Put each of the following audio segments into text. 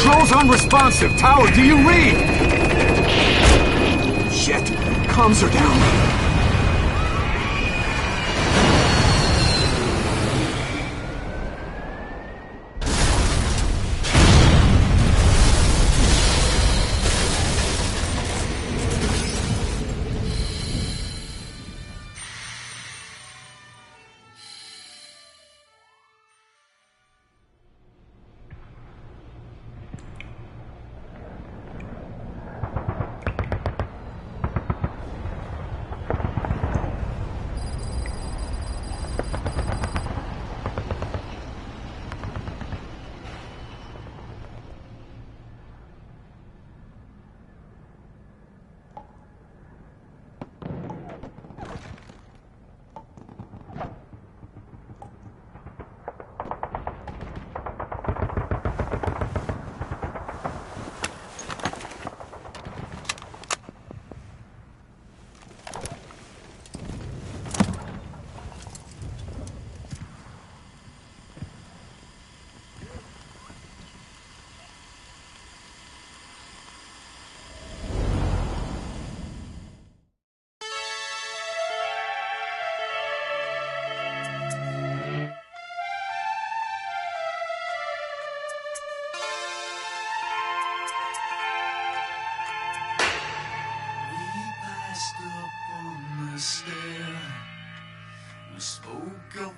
Controls unresponsive. Tower, do you read? Shit. Comms are down.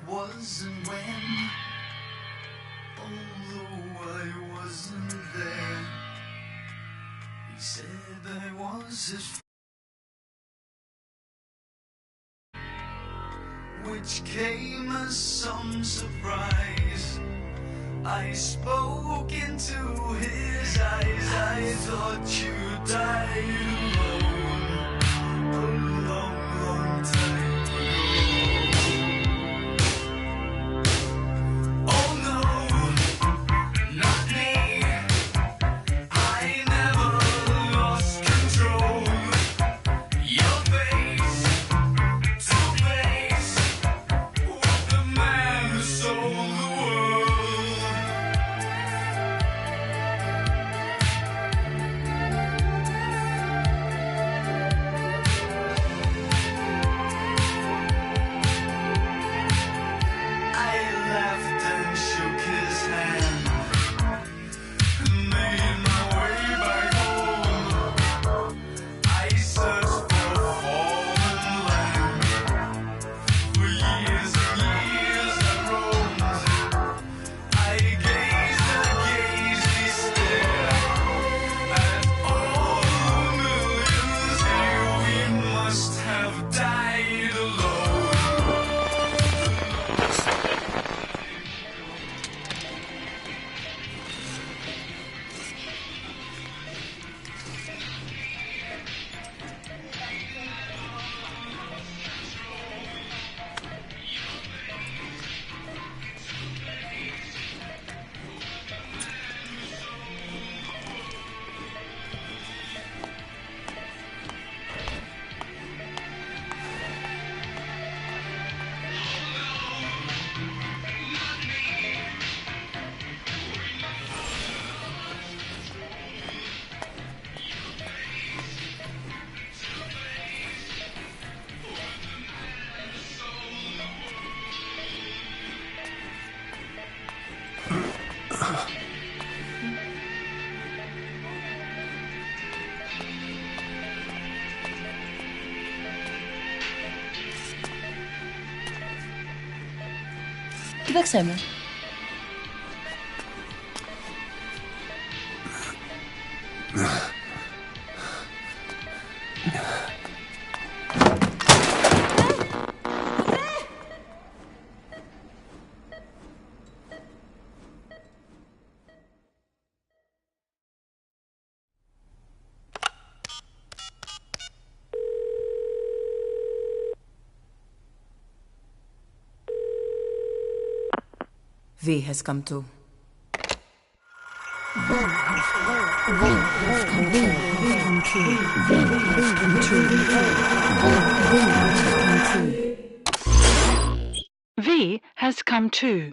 Was and when, although I wasn't there, he said I was his which came as some surprise. I spoke into his eyes. I thought you died alone a long, long time. Κοίταξέ με. V has come to. V has come to.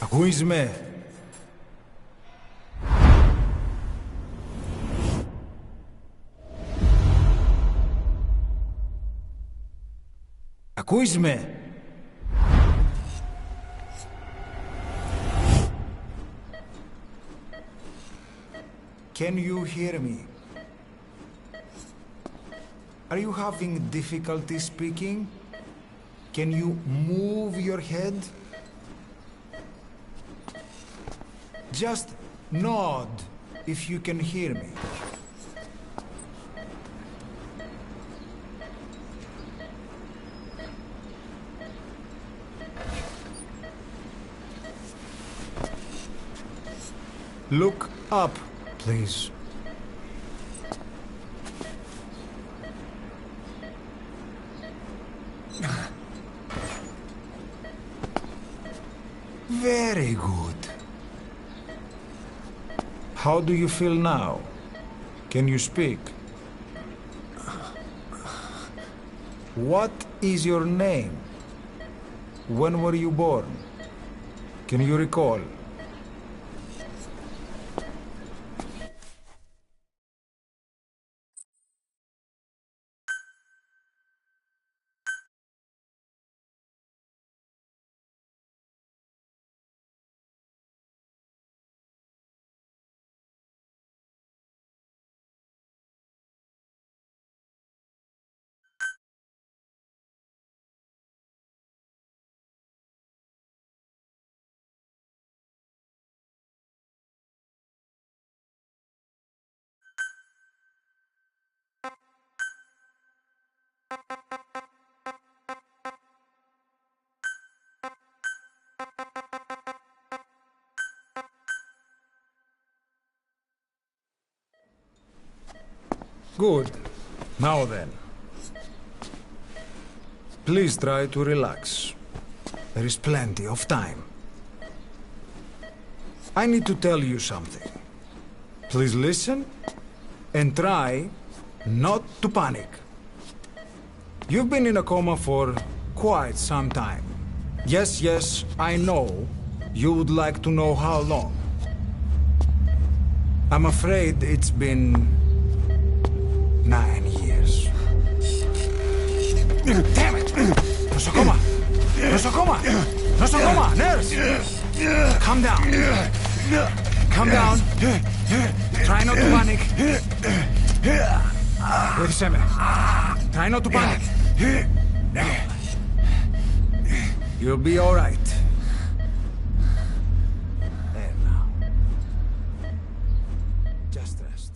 Ακούεις με? Ακούεις με? Can you hear me? Are you having difficulty speaking? Can you move your head? Just nod if you can hear me. Look up, please. Very good. How do you feel now? Can you speak? What is your name? When were you born? Can you recall? Good. Now then. Please try to relax. There is plenty of time. I need to tell you something. Please listen and try not to panic. You've been in a coma for quite some time. Yes, I know you would like to know how long. I'm afraid it's been 9 years. Damn it! Nosocoma! Nosocoma! Nosocoma! Nurse! Calm down. Calm down. Try not to panic. Wait a second. Try not to panic. Now. You'll be all right. And now. Just rest.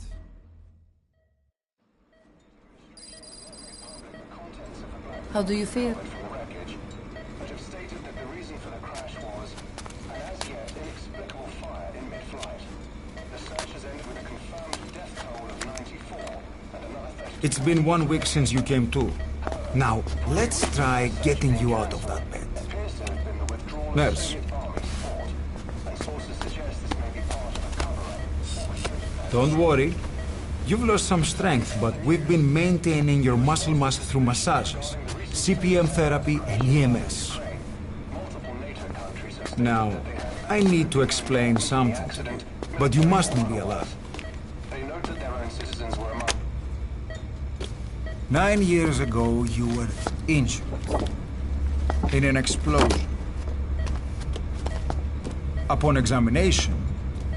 How do you feel? Which have stated that the reason for the crash was an as yet inexplicable fire in mid-flight. The search has ended with a confirmed death toll of 94 and another 30. It's been 1 week since you came to. Now, let's try getting you out of that bed. Appears to have been the withdrawal Nurse. of Soviet army support, and sources suggest this may be part of a cover-up. Don't worry. You've lost some strength, but we've been maintaining your muscle mass through massages, CPM therapy, and EMS. Multiple NATO countries have Now, I need to explain something to you, but you mustn't be alert. they note that their own citizens were among 9 years ago, you were injured in an explosion. Upon examination,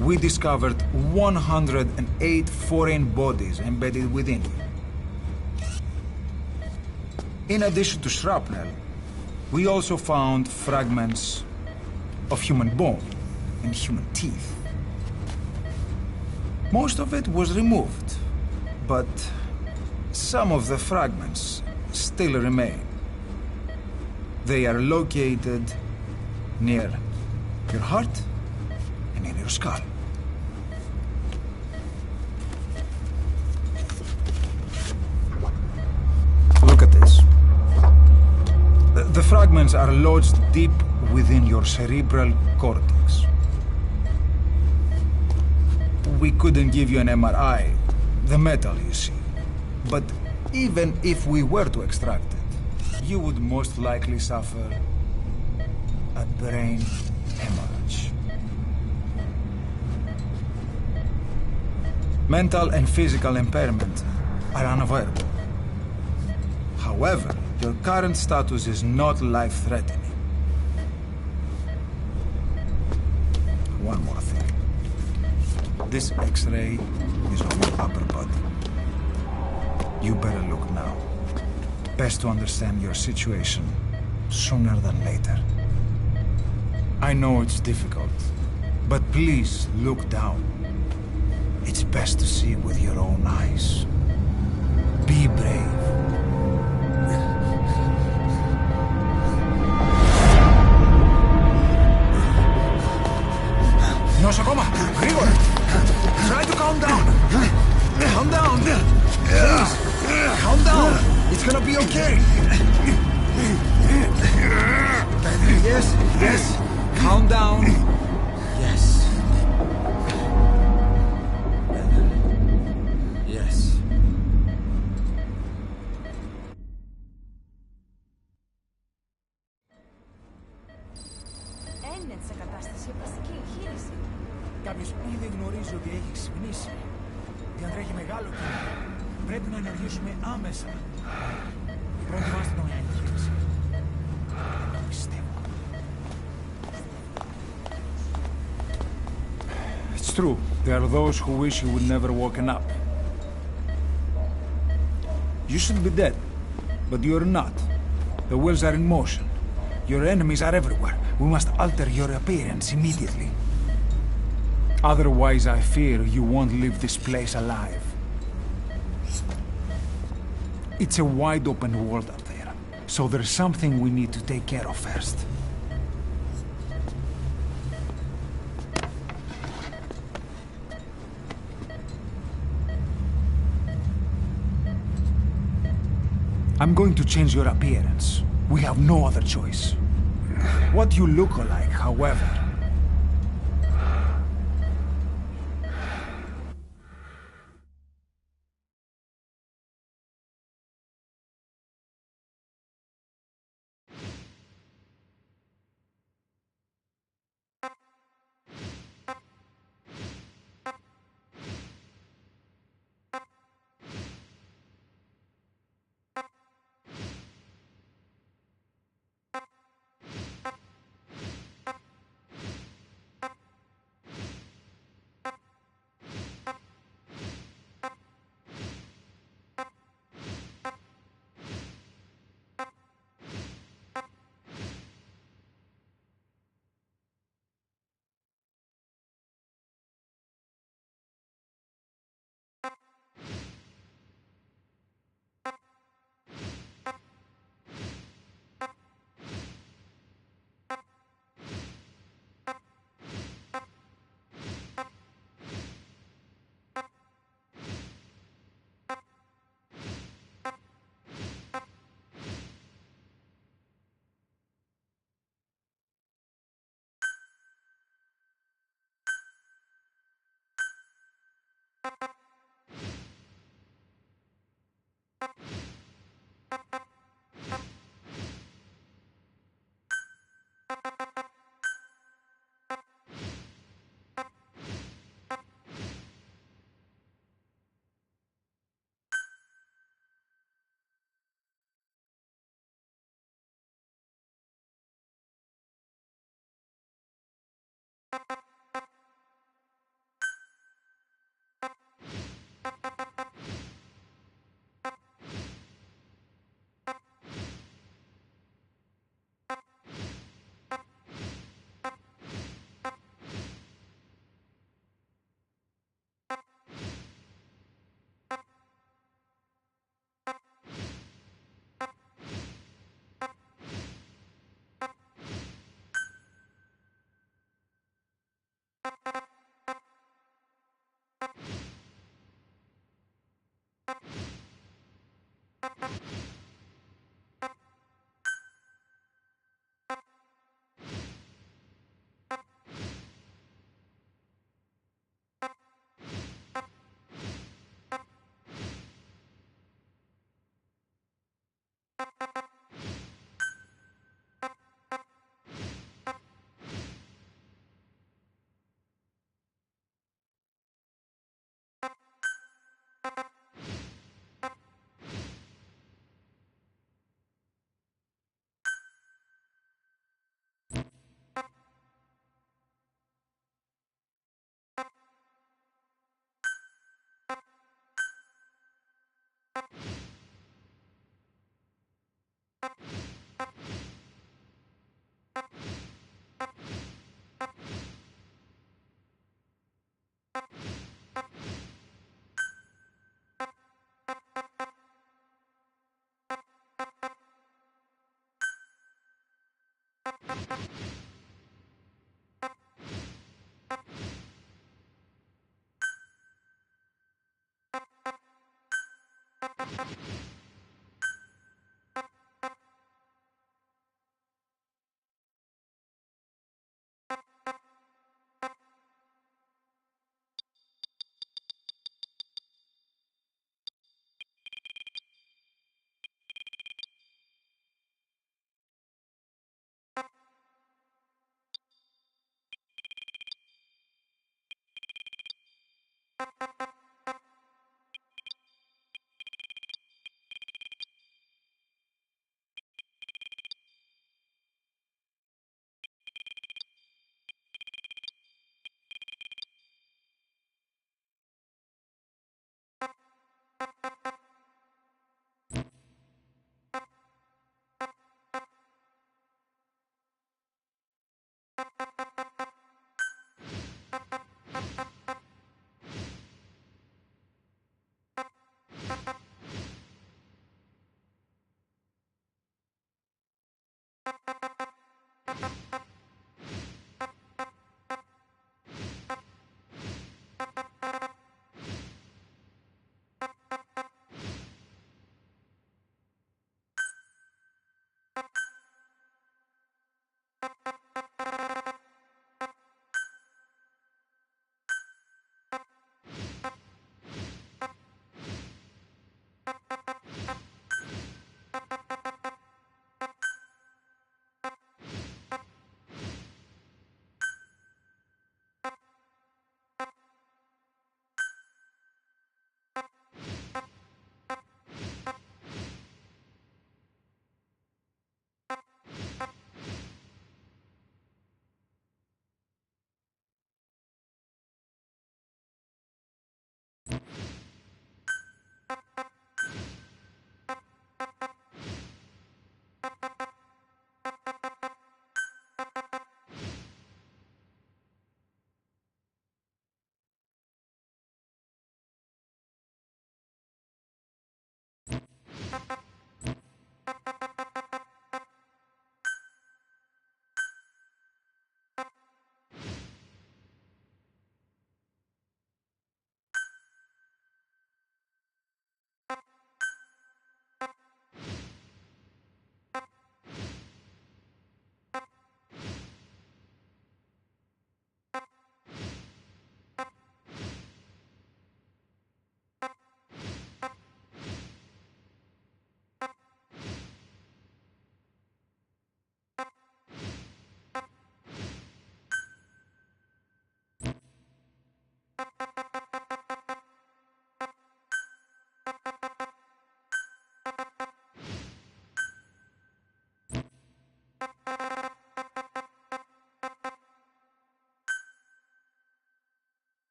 we discovered 108 foreign bodies embedded within it. In addition to shrapnel, we also found fragments of human bone and human teeth. Most of it was removed, but some of the fragments still remain. They are located near your heart and in your skull. Look at this. The fragments are lodged deep within your cerebral cortex. We couldn't give you an MRI, the metal, you see. But even if we were to extract it, you would most likely suffer a brain hemorrhage. Mental and physical impairment are unavoidable. However, your current status is not life-threatening. One more thing. This X-ray is of your upper body. You better look now. Best to understand your situation sooner than later. I know it's difficult, but please look down. It's best to see with your own eyes. Be brave. Νιώσω ακόμα! Γρήγορα! Try to calm down! Calm down! Please! Calm down! It's gonna be okay! Yes, yes! Calm down! Yes. Yes. Είναι σε κατάσταση πλαστική εγχείρηση. Κάποιος ήδη γνωρίζει ότι έχει ξυπνήσει. Διατρέχει μεγάλο κίνδυνο. Πρέπει να ενεργήσουμε άμεσα. Προετοιμάστε τον για εγχείρηση. Δεν το πιστεύω. It's true. There are those who wish you would never woken up. You should be dead, but you're not. The wheels are in motion. Your enemies are everywhere. We must alter your appearance immediately. Otherwise, I fear you won't leave this place alive. It's a wide open world up there, so there's something we need to take care of first. I'm going to change your appearance. We have no other choice. What you look like, however,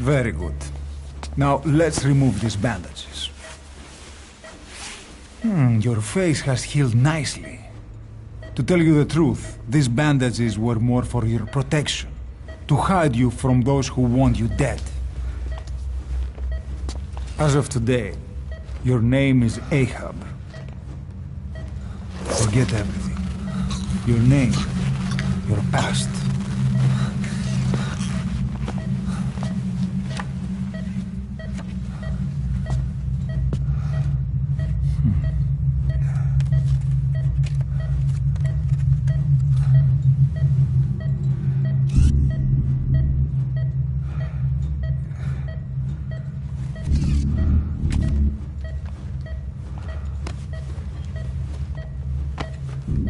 Very good. Now, let's remove these bandages. Your face has healed nicely. To tell you the truth, these bandages were more for your protection, to hide you from those who want you dead. As of today, your name is Ahab. Forget everything. Your name, your past.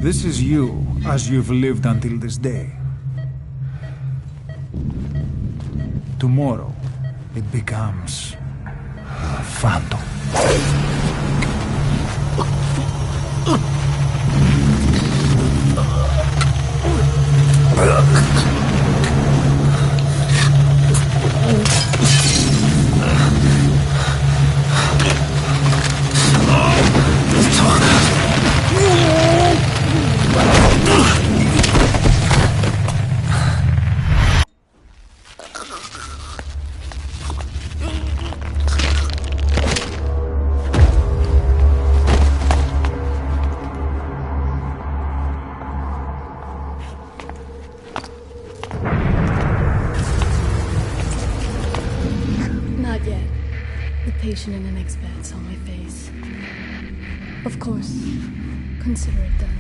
This is you, as you've lived until this day. Tomorrow, it becomes a phantom. Not yet. The patient in the next bed saw my face. Of course. Consider it done.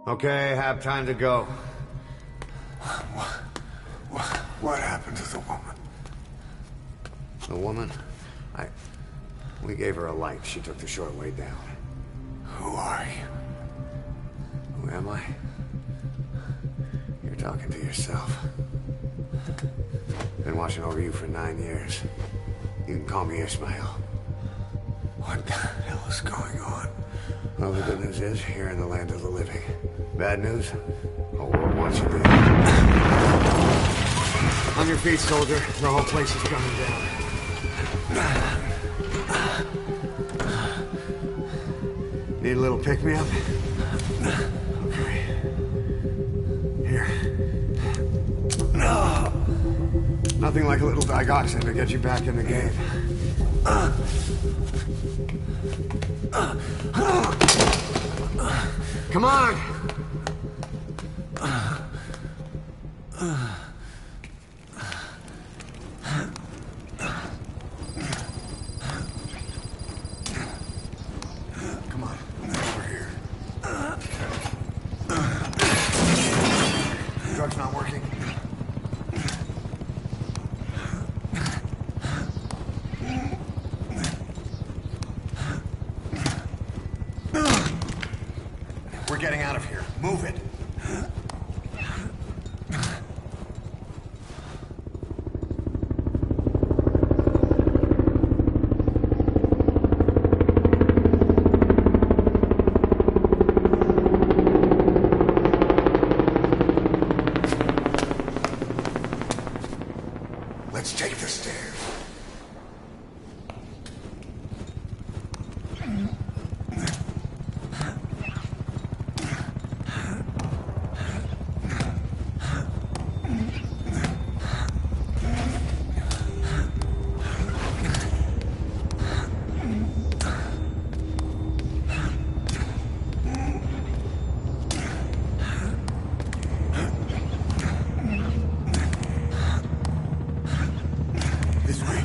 Okay, have time to go. What happened to the woman? The woman? We gave her a light. She took the short way down. Who are you? Who am I? You're talking to yourself. Been watching over you for 9 years. You can call me Ismail. What the hell is going on? Well, the good news is, you're in the land of the living. Bad news? The whole world wants you dead. On your feet, soldier. The whole place is coming down. Need a little pick-me-up? Okay. Here. Nothing like a little digoxin to get you back in the game. Come on! Come on, over here. Drug's not working. We're getting out of here. Move it. Let's take the stairs. This way.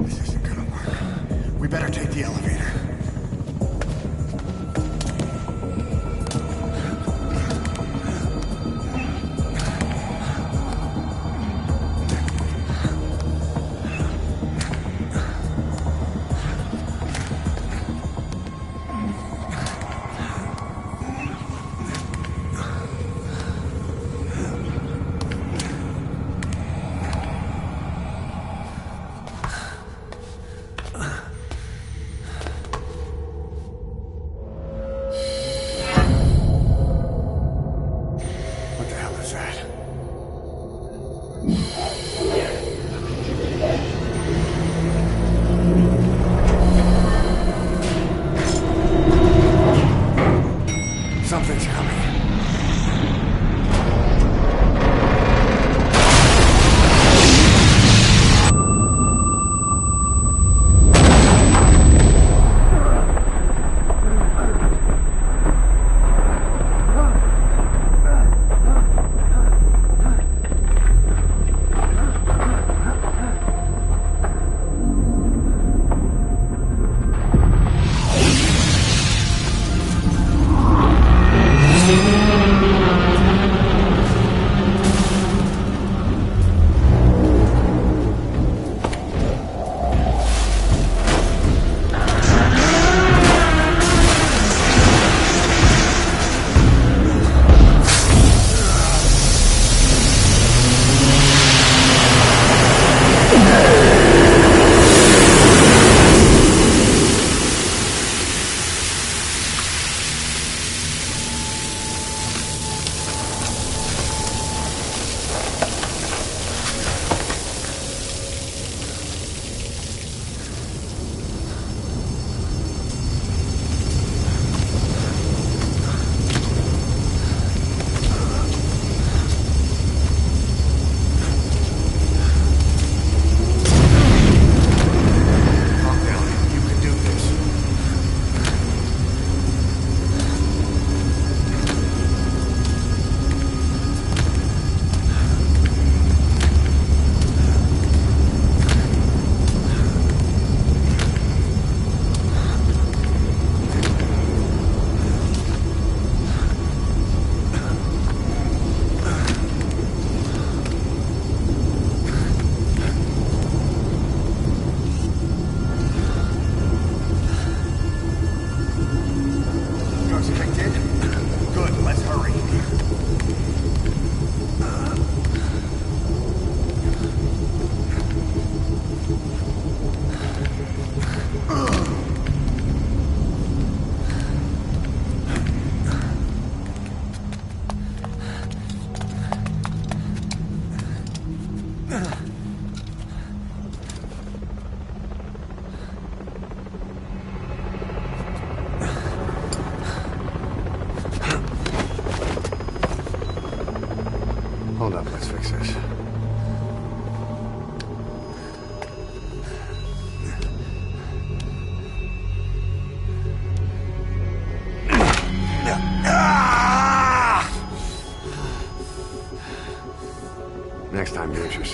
This isn't gonna work. We better take the elevator.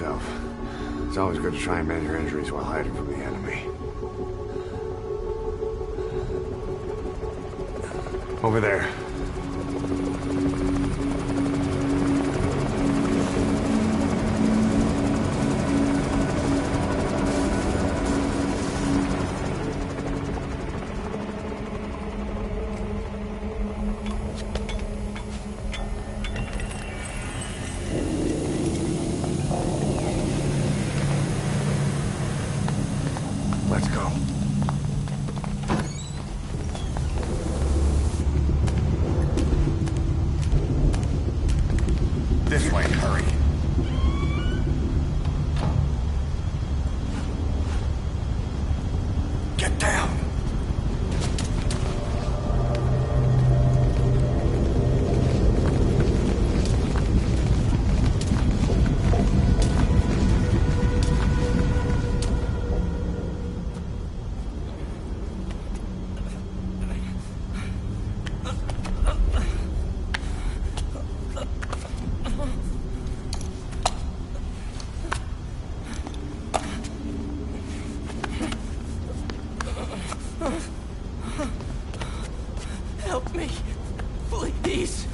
yourself. It's always good to try and mend your injuries while hiding from the enemy. Over there. Let's go. This way, hurry. Get down! Help me, please.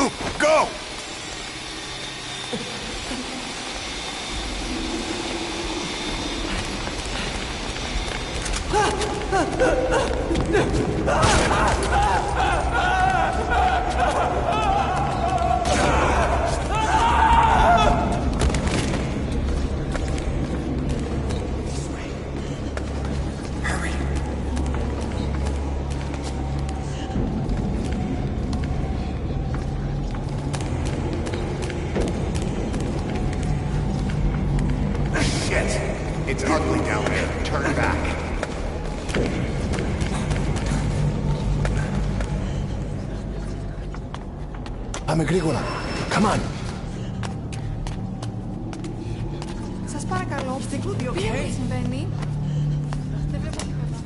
Move! Go! It's ugly down there. Turn back. Πάμε γρήγορα. Come on. Σας παρακαλώ, τι συμβαίνει. Δεν βλέπω τίποτα.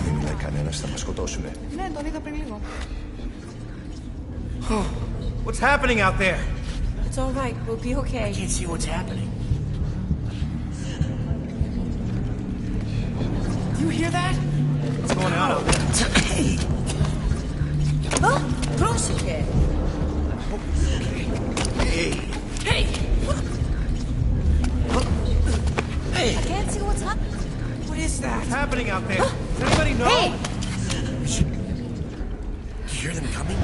Δεν είναι κανένας, θα μας σκοτώσουνε. Ναι, τον είδα πριν λίγο. What's happening out there? It's all right, we'll be okay. Can't see what's happening. Do you hear that? What's going on out there? Hey! Πρόσεχε! Hey! Hey! Hey! I can't see what's happening. What is that? What's happening out there? Does anybody know? Hey! Do you hear them coming?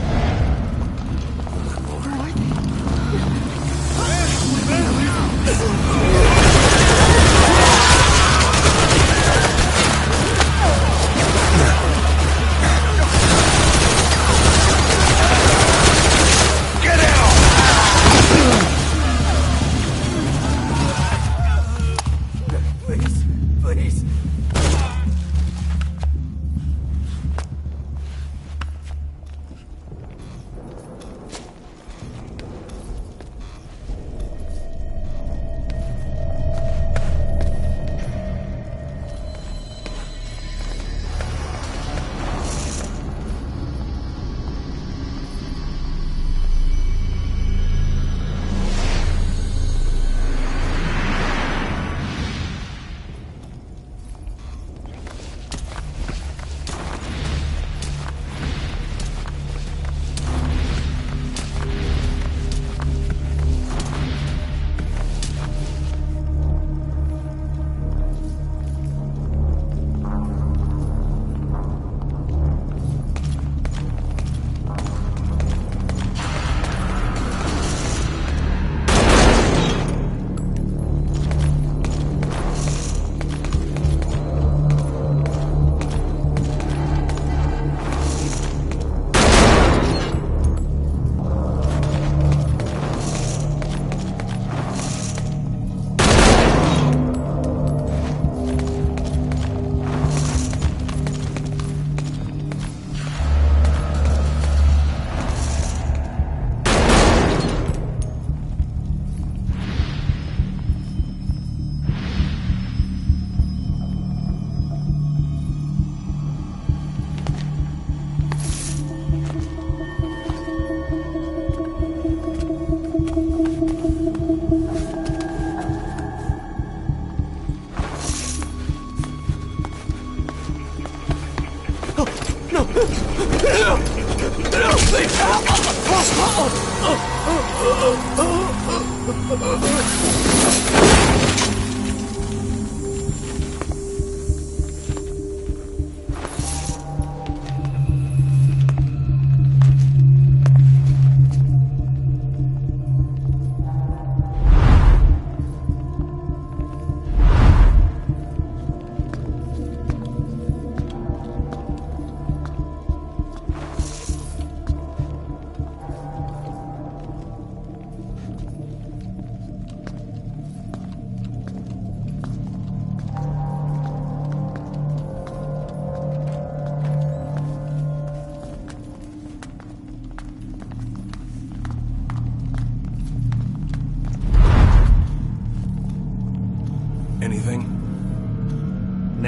Anything?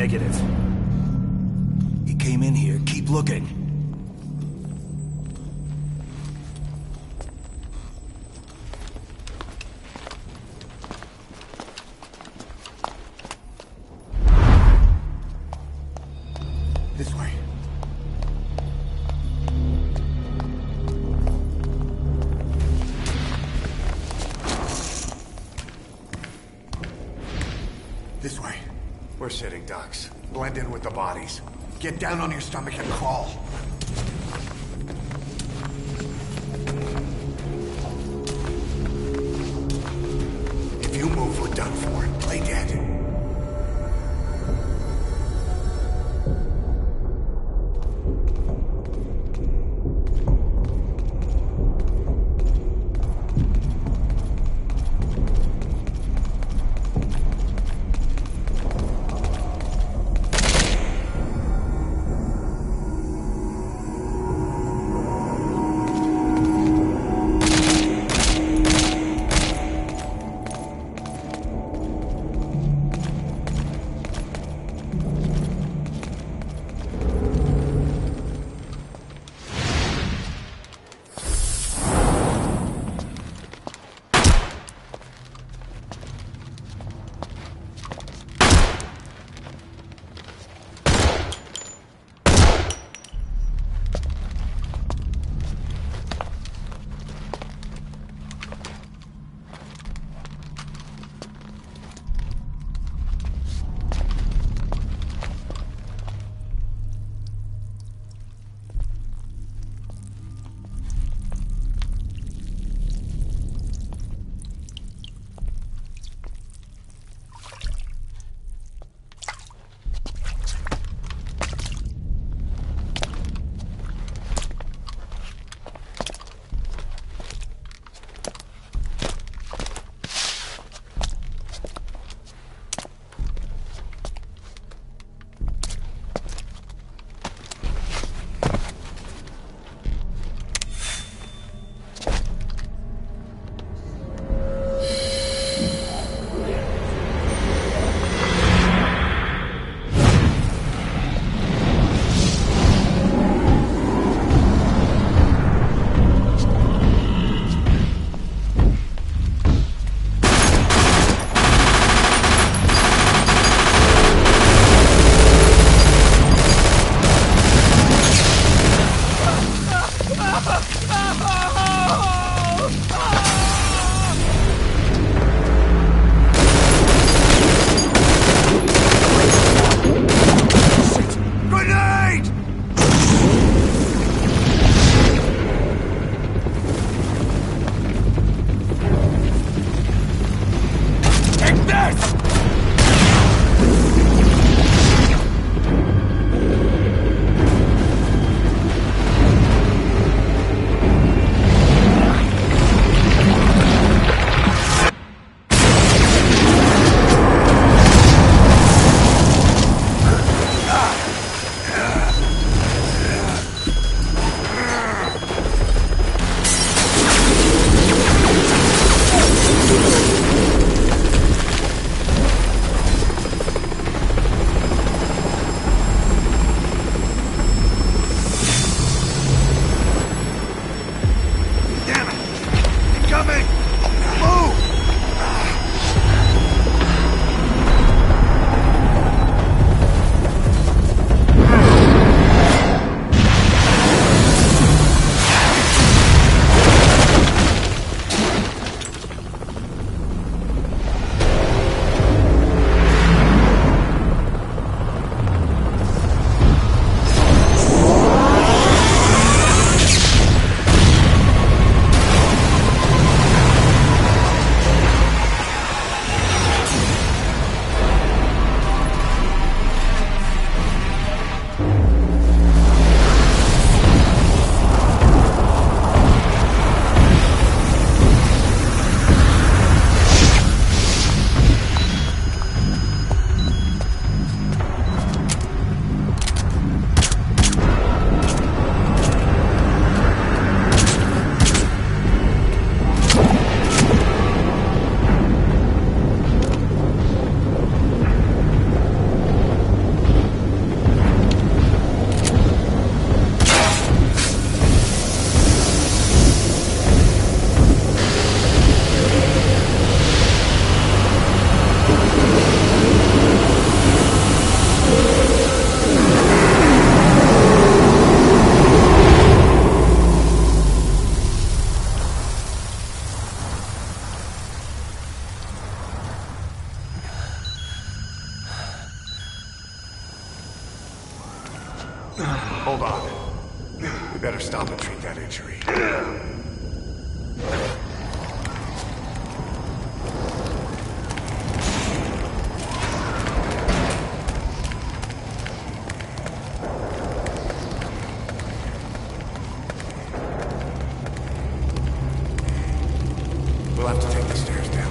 Negative. He came in here. Keep looking. This way. We're sitting ducks. Blend in with the bodies. Get down on your stomach and crawl. If you move, we're done for. Play dead. injury. We'll have to take the stairs down.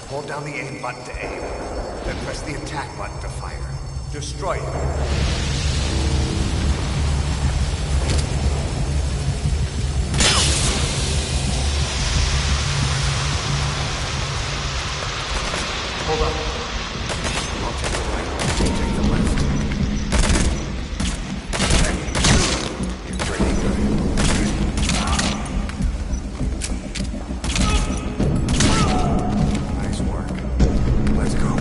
Hold down the aim button to aim, then press the attack button to fire. Destroy it. Hold on. I'll take the right. You take the left. You're pretty good. Nice work. Let's go.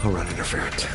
I'll run interference.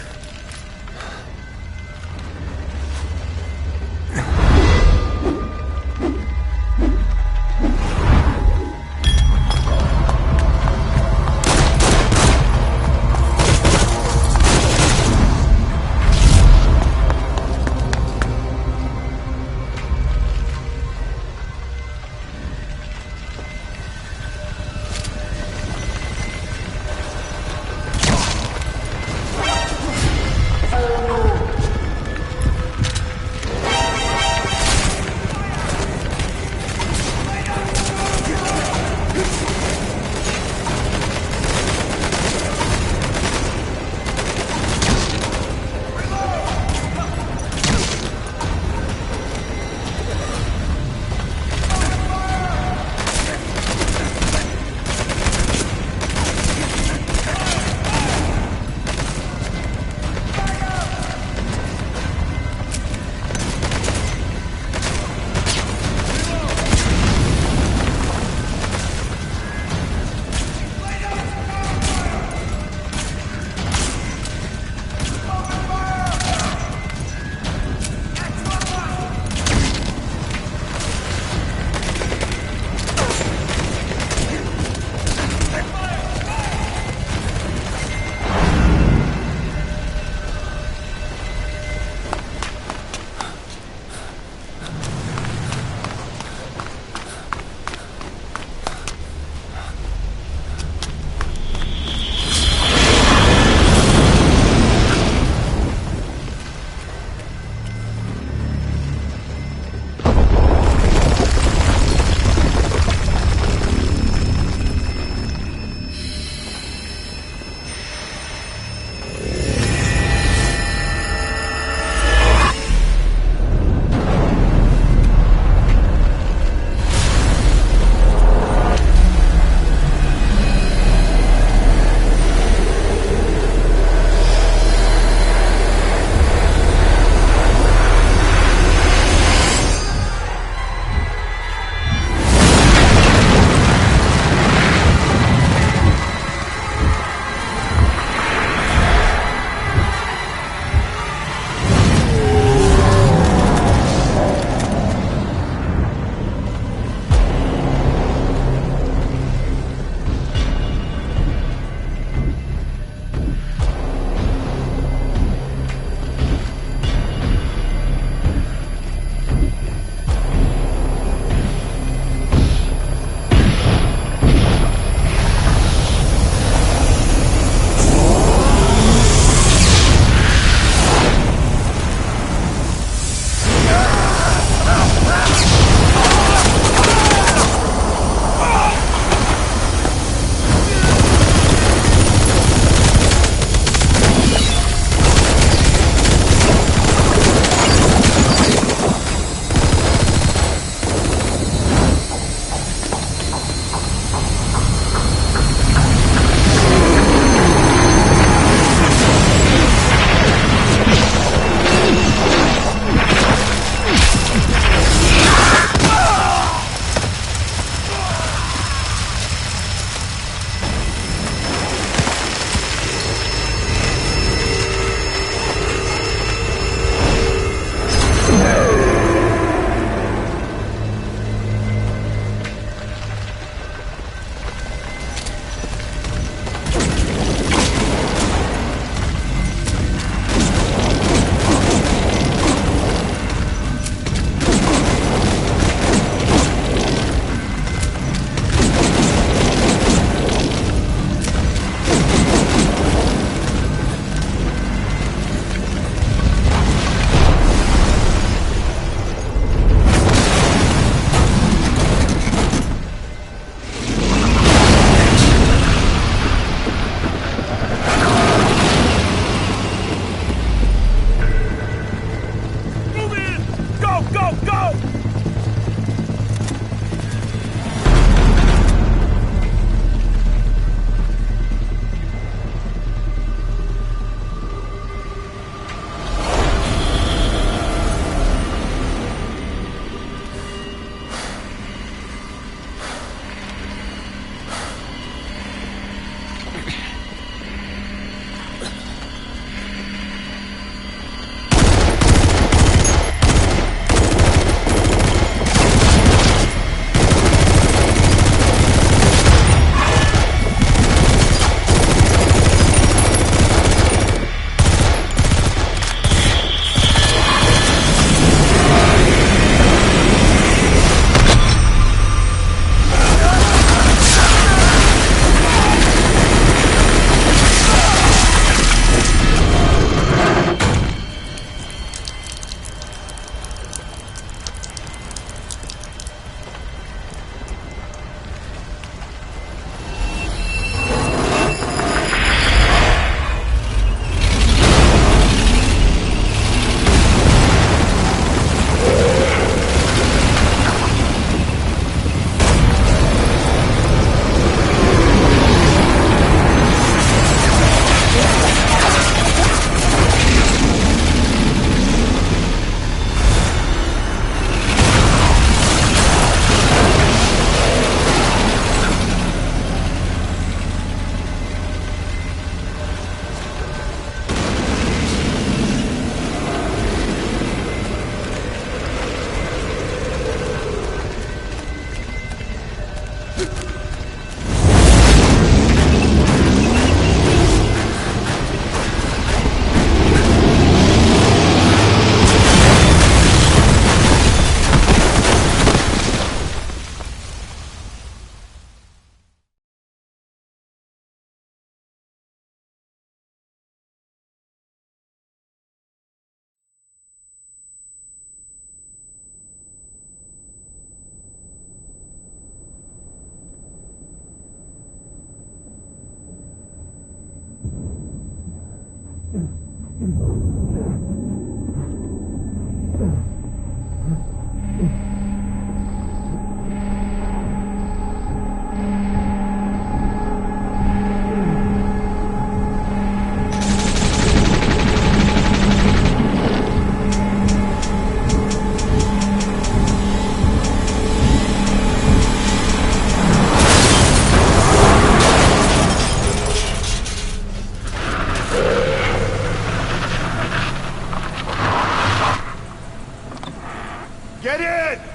Get in!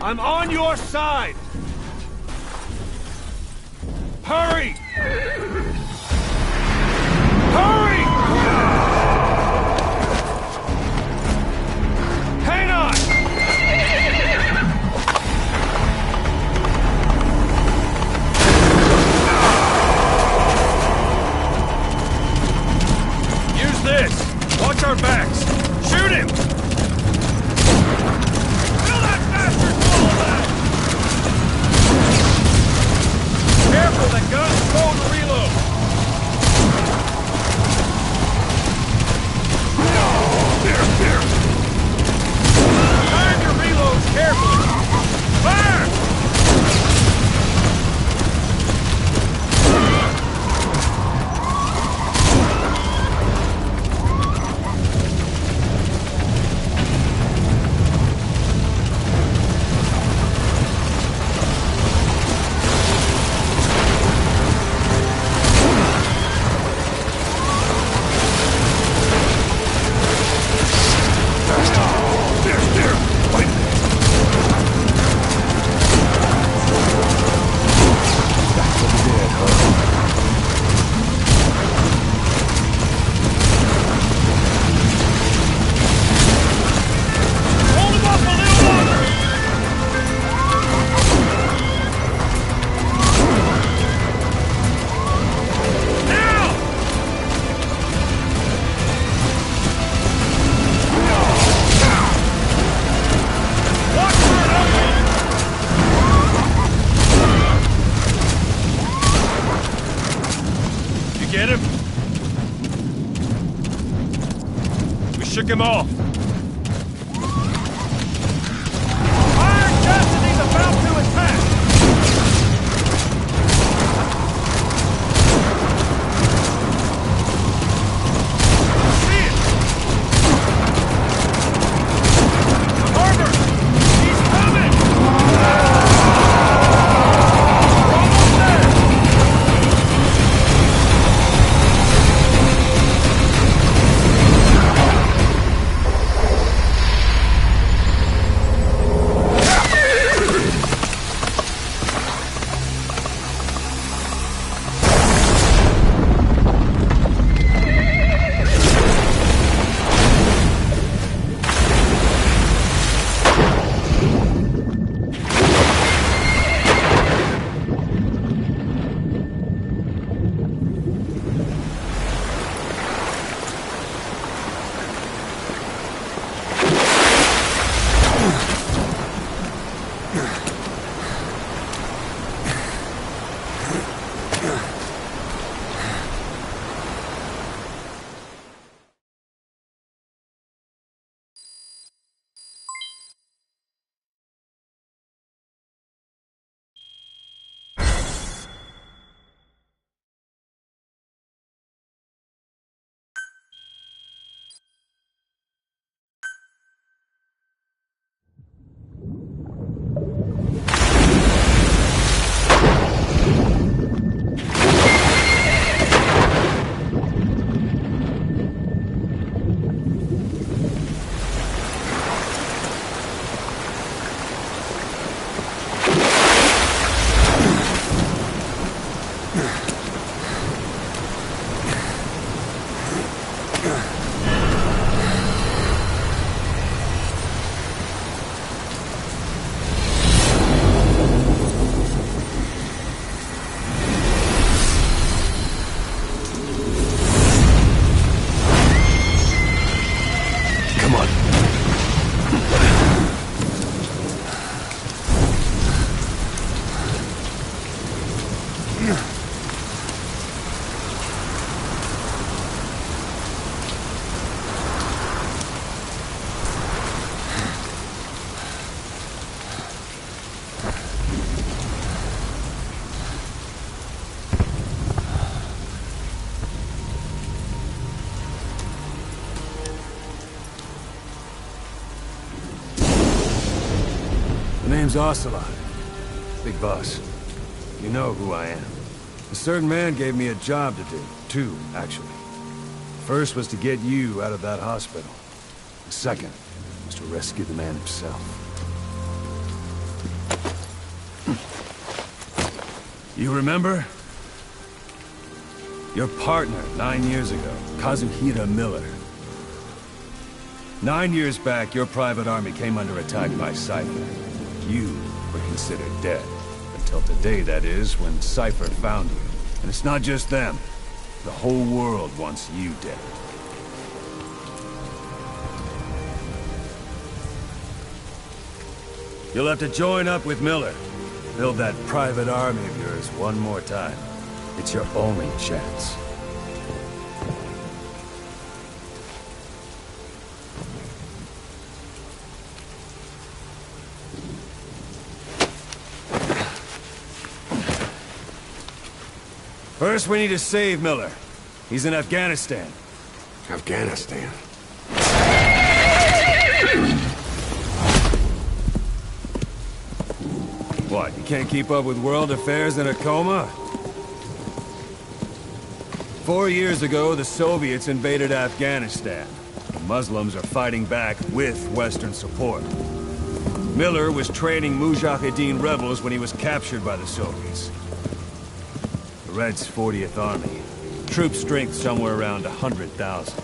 I'm on your side! Hurry! Hurry! Hang on! Use this! Watch our backs! Shoot him! Kill that bastard! Careful, the gun's shook him off. Iron Destiny's about to attack! See it! The harbor! He's coming! We're almost there! The name's Ocelot. Big boss. You know who I am. A certain man gave me a job to do. Two, actually. First was to get you out of that hospital. The second was to rescue the man himself. You remember? Your partner 9 years ago, Kazuhira Miller. 9 years back, your private army came under attack by Cypher. You were considered dead. Until today, that is, when Cypher found you. And it's not just them. The whole world wants you dead. You'll have to join up with Miller. Build that private army of yours one more time. It's your only chance. First, we need to save Miller. He's in Afghanistan. Afghanistan? What, you can't keep up with world affairs in a coma? 4 years ago, the Soviets invaded Afghanistan. The Muslims are fighting back with Western support. Miller was training Mujahideen rebels when he was captured by the Soviets. The Reds' 40th Army. Troop strength somewhere around 100,000.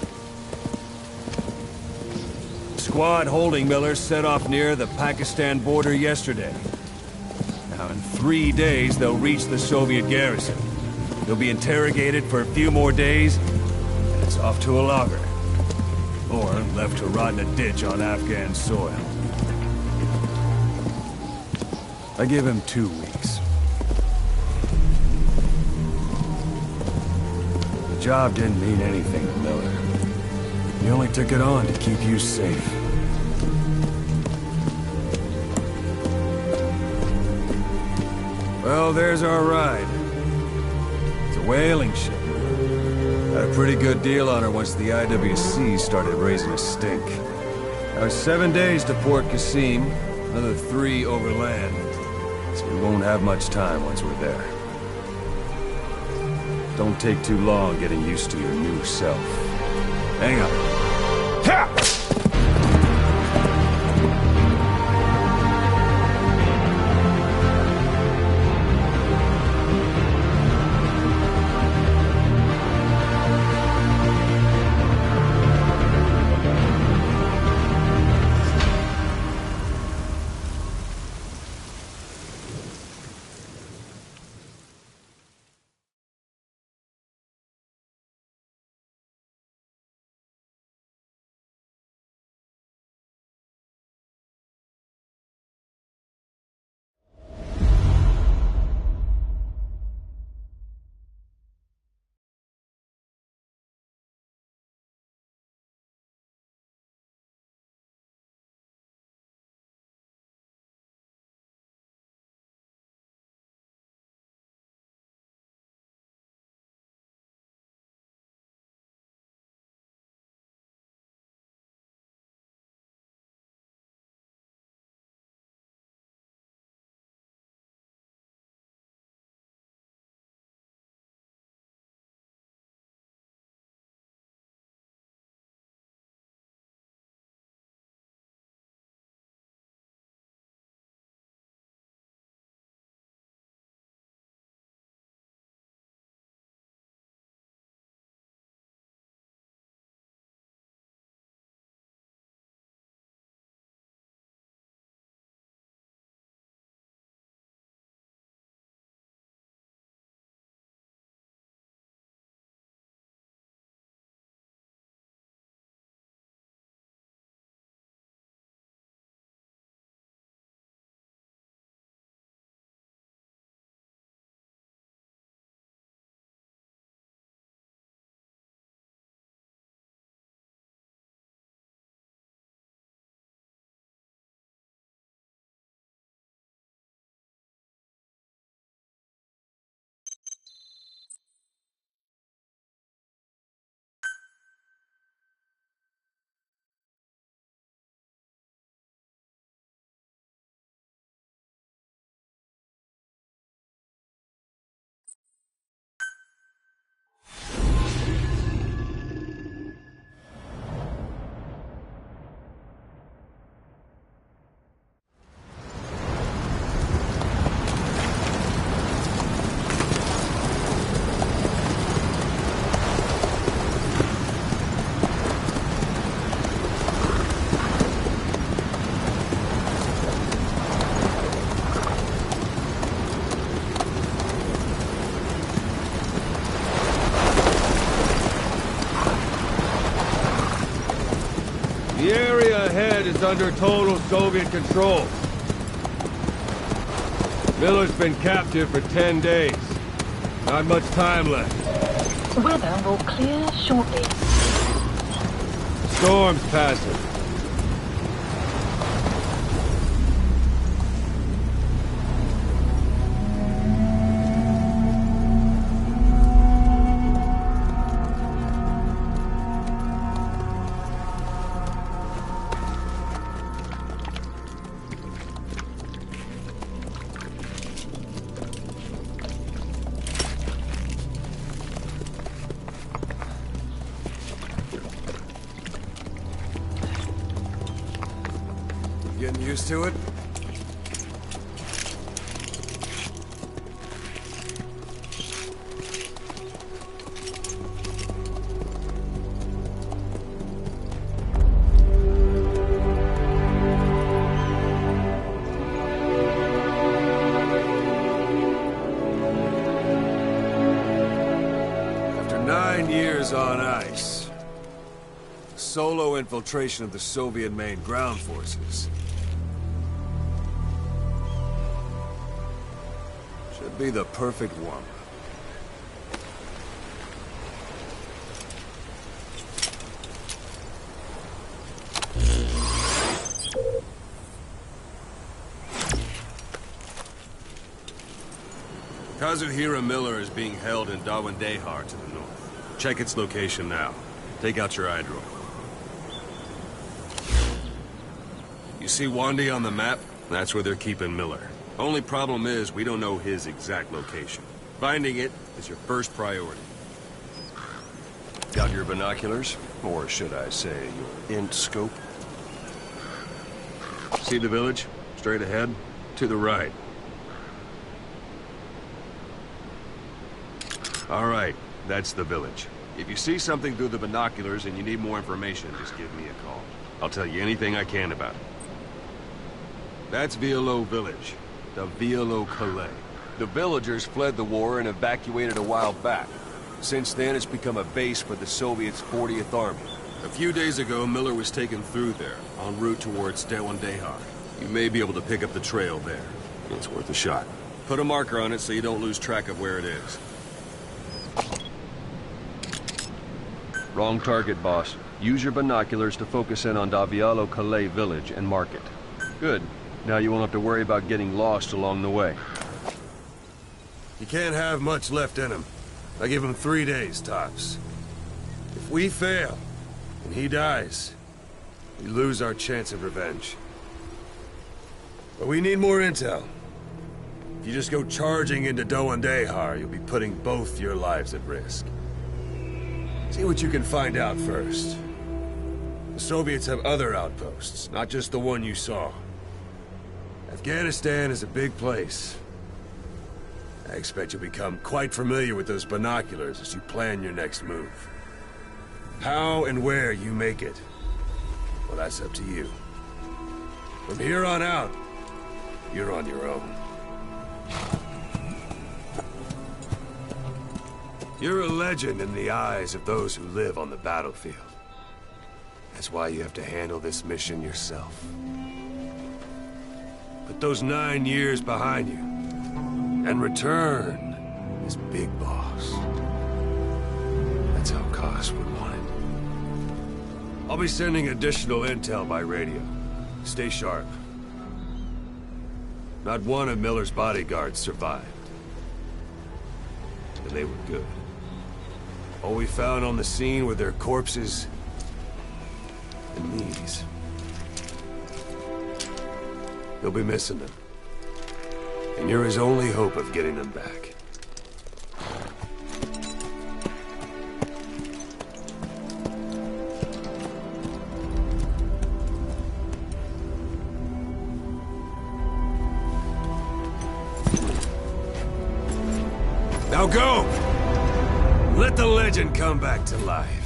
Squad holding Miller set off near the Pakistan border yesterday. Now in 3 days, they'll reach the Soviet garrison. He'll be interrogated for a few more days, and it's off to a lager. Or left to rot in a ditch on Afghan soil. I give him 2 weeks. The job didn't mean anything to Miller. We only took it on to keep you safe. Well, there's our ride. It's a whaling ship. Had a pretty good deal on her once the IWC started raising a stink. Now 7 days to Port Qasim, another 3 overland. So we won't have much time once we're there. Don't take too long getting used to your new self. Hang on. Ha! The area ahead is under total Soviet control. Miller's been captive for 10 days. Not much time left. Weather will clear shortly. Storm's passing. Getting used to it? After 9 years on ice, solo infiltration of the Soviet main ground forces should be the perfect one. Kazuhira Miller is being held in Dawandehar to the north. Check its location now. Take out your iDroid. You see Wandy on the map? That's where they're keeping Miller. Only problem is, we don't know his exact location. Finding it is your first priority. Got your binoculars? Or should I say, your int scope? See the village? Straight ahead? To the right. All right, that's the village. If you see something through the binoculars and you need more information, just give me a call. I'll tell you anything I can about it. That's Violo Village, the Violo Calais. The villagers fled the war and evacuated a while back. Since then, it's become a base for the Soviets' 40th Army. A few days ago, Miller was taken through there, en route towards Dawandehar. You may be able to pick up the trail there. It's worth a shot. Put a marker on it so you don't lose track of where it is. Wrong target, boss. Use your binoculars to focus in on Davialo Calais village and mark it. Good. Now you won't have to worry about getting lost along the way. You can't have much left in him. I give him 3 days, tops. If we fail, and he dies, we lose our chance of revenge. But we need more intel. If you just go charging into Dawandehar, you'll be putting both your lives at risk. See what you can find out first. The Soviets have other outposts, not just the one you saw. Afghanistan is a big place. I expect you'll become quite familiar with those binoculars as you plan your next move. How and where you make it, well, that's up to you. From here on out, you're on your own. You're a legend in the eyes of those who live on the battlefield. That's why you have to handle this mission yourself. Put those 9 years behind you, and return as Big Boss. That's how Koss would want it. I'll be sending additional intel by radio. Stay sharp. Not one of Miller's bodyguards survived. And they were good. All we found on the scene were their corpses and these. They'll be missing them. And you're his only hope of getting them back. Now go! Let the legend come back to life.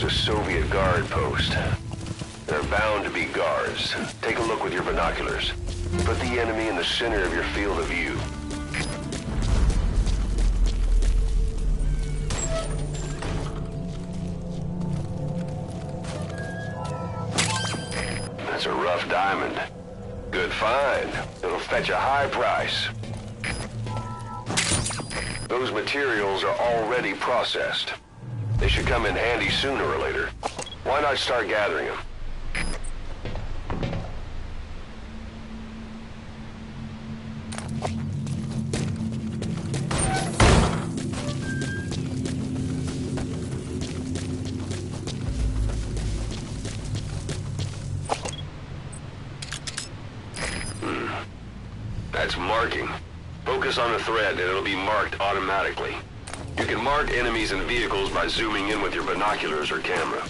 Soviet guard post. There are bound to be guards. Take a look with your binoculars. Put the enemy in the center of your field of view. That's a rough diamond. Good find. It'll fetch a high price. Those materials are already processed. They should come in handy sooner or later. Why not start gathering them? That's marking. Focus on the thread and it'll be marked automatically. You can mark enemies and vehicles by zooming in with your binoculars or camera.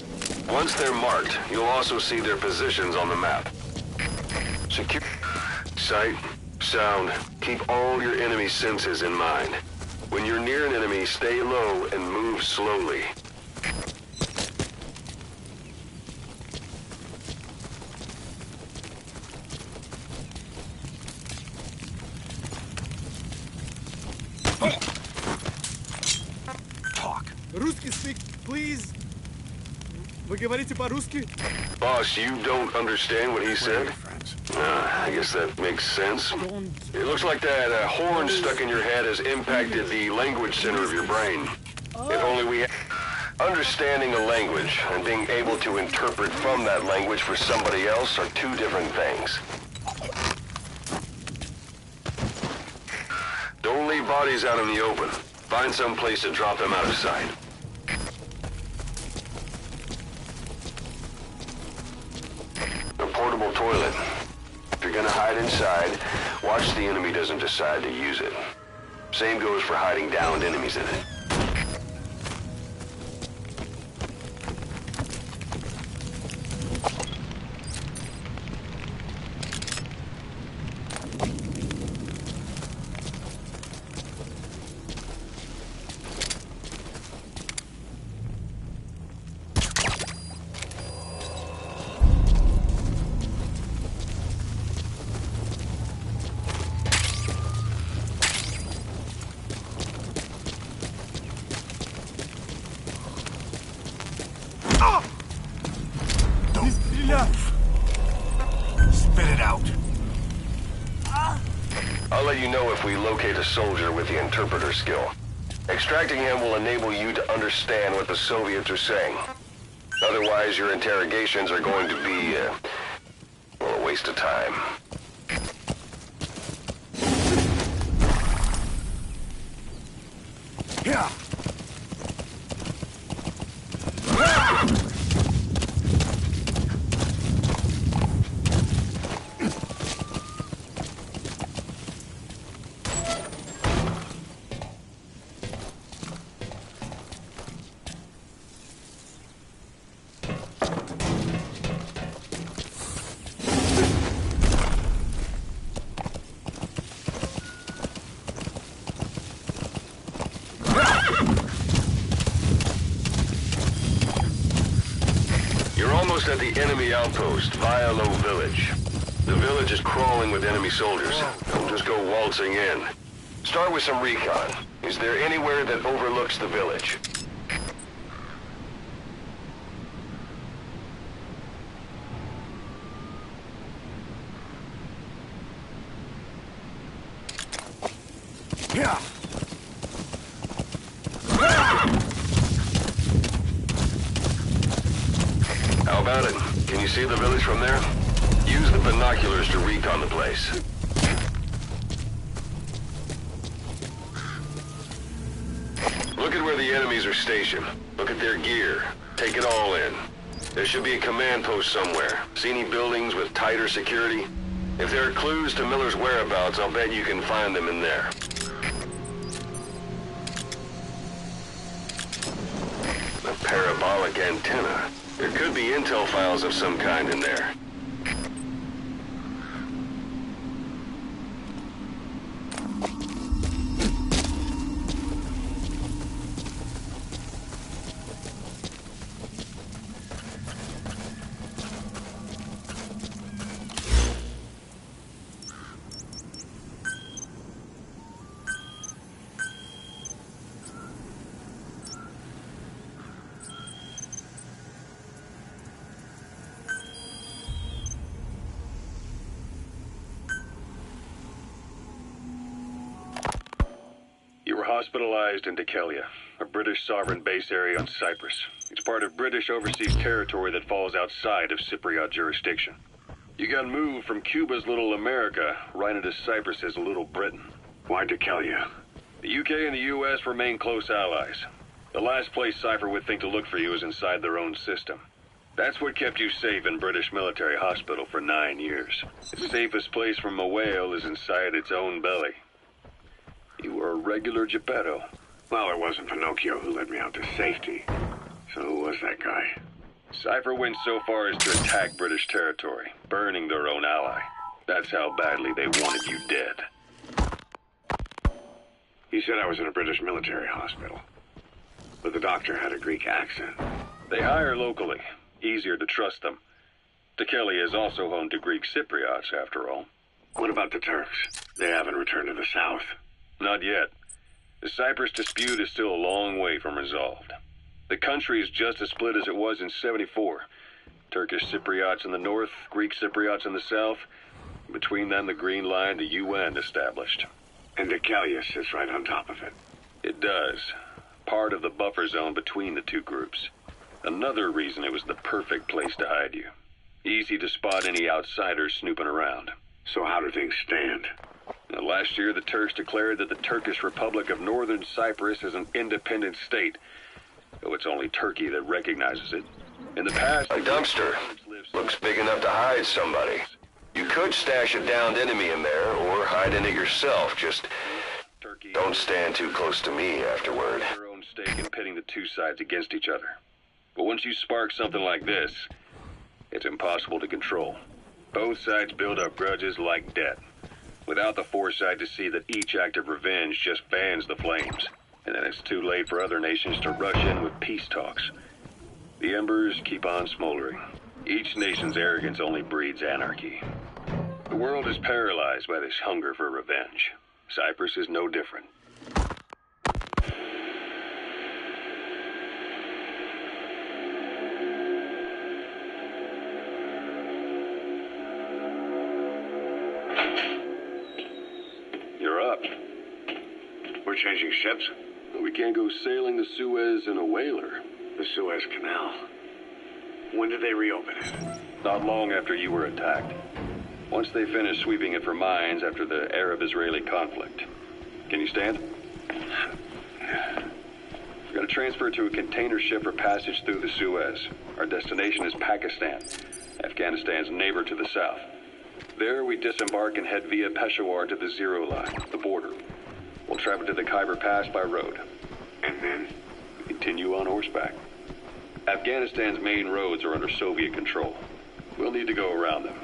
Once they're marked, you'll also see their positions on the map. Secure sight, sound, keep all your enemy senses in mind. When you're near an enemy, stay low and move slowly. please. Вы говорите по-русски? Boss, you don't understand what he said? I guess that makes sense. It looks like that horn stuck in your head has impacted the language center of your brain. If only we... Understanding a language and being able to interpret from that language for somebody else are two different things. Don't leave bodies out in the open. Find some place to drop them out of sight. A portable toilet. If you're gonna hide inside, watch the enemy doesn't decide to use it. Same goes for hiding downed enemies in it. Spit it out. I'll let you know if we locate a soldier with the interpreter skill. Extracting him will enable you to understand what the Soviets are saying. Otherwise, your interrogations are going to be, well, a waste of time. Yeah. You're almost at the enemy outpost, Vialo Village. The village is crawling with enemy soldiers. Don't just go waltzing in. Start with some recon. Is there anywhere that overlooks the village? Yeah. How about it? Can you see the village from there? Use the binoculars to recon the place. Look at where the enemies are stationed. Look at their gear. Take it all in. There should be a command post somewhere. See any buildings with tighter security? If there are clues to Miller's whereabouts, I'll bet you can find them in there. A parabolic antenna. There could be intel files of some kind in there. Hospitalized in Dekelia, a British sovereign base area on Cyprus. It's part of British overseas territory that falls outside of Cypriot jurisdiction. You got moved from Cuba's Little America right into Cyprus's Little Britain. Why Dekelia? The UK and the US remain close allies. The last place Cypher would think to look for you is inside their own system. That's what kept you safe in British military hospital for 9 years. The safest place from a whale is inside its own belly. You were a regular Geppetto. Well, it wasn't Pinocchio who led me out to safety. So who was that guy? Cypher went so far as to attack British territory, burning their own ally. That's how badly they wanted you dead. He said I was in a British military hospital. But the doctor had a Greek accent. They hire locally. Easier to trust them. Dekelia is also home to Greek Cypriots, after all. What about the Turks? They haven't returned to the south. Not yet. The Cyprus dispute is still a long way from resolved. The country is just as split as it was in '74. Turkish Cypriots in the north, Greek Cypriots in the south. Between them, the Green Line, the UN established. And Deucalion sits right on top of it. It does. Part of the buffer zone between the two groups. Another reason it was the perfect place to hide you. Easy to spot any outsiders snooping around. So how do things stand? Now, last year, the Turks declared that the Turkish Republic of Northern Cyprus is an independent state, though it's only Turkey that recognizes it. In the past... A dumpster. Looks big enough to hide somebody. You could stash a downed enemy in there, or hide in it yourself. Just don't stand too close to me afterward. Their own stake in pitting the two sides against each other. But once you spark something like this, it's impossible to control. Both sides build up grudges like debt, without the foresight to see that each act of revenge just fans the flames. And then it's too late for other nations to rush in with peace talks. The embers keep on smoldering. Each nation's arrogance only breeds anarchy. The world is paralyzed by this hunger for revenge. Cyprus is no different. You're up. We're changing ships? We can't go sailing the Suez in a whaler. The Suez Canal. When did they reopen it? Not long after you were attacked. Once they finished sweeping it for mines after the Arab-Israeli conflict. Can you stand? We're going to transfer to a container ship for passage through the Suez. Our destination is Pakistan, Afghanistan's neighbor to the south. There we disembark and head via Peshawar to the Zero Line, the border. We'll travel to the Khyber Pass by road. And then? We continue on horseback. Afghanistan's main roads are under Soviet control. We'll need to go around them.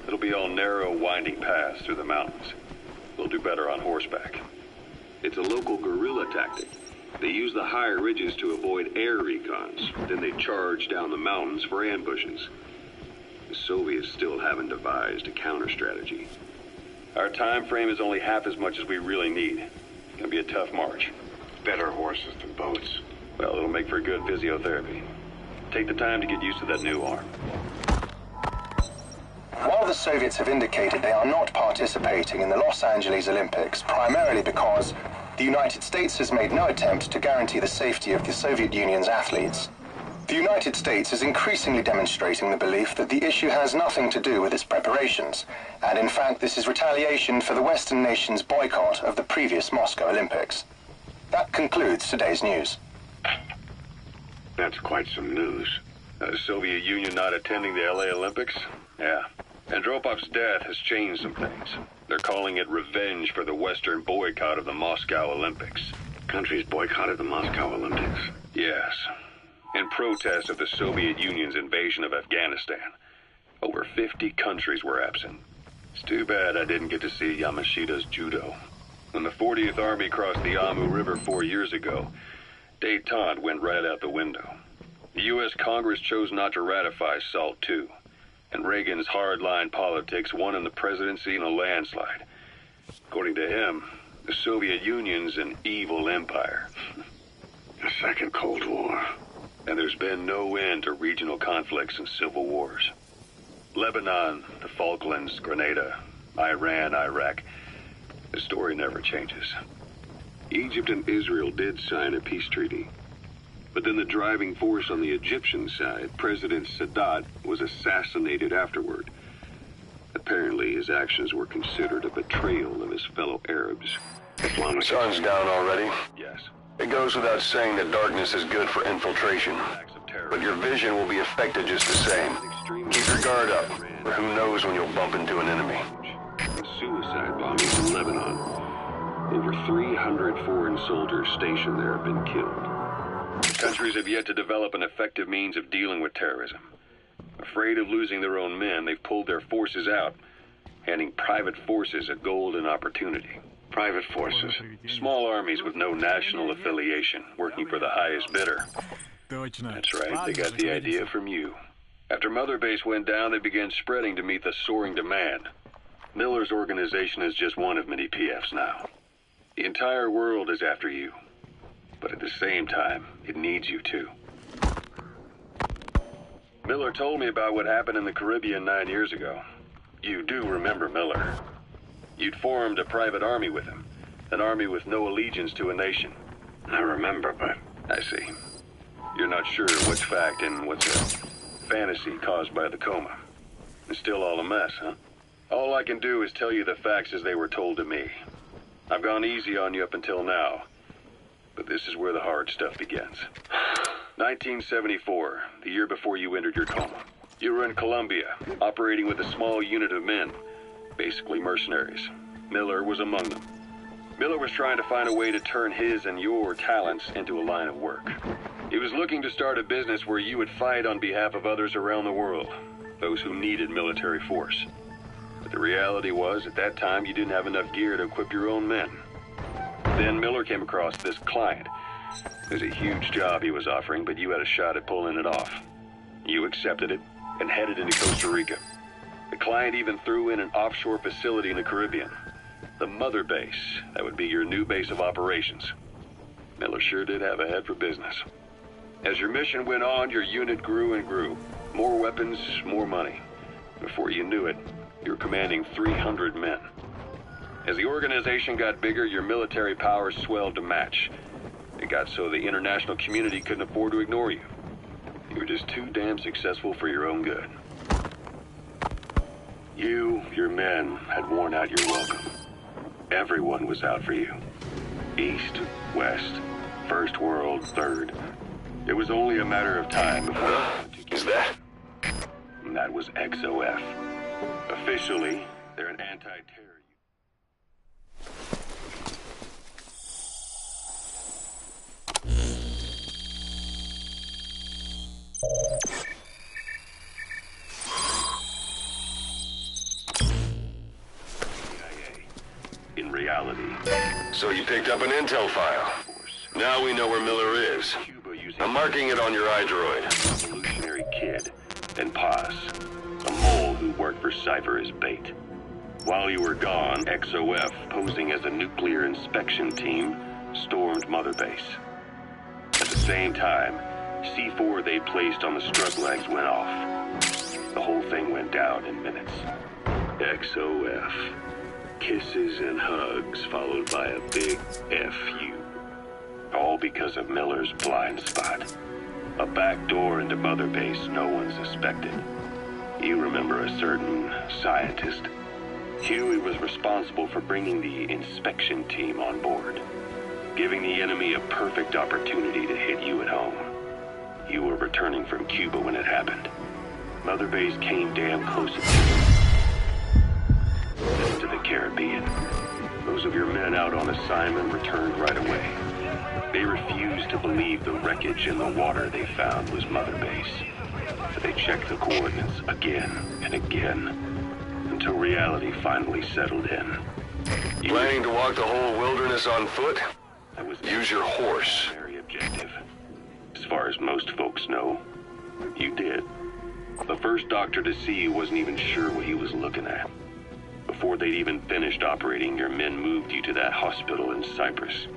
It'll be all narrow, winding paths through the mountains. We'll do better on horseback. It's a local guerrilla tactic. They use the higher ridges to avoid air recons. Then they charge down the mountains for ambushes. The Soviets still haven't devised a counter-strategy. Our time frame is only half as much as we really need. It's gonna be a tough march. Better horses than boats. Well, it'll make for good physiotherapy. Take the time to get used to that new arm. While the Soviets have indicated they are not participating in the Los Angeles Olympics, primarily because the United States has made no attempt to guarantee the safety of the Soviet Union's athletes, the United States is increasingly demonstrating the belief that the issue has nothing to do with its preparations, and in fact this is retaliation for the Western nations' boycott of the previous Moscow Olympics. That concludes today's news. That's quite some news. The Soviet Union not attending the LA Olympics? Yeah. Andropov's death has changed some things. They're calling it revenge for the Western boycott of the Moscow Olympics. Countries boycotted the Moscow Olympics? Yes. In protest of the Soviet Union's invasion of Afghanistan. Over 50 countries were absent. It's too bad I didn't get to see Yamashita's judo. When the 40th Army crossed the Amu River 4 years ago, détente went right out the window. The U.S. Congress chose not to ratify SALT II, and Reagan's hardline politics won in the presidency in a landslide. According to him, the Soviet Union's an evil empire. A second Cold War. And there's been no end to regional conflicts and civil wars. Lebanon, the Falklands, Grenada, Iran, Iraq. The story never changes. Egypt and Israel did sign a peace treaty. But then the driving force on the Egyptian side, President Sadat, was assassinated afterward. Apparently his actions were considered a betrayal of his fellow Arabs. The sun's down already. Yes. It goes without saying that darkness is good for infiltration. But your vision will be affected just the same. Keep your guard up, or who knows when you'll bump into an enemy. Suicide bombings in Lebanon. Over 300 foreign soldiers stationed there have been killed. Countries have yet to develop an effective means of dealing with terrorism. Afraid of losing their own men, they've pulled their forces out, handing private forces a golden opportunity. Private forces? Small armies with no national affiliation, working for the highest bidder. That's right, they got the idea from you. After Mother Base went down, they began spreading to meet the soaring demand. Miller's organization is just one of many PFs now. The entire world is after you. But at the same time, it needs you too. Miller told me about what happened in the Caribbean 9 years ago. You do remember Miller. You'd formed a private army with him. An army with no allegiance to a nation. I remember, but... I see. You're not sure what's fact and what's a fantasy caused by the coma. It's still all a mess, huh? All I can do is tell you the facts as they were told to me. I've gone easy on you up until now. But this is where the hard stuff begins. 1974, the year before you entered your coma. You were in Colombia, operating with a small unit of men, basically mercenaries. Miller was among them. Miller was trying to find a way to turn his and your talents into a line of work. He was looking to start a business where you would fight on behalf of others around the world, those who needed military force. But the reality was, at that time, you didn't have enough gear to equip your own men. Then Miller came across this client. It was a huge job he was offering, but you had a shot at pulling it off. You accepted it and headed into Costa Rica. The client even threw in an offshore facility in the Caribbean. The mother base, that would be your new base of operations. Miller sure did have a head for business. As your mission went on, your unit grew and grew. More weapons, more money. Before you knew it, you were commanding 300 men. As the organization got bigger, your military powers swelled to match. It got so the international community couldn't afford to ignore you. You were just too damn successful for your own good. You, your men, had worn out your welcome. Everyone was out for you. East, West, First World, Third. It was only a matter of time before... Is that? And that was XOF. Officially, they're an anti-terror... In reality. So you picked up an intel file. Now we know where Miller is. I'm marking it on your iDroid. Revolutionary kid and Paz, a mole who worked for Cypher as bait. While you were gone, XOF, posing as a nuclear inspection team, stormed Mother Base. At the same time, C4 they placed on the strut legs went off. The whole thing went down in minutes. XOF. Kisses and hugs followed by a big F.U. All because of Miller's blind spot. A back door into Mother Base no one suspected. You remember a certain scientist? Huey was responsible for bringing the inspection team on board, giving the enemy a perfect opportunity to hit you at home. You were returning from Cuba when it happened. Mother Base came damn close to the Caribbean. Those of your men out on assignment returned right away. They refused to believe the wreckage in the water they found was Mother Base. But they checked the coordinates again and again until reality finally settled in. Planning to walk the whole wilderness on foot? Use your horse. Very objective. As far as most folks know, you did. The first doctor to see you wasn't even sure what he was looking at. Before they'd even finished operating, your men moved you to that hospital in Cyprus.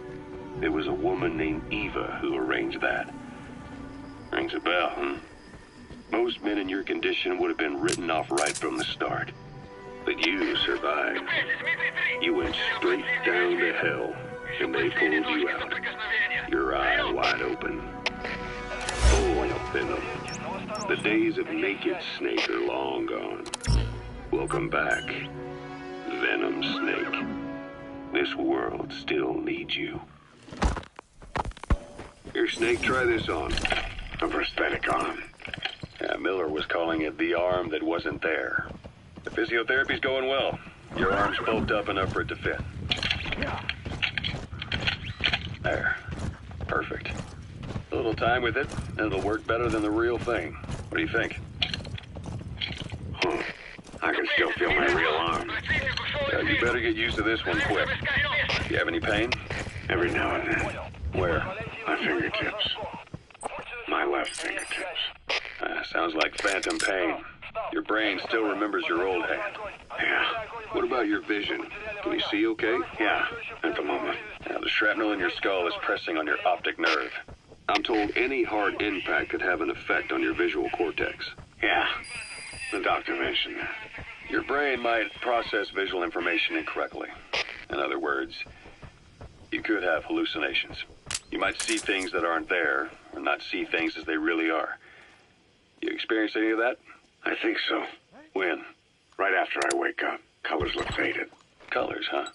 There was a woman named Eva who arranged that. Rings a bell, huh? Most men in your condition would have been written off right from the start. But you survived. You went straight down to hell, and they pulled you out. Your eye wide open. Full of venom. The days of naked Snake are long gone. Welcome back, Venom Snake. This world still needs you. Here, Snake, try this on. A prosthetic arm. Yeah, Miller was calling it the arm that wasn't there. The physiotherapy's going well. Your arm's bulked up enough for it to fit. There. Perfect. A little time with it, and it'll work better than the real thing. What do you think? I can still feel my real arm. You better get used to this one quick. You have any pain? Every now and then. Where? My fingertips. My left fingertips. Sounds like phantom pain. Your brain still remembers your old hand. Yeah. What about your vision? Can you see okay? Yeah, at the moment. Now, the shrapnel in your skull is pressing on your optic nerve. I'm told any hard impact could have an effect on your visual cortex. Yeah, the doctor mentioned that. Your brain might process visual information incorrectly. In other words, you could have hallucinations. You might see things that aren't there, or not see things as they really are. You experience any of that? I think so. When? Right after I wake up. Colors look faded. Colors, huh?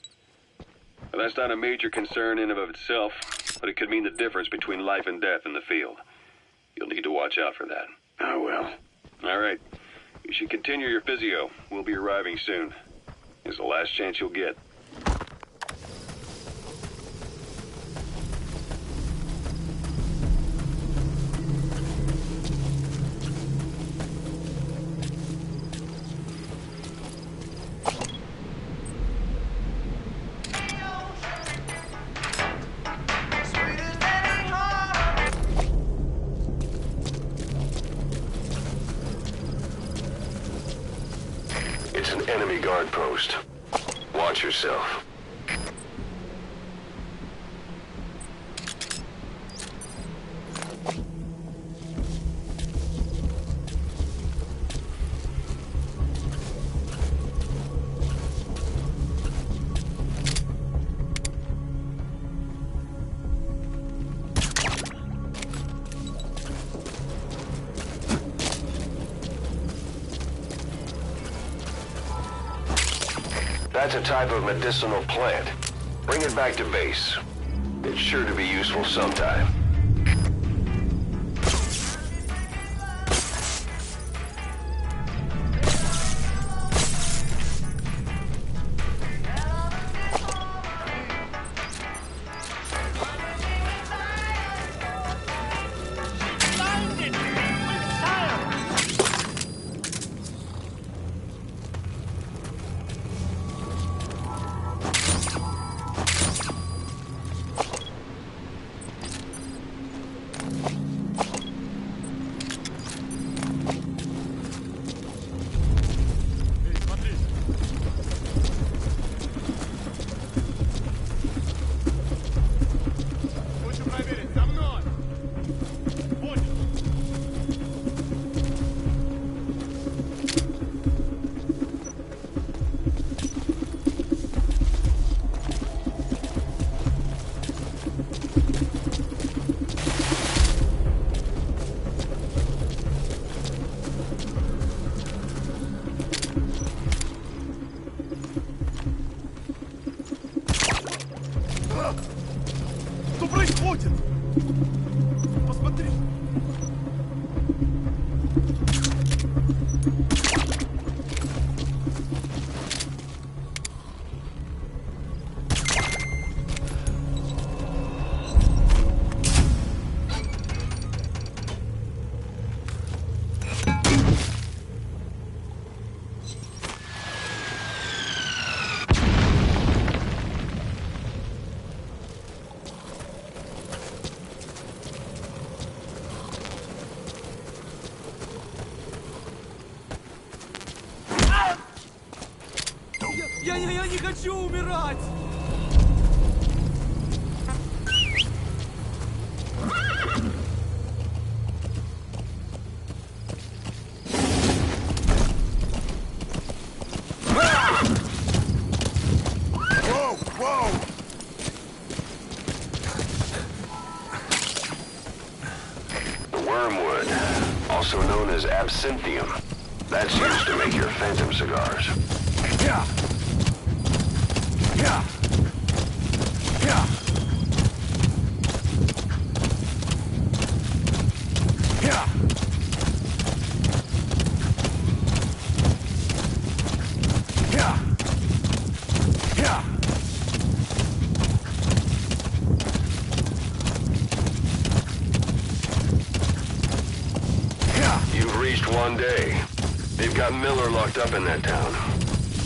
Well, that's not a major concern in and of itself, but it could mean the difference between life and death in the field. You'll need to watch out for that. I will. All right. You should continue your physio. We'll be arriving soon. It's the last chance you'll get. It's an enemy guard post. Watch yourself. That's a type of medicinal plant. Bring it back to base. It's sure to be useful sometime. Что происходит? Посмотри. Я не хочу умирать! Wormwood, also known as absinthium. That's used to make your phantom cigars. Yeah. Yeah. Yeah. Yeah. Yeah. Yeah. You've reached one day. They've got Miller locked up in that town.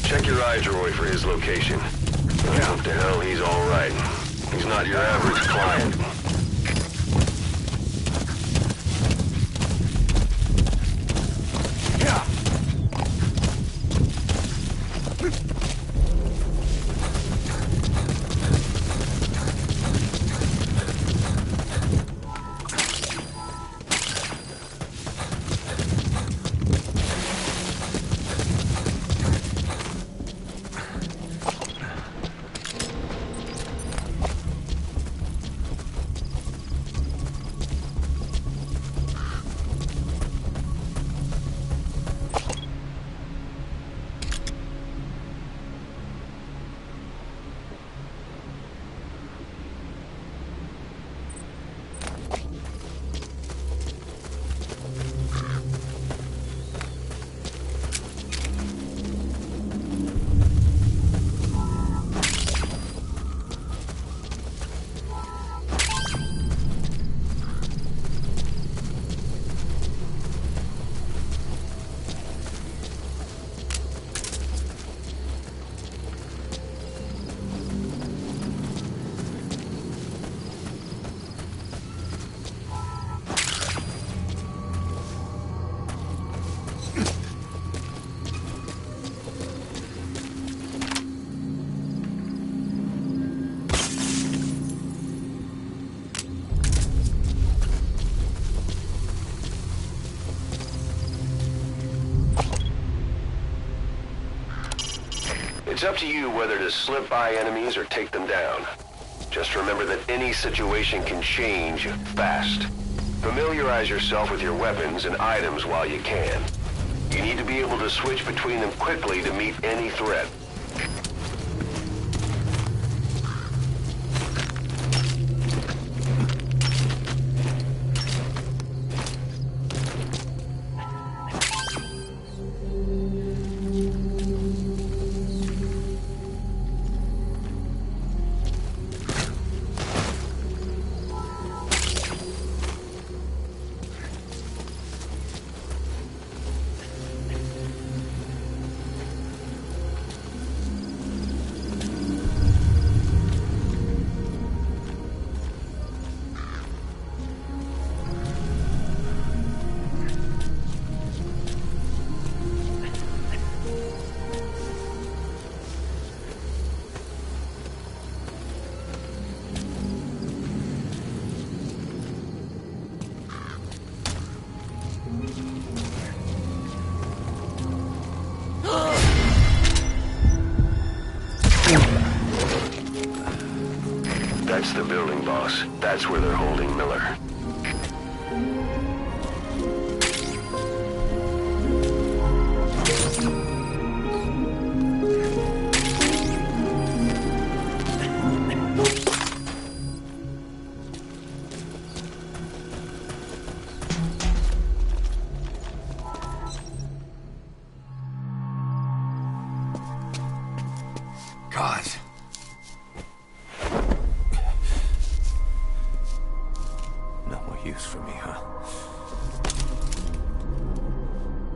Check your iDroid for his location. I hope to hell he's all right. He's not your average client. It's up to you whether to slip by enemies or take them down. Just remember that any situation can change fast. Familiarize yourself with your weapons and items while you can. You need to be able to switch between them quickly to meet any threat. That's the building, boss. That's where they're holding Miller. God. No more use for me, huh?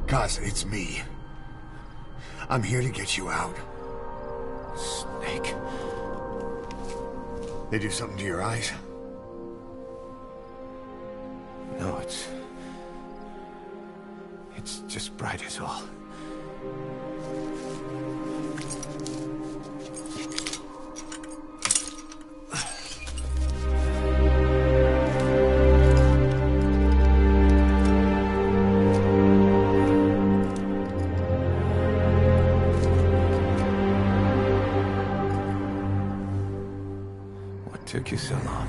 Kaz, it's me. I'm here to get you out. Snake. They do something to your eyes? No, it's just bright as all. Took you so long.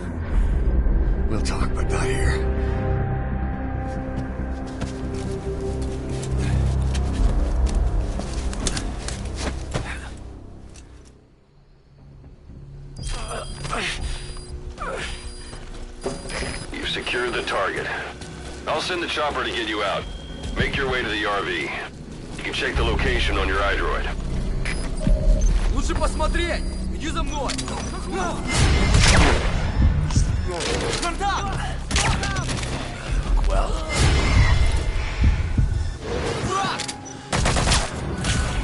We'll talk, but not here. You've secured the target. I'll send the chopper to get you out. Make your way to the RV. You can check the location on your iDroid. Лучше посмотреть! Иди за мной! Контакт! Well. Враг!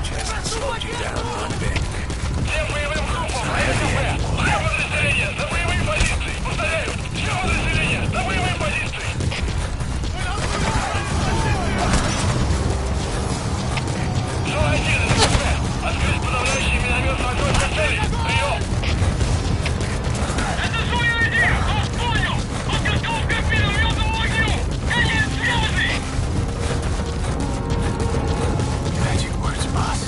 Just slowed you down one bit. Всем боевым группам! Все подразделения! На боевые позиции! Повторяю! Все подразделения! На боевые позиции! Джо-1, открыть подавляющий минометный огонь по цели! Прием! Это СУ-1! Вас понял! Подготовка к минометному огню! Конец связи! Magic words, boss.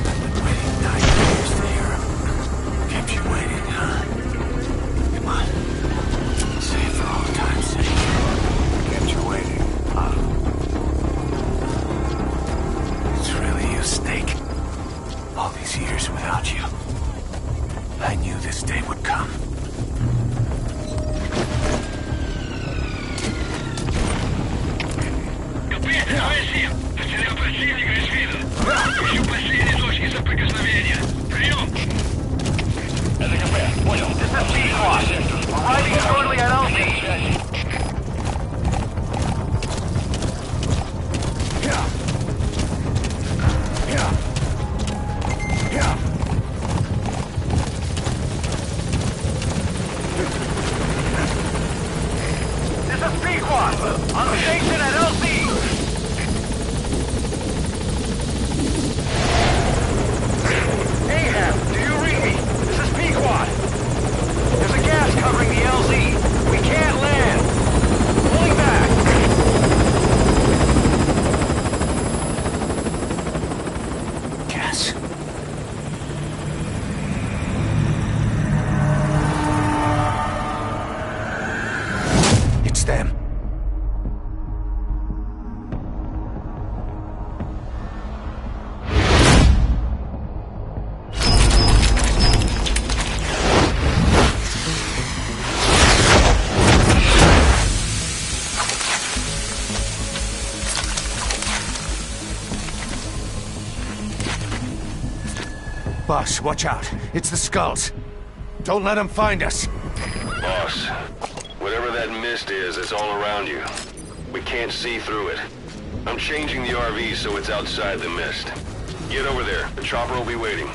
I've been waiting 9 years to hear them. Kept you waiting, huh? Come on. Say it for all time's sake. Kept you waiting, huh? It's really you, Snake. All these years without you. I knew this day would come. КП-7! Потерял противника из виду! Ищу последние точки соприкосновения! Прием! Это КП, понял. This is B-Squad. Arriving shortly at LZ. Boss, watch out. It's the skulls. Don't let them find us. Boss, whatever that mist is, it's all around you. We can't see through it. I'm changing the RV so it's outside the mist. Get over there. The chopper will be waiting.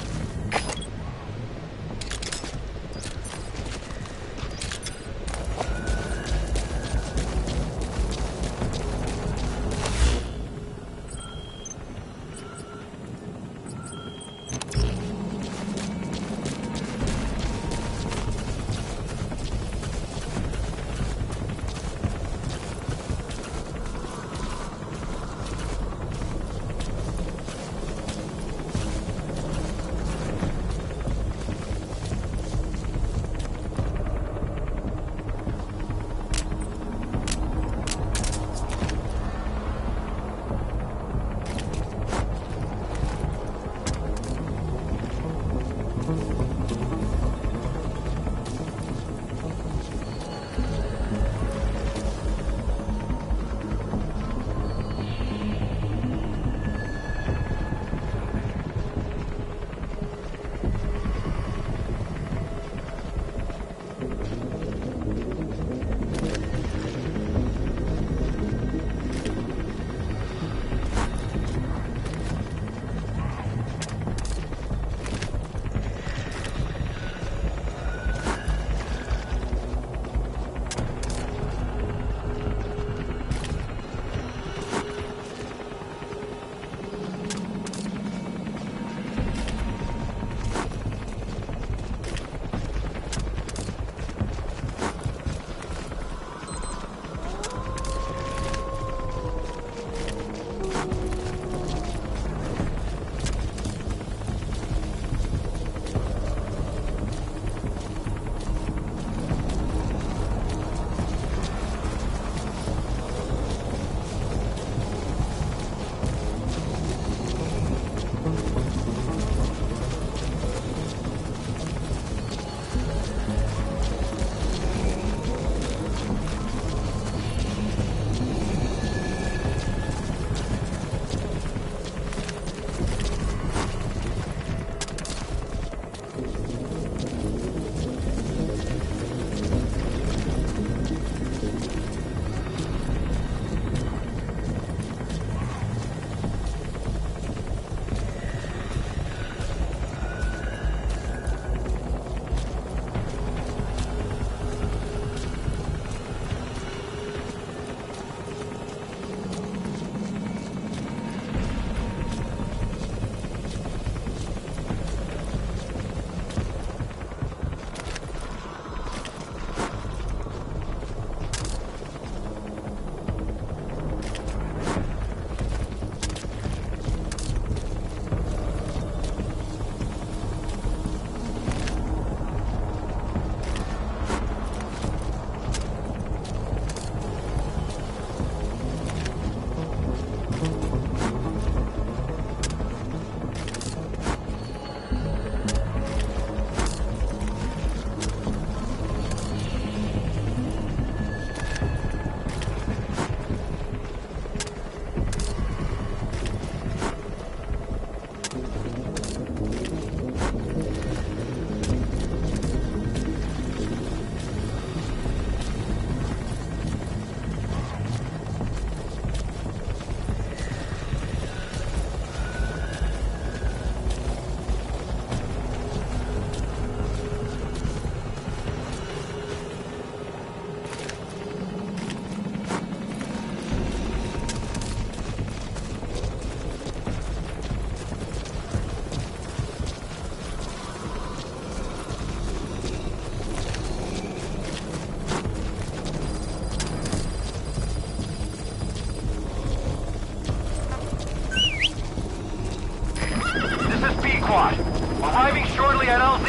squad. Arriving shortly at LZ.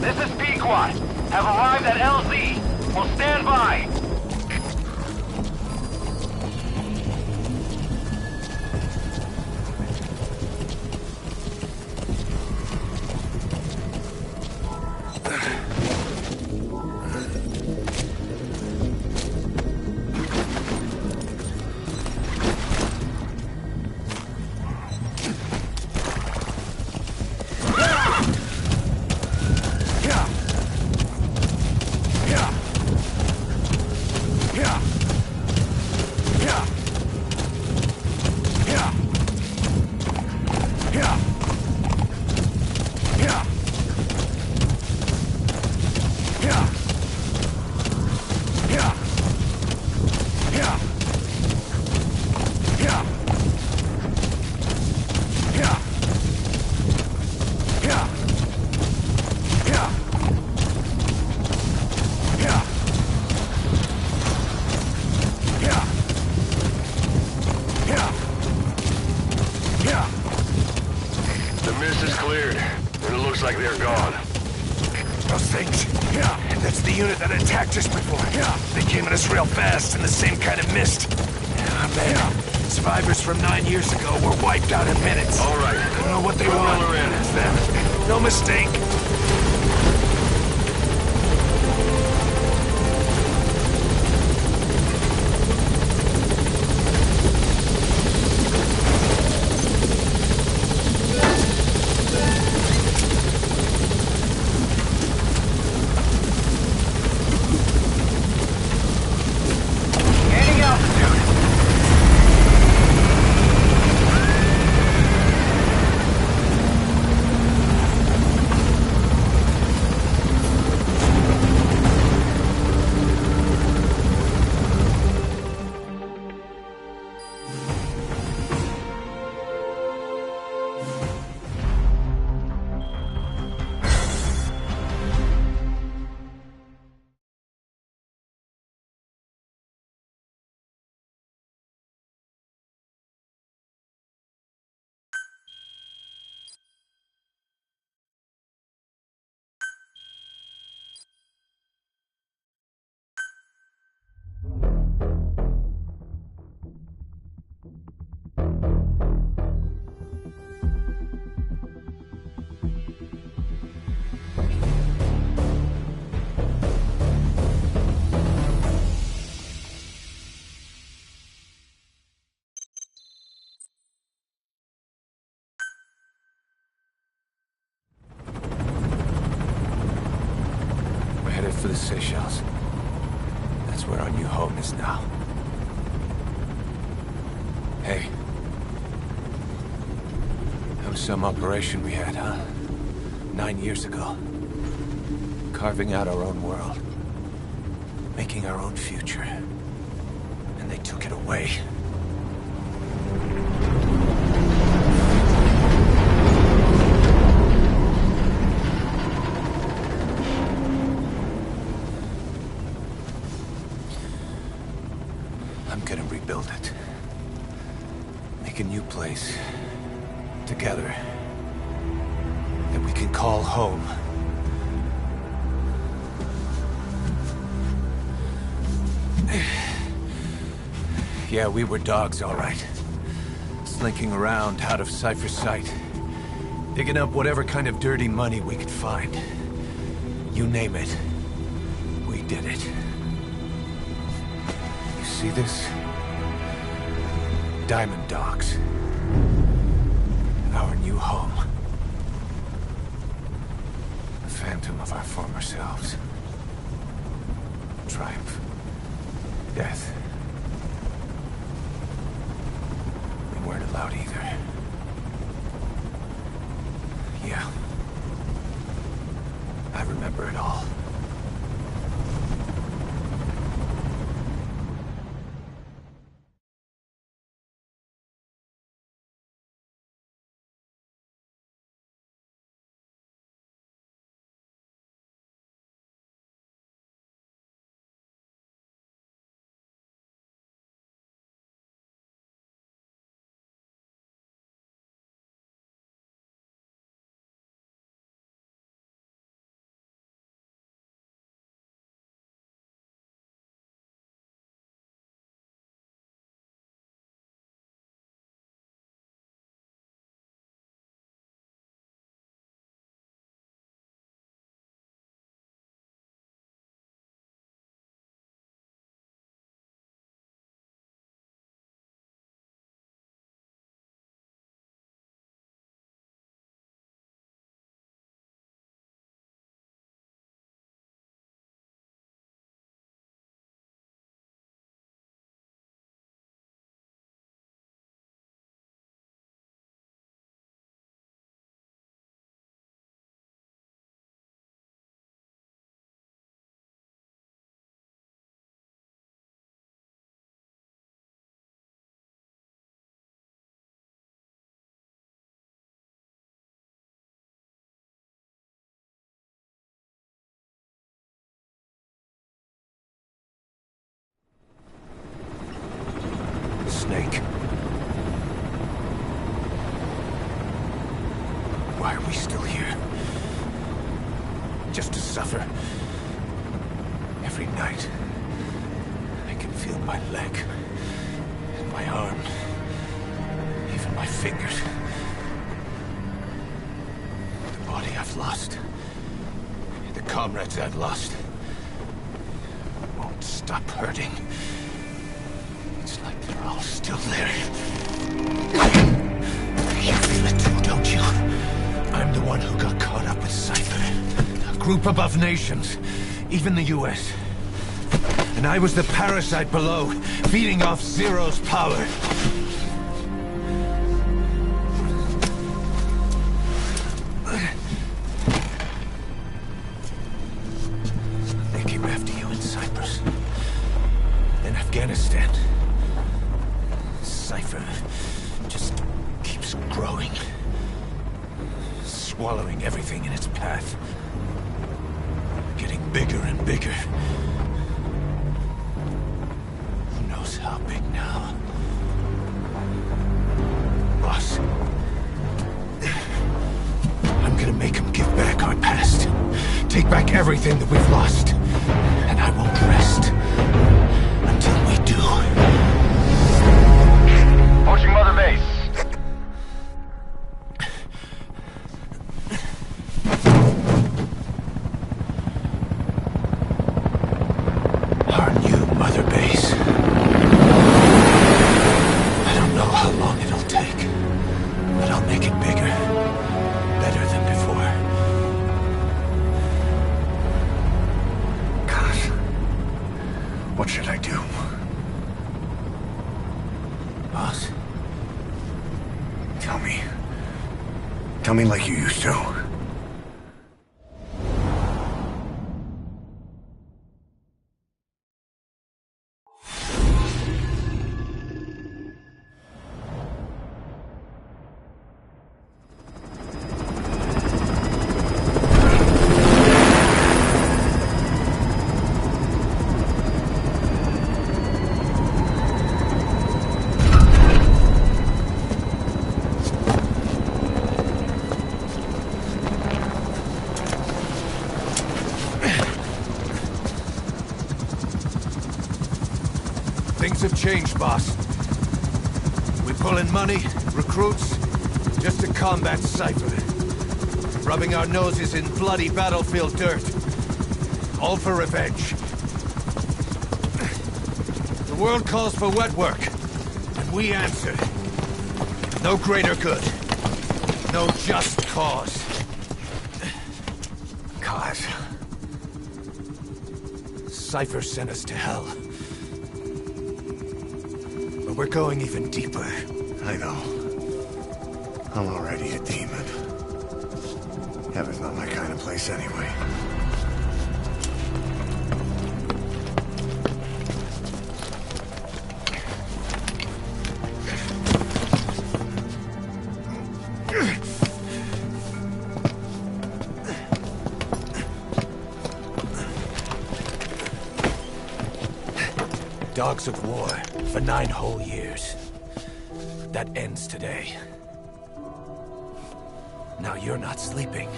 This is P-Quad. Have arrived at LZ. Will stand by. Mist is cleared, and it looks like they're gone. Those things. Yeah, that's the unit that attacked us before. Yeah, they came at us real fast in the same kind of mist. Yeah, man. Survivors from 9 years ago were wiped out in minutes. All right. I don't know what they want. It's them. No mistake. For the Seychelles. That's where our new home is now. Hey. That was some operation we had, huh? 9 years ago. Carving out our own world. Making our own future. And they took it away. Rebuild it. Make a new place. Together. That we can call home. Yeah, we were dogs, all right. Slinking around out of Cypher's sight. Digging up whatever kind of dirty money we could find. You name it. We did it. You see this? Diamond Dogs. Our new home. The phantom of our former selves. Triumph. Death. We weren't allowed either. Yeah. I remember it all. Snake. suffer. Every night, I can feel my leg, and my arm, even my fingers. The body I've lost, the comrades I've lost, won't stop hurting. It's like they're all still there. You feel it too, don't you? I'm the one who got caught up with Cypher. A group above nations, even the US. And I was the parasite below, feeding off Zero's power. They came after you in Cyprus. Then Afghanistan. Cypher just keeps growing. Swallowing everything in its path. Getting bigger and bigger. Who knows how big now? Boss. I'm gonna make him give back our past. Take back everything that we've lost. And I won't rest until we do. Approaching Mother Base. Our new Mother Base. I don't know how long it'll take, but I'll make it bigger, better than before. Gosh. What should I do? Boss? Tell me. Tell me like you used to. Things have changed, boss. We pull in money, recruits, just to combat Cypher. Rubbing our noses in bloody battlefield dirt. All for revenge. The world calls for wet work, and we answer. No greater good. No just cause. Cause? Cypher sent us to hell. But we're going even deeper. I know. I'm already a demon. Heaven's not my kind of place anyway. Dogs of war for 9 whole years. That ends today. Now you're not sleeping,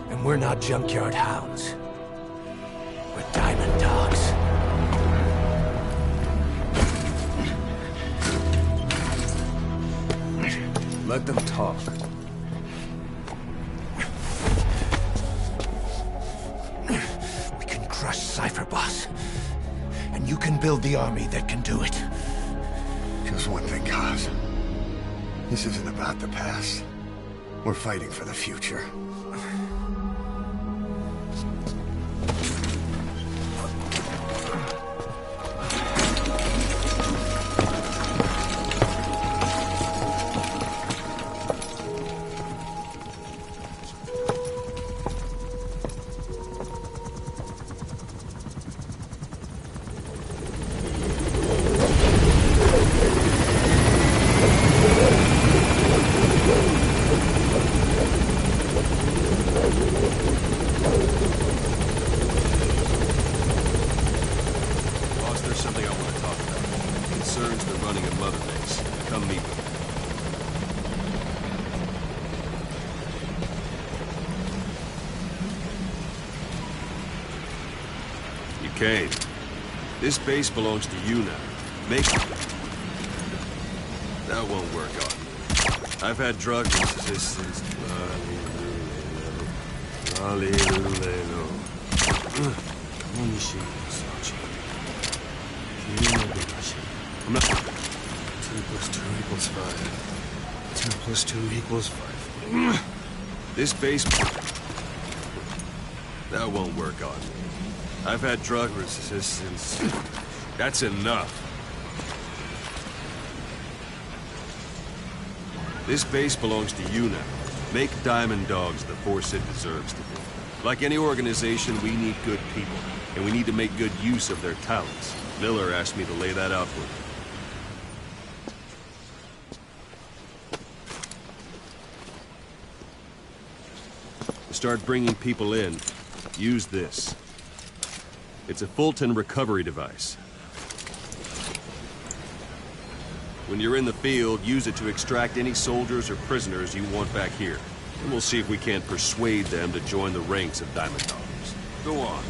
and we're not junkyard hounds. We're diamond dogs. Let them talk. We can crush Cypher, boss. And you can build the army that can do it. Just one thing, Kaz. This isn't about the past. We're fighting for the future. Kane, this base belongs to you now. Make it. That won't work on me. I've had drug resistance. Hallelujah. I'm not... 2 plus 2 equals 5. 2 plus 2 equals 5. This base... That won't work on me. I've had drug resistance. That's enough. This base belongs to you now. Make Diamond Dogs the force it deserves to be. Like any organization, we need good people, and we need to make good use of their talents. Miller asked me to lay that out for you. To start bringing people in, use this. It's a Fulton recovery device. When you're in the field, use it to extract any soldiers or prisoners you want back here. And we'll see if we can't persuade them to join the ranks of Diamond Dogs. Go on.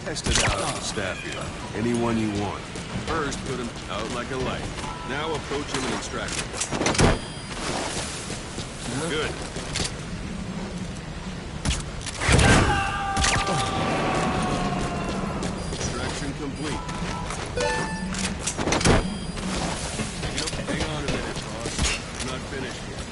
Test it out on the staff here. Anyone you want. First, put him out like a light. Now approach him and extract him. Good. Extraction complete. Hang on a minute, boss. I'm not finished yet.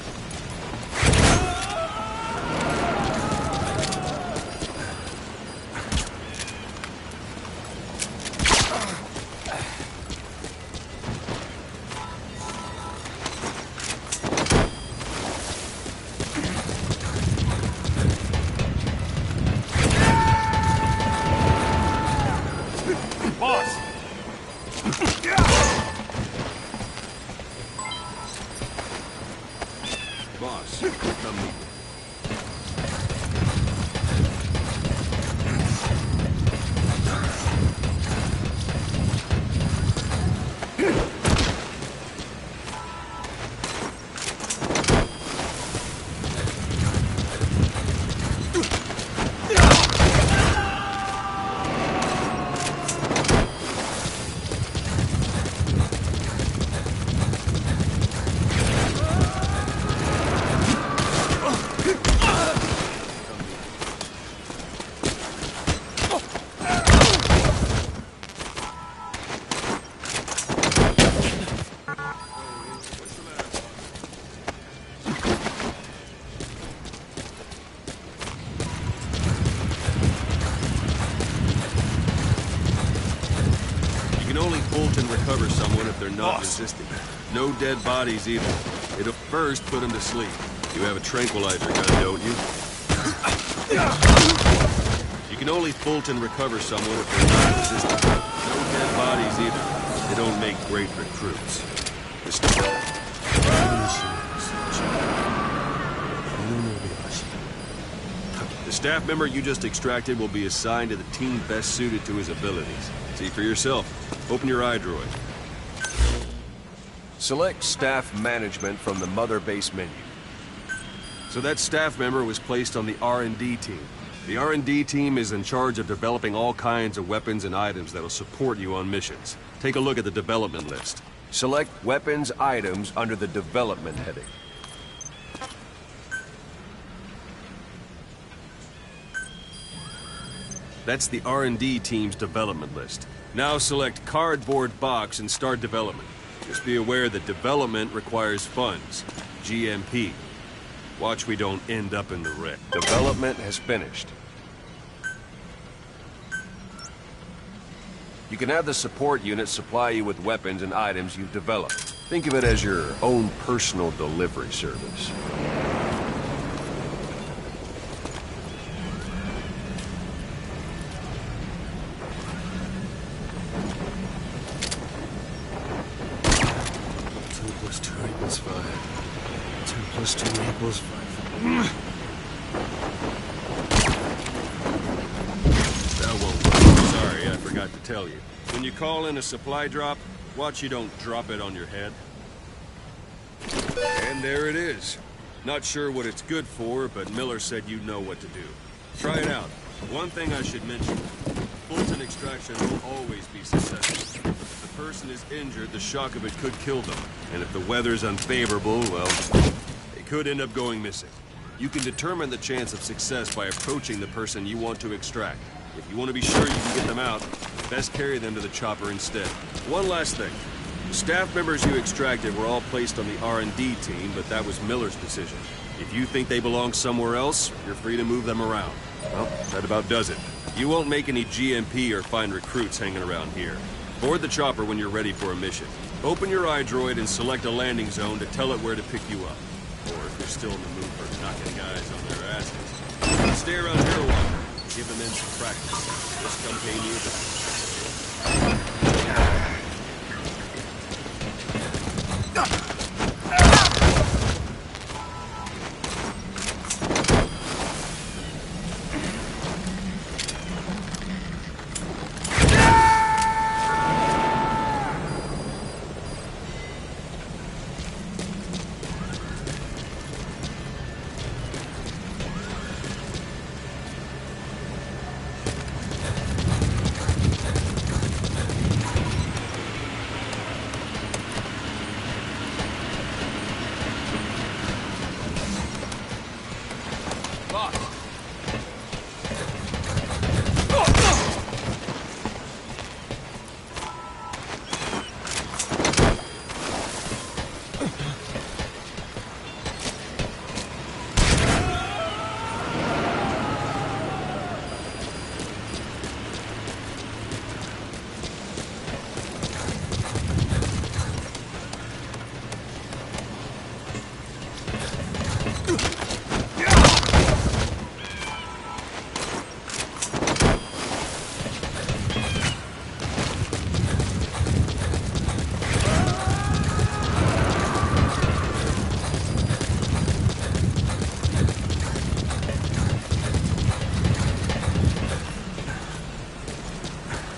Boss, come meet me. Only Fulton recover someone if they're not resisting. No dead bodies either. It'll first put them to sleep. You have a tranquilizer gun, don't you? You can only Fulton recover someone if they're not resisting. No dead bodies either. They don't make great recruits. The staff member you just extracted will be assigned to the team best suited to his abilities. See for yourself. Open your iDroid. Select Staff Management from the Mother Base menu. So that staff member was placed on the R&D team. The R&D team is in charge of developing all kinds of weapons and items that'll support you on missions. Take a look at the development list. Select Weapons Items under the Development heading. That's the R&D team's development list. Now select Cardboard Box and start development. Just be aware that development requires funds. GMP. Watch we don't end up in the red. Development has finished. You can have the support unit supply you with weapons and items you've developed. Think of it as your own personal delivery service. Plus 2 equals 5. 2 plus 2 equals 5. That won't work. Sorry, I forgot to tell you. When you call in a supply drop, watch you don't drop it on your head. And there it is. Not sure what it's good for, but Miller said you know what to do. Try it out. One thing I should mention. Fulton extraction won't always be successful. If the person is injured, the shock of it could kill them. And if the weather's unfavorable, well, they could end up going missing. You can determine the chance of success by approaching the person you want to extract. If you want to be sure you can get them out, best carry them to the chopper instead. One last thing. The staff members you extracted were all placed on the R&D team, but that was Miller's decision. If you think they belong somewhere else, you're free to move them around. Well, that about does it. You won't make any GMP or find recruits hanging around here. Board the chopper when you're ready for a mission. Open your iDroid and select a landing zone to tell it where to pick you up. Or if you're still in the mood for knocking guys on their asses, stay around here a while. Give the men some practice. Just come pay me a visit.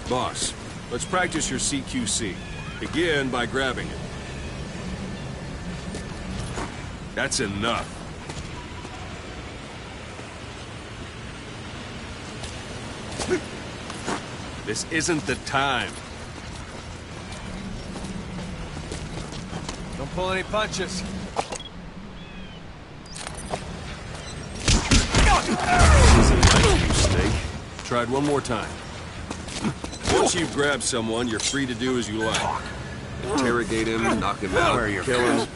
Boss, let's practice your CQC. Begin by grabbing it. That's enough. This isn't the time. Don't pull any punches. This isn't like you, Snake. Try it one more time. Once you've grabbed someone, you're free to do as you like. Interrogate him, knock him out, kill him.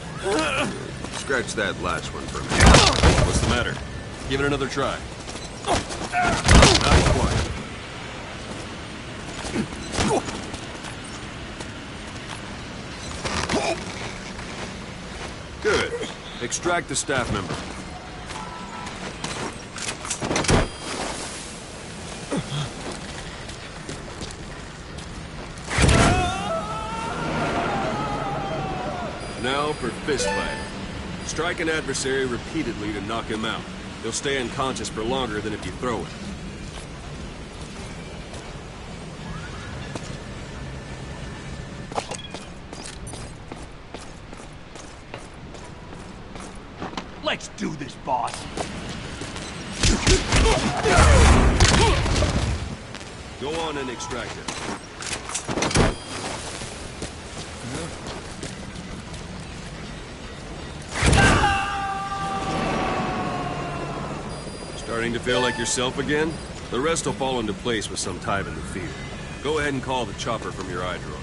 Scratch that last one for me. What's the matter? Give it another try. Not quite. Good. Extract the staff member. Now for fist fighting. Strike an adversary repeatedly to knock him out. He'll stay unconscious for longer than if you throw it. Let's do this, boss. Go on and extract it. Starting to feel like yourself again? The rest will fall into place with some time in the field. Go ahead and call the chopper from your iDroid.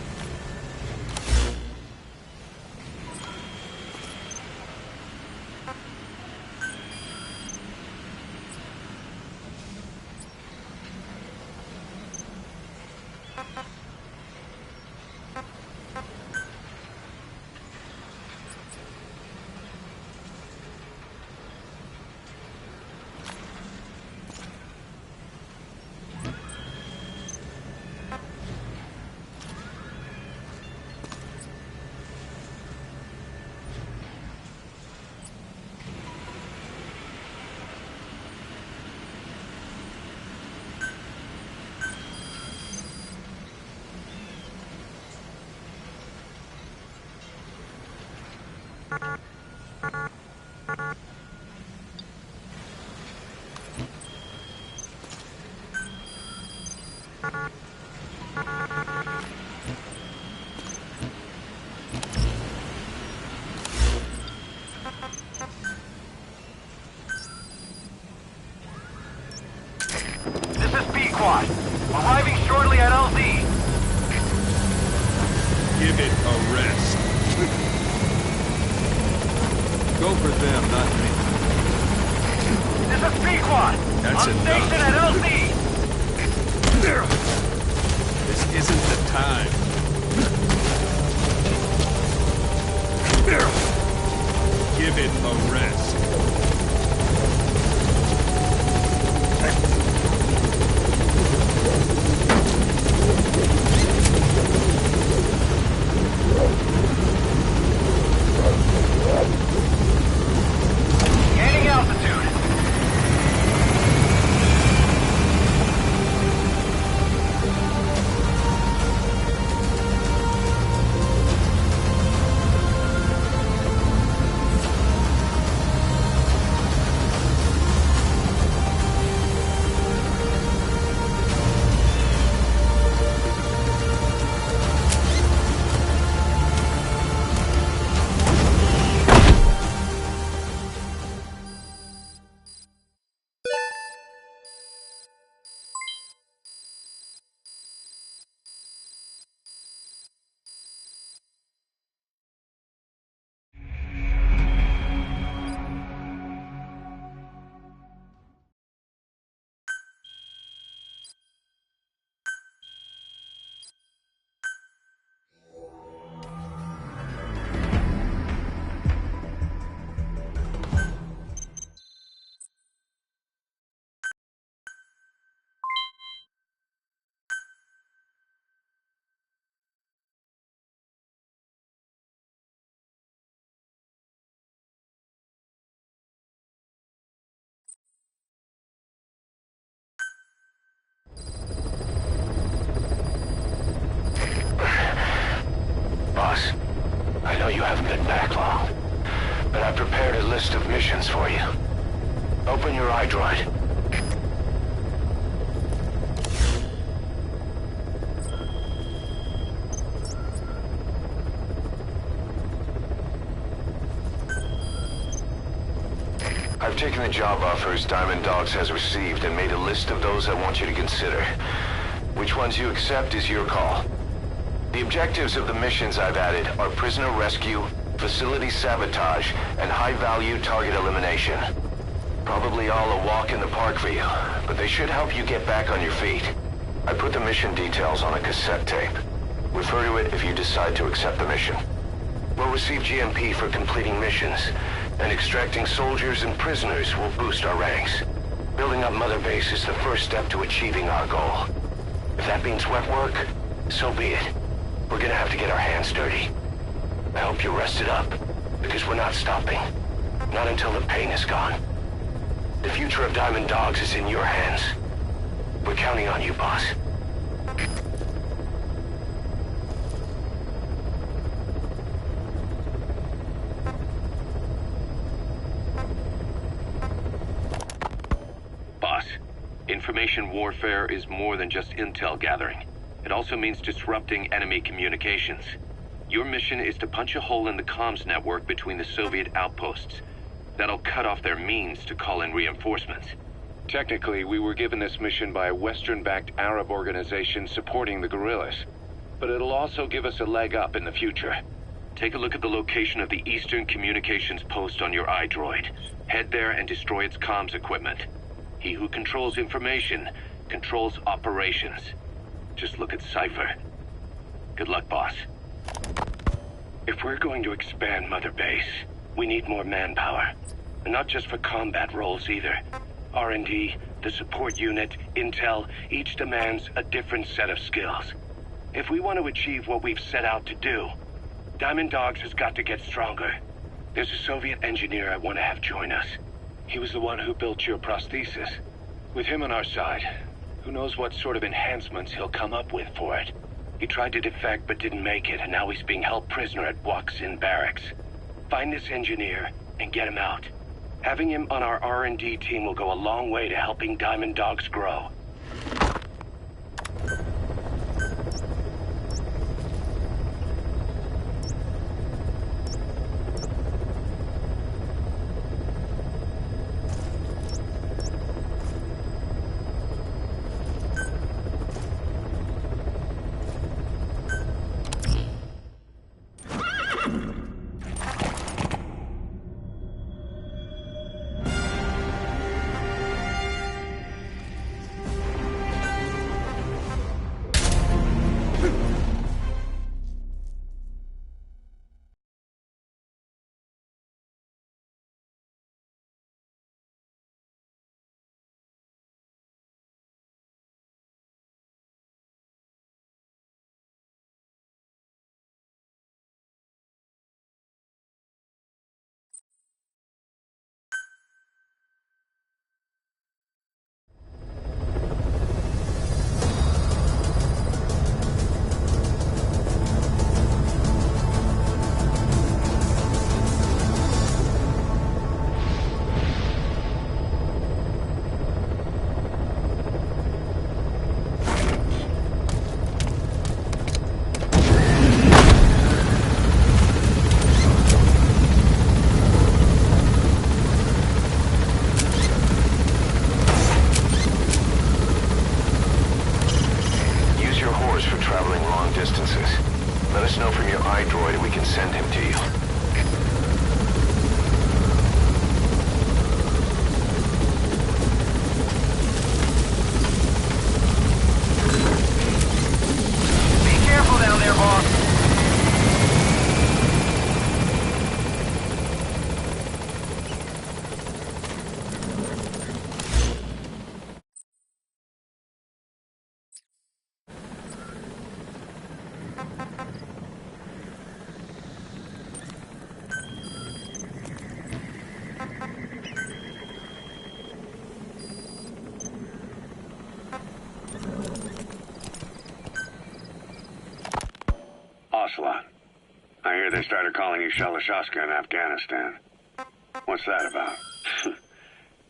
This is B-Quad. Arriving shortly at LZ. Give it a rest. Go for them, not me. This is B-Quad. That's on enough. station at LZ. This isn't the time. Give it a rest. Gaining altitude. Boss, I know you haven't been back long, but I prepared a list of missions for you. Open your iDroid. I've taken the job offers Diamond Dogs has received and made a list of those I want you to consider. Which ones you accept is your call. The objectives of the missions I've added are prisoner rescue, facility sabotage, and high-value target elimination. Probably all a walk in the park for you, but they should help you get back on your feet. I put the mission details on a cassette tape. Refer to it if you decide to accept the mission. We'll receive GMP for completing missions, and extracting soldiers and prisoners will boost our ranks. Building up Mother Base is the first step to achieving our goal. If that means wet work, so be it. We're gonna have to get our hands dirty. I hope you're rested up, because we're not stopping. Not until the pain is gone. The future of Diamond Dogs is in your hands. We're counting on you, boss. Boss, information warfare is more than just intel gathering. It also means disrupting enemy communications. Your mission is to punch a hole in the comms network between the Soviet outposts. That'll cut off their means to call in reinforcements. Technically, we were given this mission by a Western-backed Arab organization supporting the guerrillas. But it'll also give us a leg up in the future. Take a look at the location of the Eastern Communications Post on your iDroid. Head there and destroy its comms equipment. He who controls information controls operations. Just look at Cypher. Good luck, boss. If we're going to expand Mother Base, we need more manpower. And not just for combat roles either. R&D, the support unit, intel, each demands a different set of skills. If we want to achieve what we've set out to do, Diamond Dogs has got to get stronger. There's a Soviet engineer I want to have join us. He was the one who built your prosthesis. With him on our side, who knows what sort of enhancements he'll come up with for it. He tried to defect but didn't make it, and now he's being held prisoner at Waksin Barracks. Find this engineer and get him out. Having him on our R&D team will go a long way to helping Diamond Dogs grow. They started calling you Shalashashka in Afghanistan. What's that about?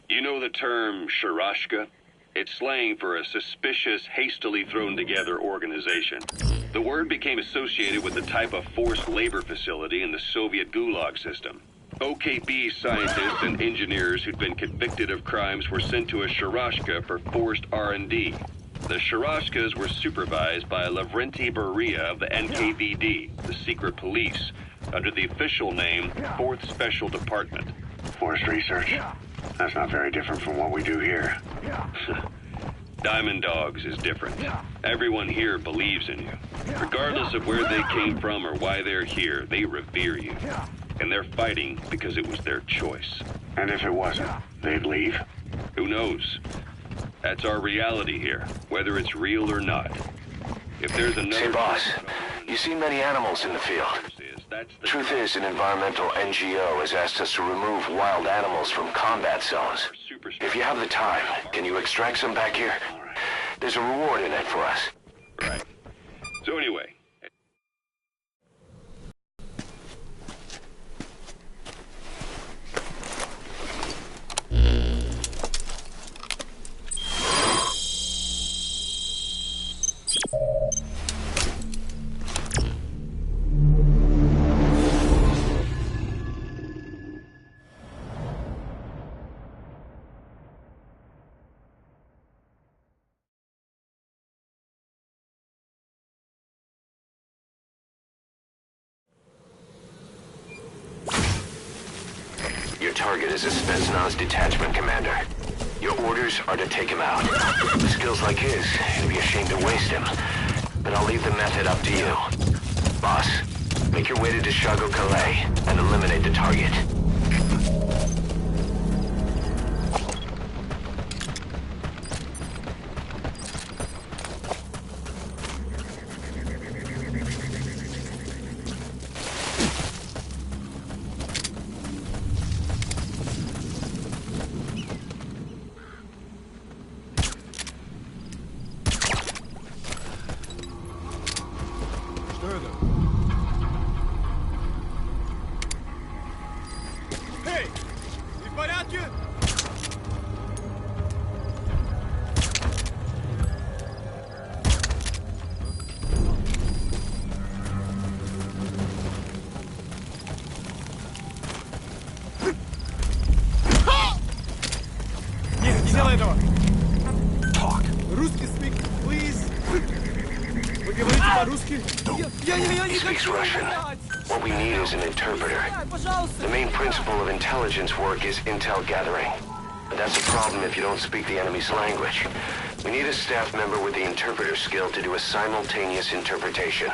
You know the term Sharashka? It's slang for a suspicious, hastily thrown together organization. The word became associated with the type of forced labor facility in the Soviet Gulag system. OKB scientists and engineers who'd been convicted of crimes were sent to a Sharashka for forced R&D. The Sharashkas were supervised by Lavrenti Beria of the NKVD, the secret police, under the official name 4th Special Department. Forced research? That's not very different from what we do here. Diamond Dogs is different. Everyone here believes in you. Regardless of where they came from or why they're here, they revere you. And they're fighting because it was their choice. And if it wasn't, they'd leave? Who knows? That's our reality here, whether it's real or not. If there's another... Say, boss, you see many animals in the field. Truth is, an environmental NGO has asked us to remove wild animals from combat zones. If you have the time, can you extract some back here? There's a reward in it for us. Right. So anyway... Your target is a Spetsnaz detachment commander. Your orders are to take him out. With skills like his, it'd be a shame to waste him. But I'll leave the method up to you. Boss, make your way to Deshago Calais and eliminate the target. Talk. Русский speak, please. Вы говорите по-русски? He speaks Russian. What we need is an interpreter. The main principle of intelligence work is intel gathering. But that's a problem if you don't speak the enemy's language. We need a staff member with the interpreter skill to do a simultaneous interpretation.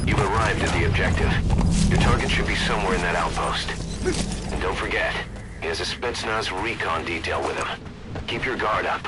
You've arrived at the objective. Your target should be somewhere in that outpost. And don't forget, he has a Spetsnaz recon detail with him. Keep your guard up.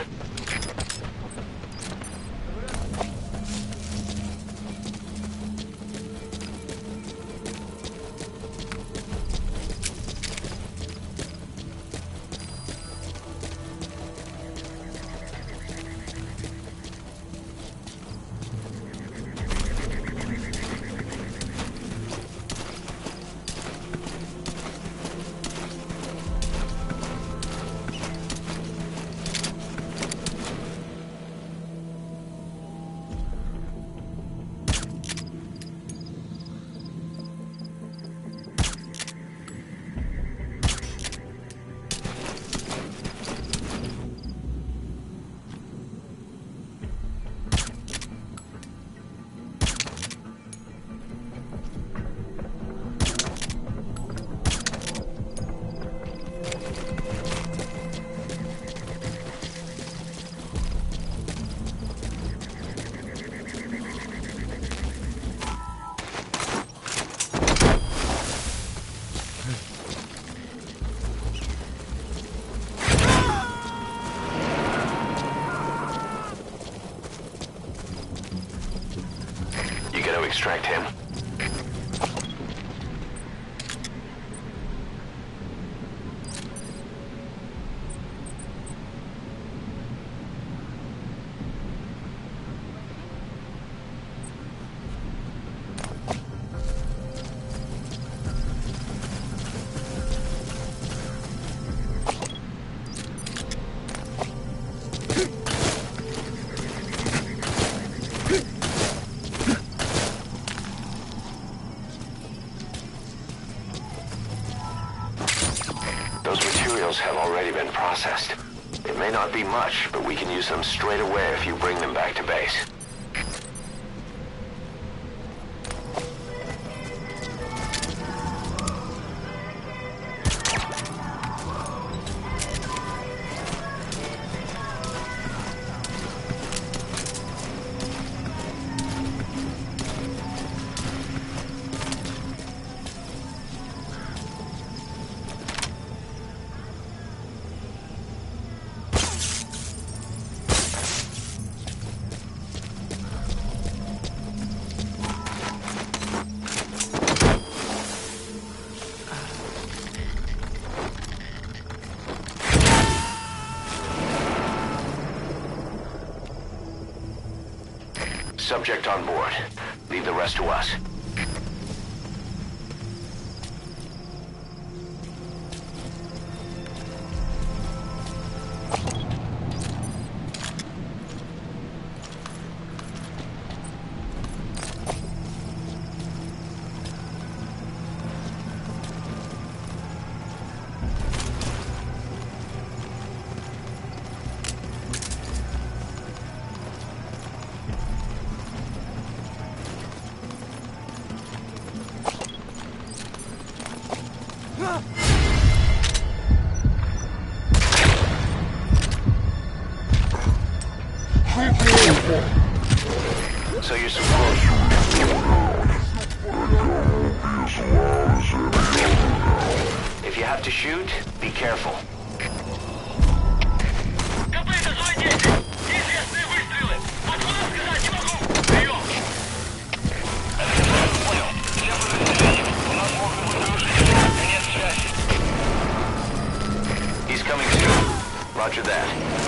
extract him. Those materials have already been processed. It may not be much, but we can use them straight away if you bring them back to base. Subject on board. Leave the rest to us. So you're supposed If you have to shoot, be careful. He's coming too. Roger that.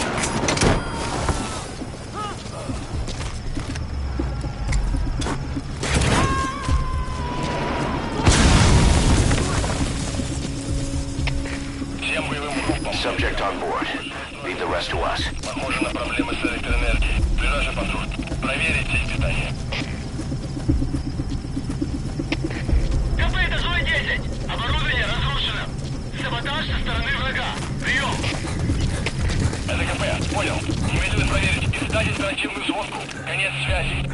Subject on board. Leave the rest to us. Похоже на проблемы с электроэнергией. Ближайший патруль. Проверить сеть питания. КП, это зона 10. Оборудование разрушено. Саботаж со стороны врага. Прием. Это КП. Понял. Немедленно проверить и сдать оперативную сводку. Конец связи.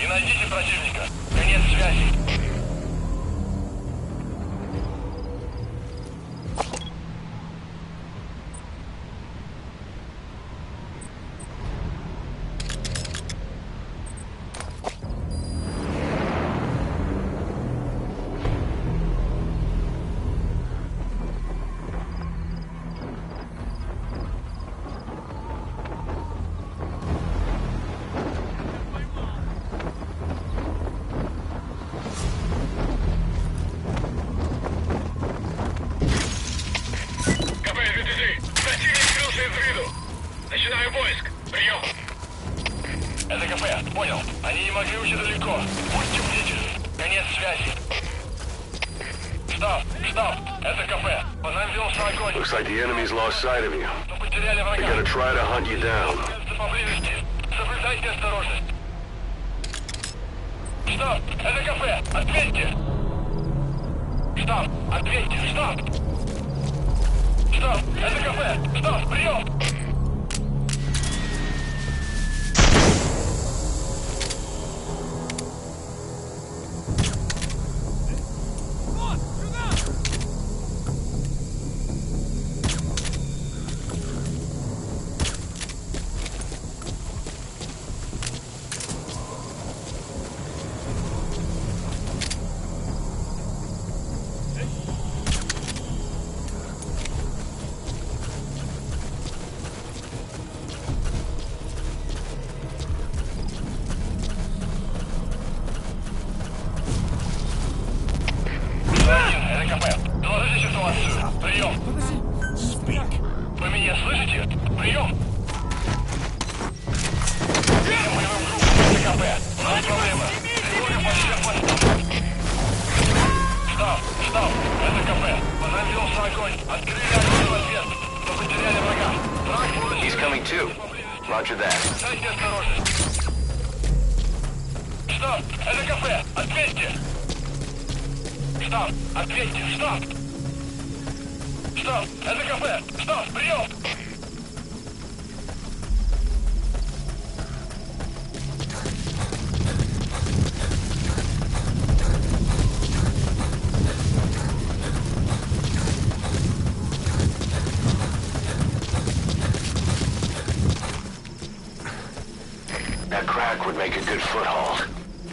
и найдите противника. Конец связи. Начинаю поиск. Прием. Это КП. Понял. Они не могли уйти далеко. Будьте бдительны. Конец связи. Штаб. Это КП. По нам велся огонь. Looks like the enemy's lost sight of you. Мы потеряли врага. They're gonna try to hunt you down. Поблизости. Соблюдайте осторожность. Штаб. Это КП. Ответьте. Штаб. Ответьте. Штаб. Штаб. Это КП. Штаб. Прием. Доложите ситуацию. Прием. Вы меня слышите? Прием. Видим боевым группам на КП. У нас проблема. Тревога по всем постам. Штаб. Это КП. По нам велся огонь. Открыли огонь в ответ. Мы потеряли врага. Враг вроде... He's coming too. Roger that. Дайте осторожность. Штаб. Это КП. Ответьте. Штаб, ответьте, штаб! Штаб, это КП! Штаб, прием! That crack would make a good foothold.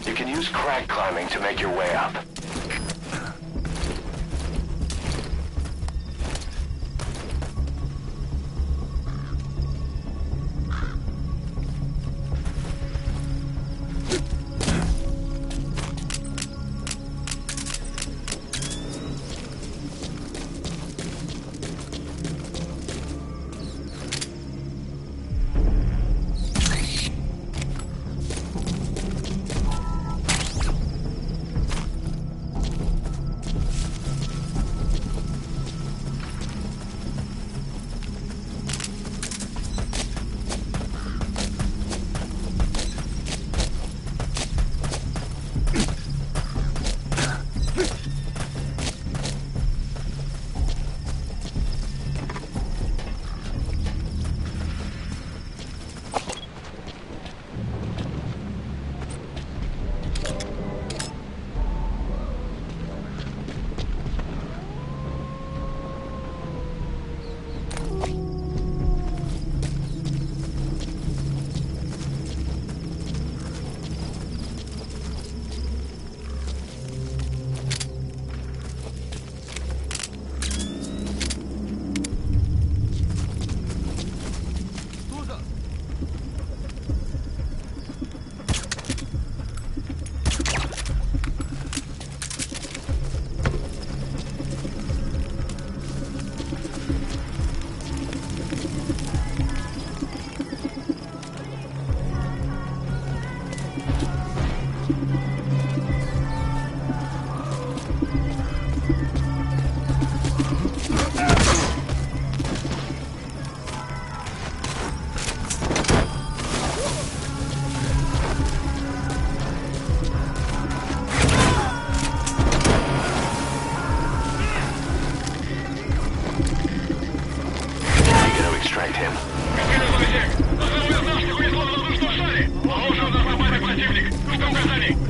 You can use crag climbing to make your way up.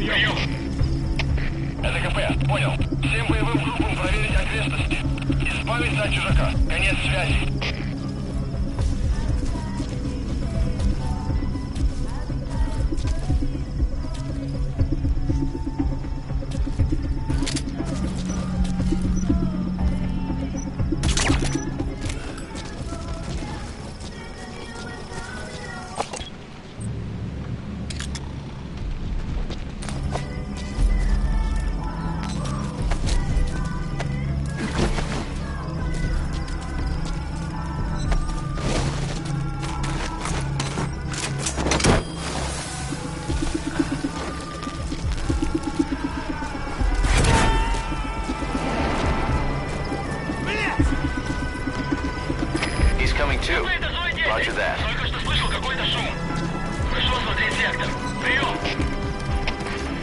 Прием! Это КП, понял. Всем боевым группам проверить окрестности. Избавиться от чужака. Конец связи. Roger that. Только что слышал какой-то шум. Пришел смотреть сектор. Прием!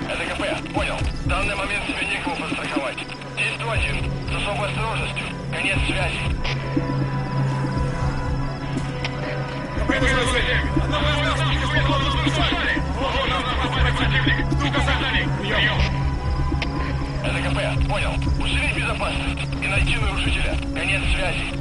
Это КП, понял. В данный момент тебе некому подстраховать. Действуй один. С особой осторожностью. Конец связи. Это КП, понял. Усилить безопасность и найти нарушителя. Конец связи.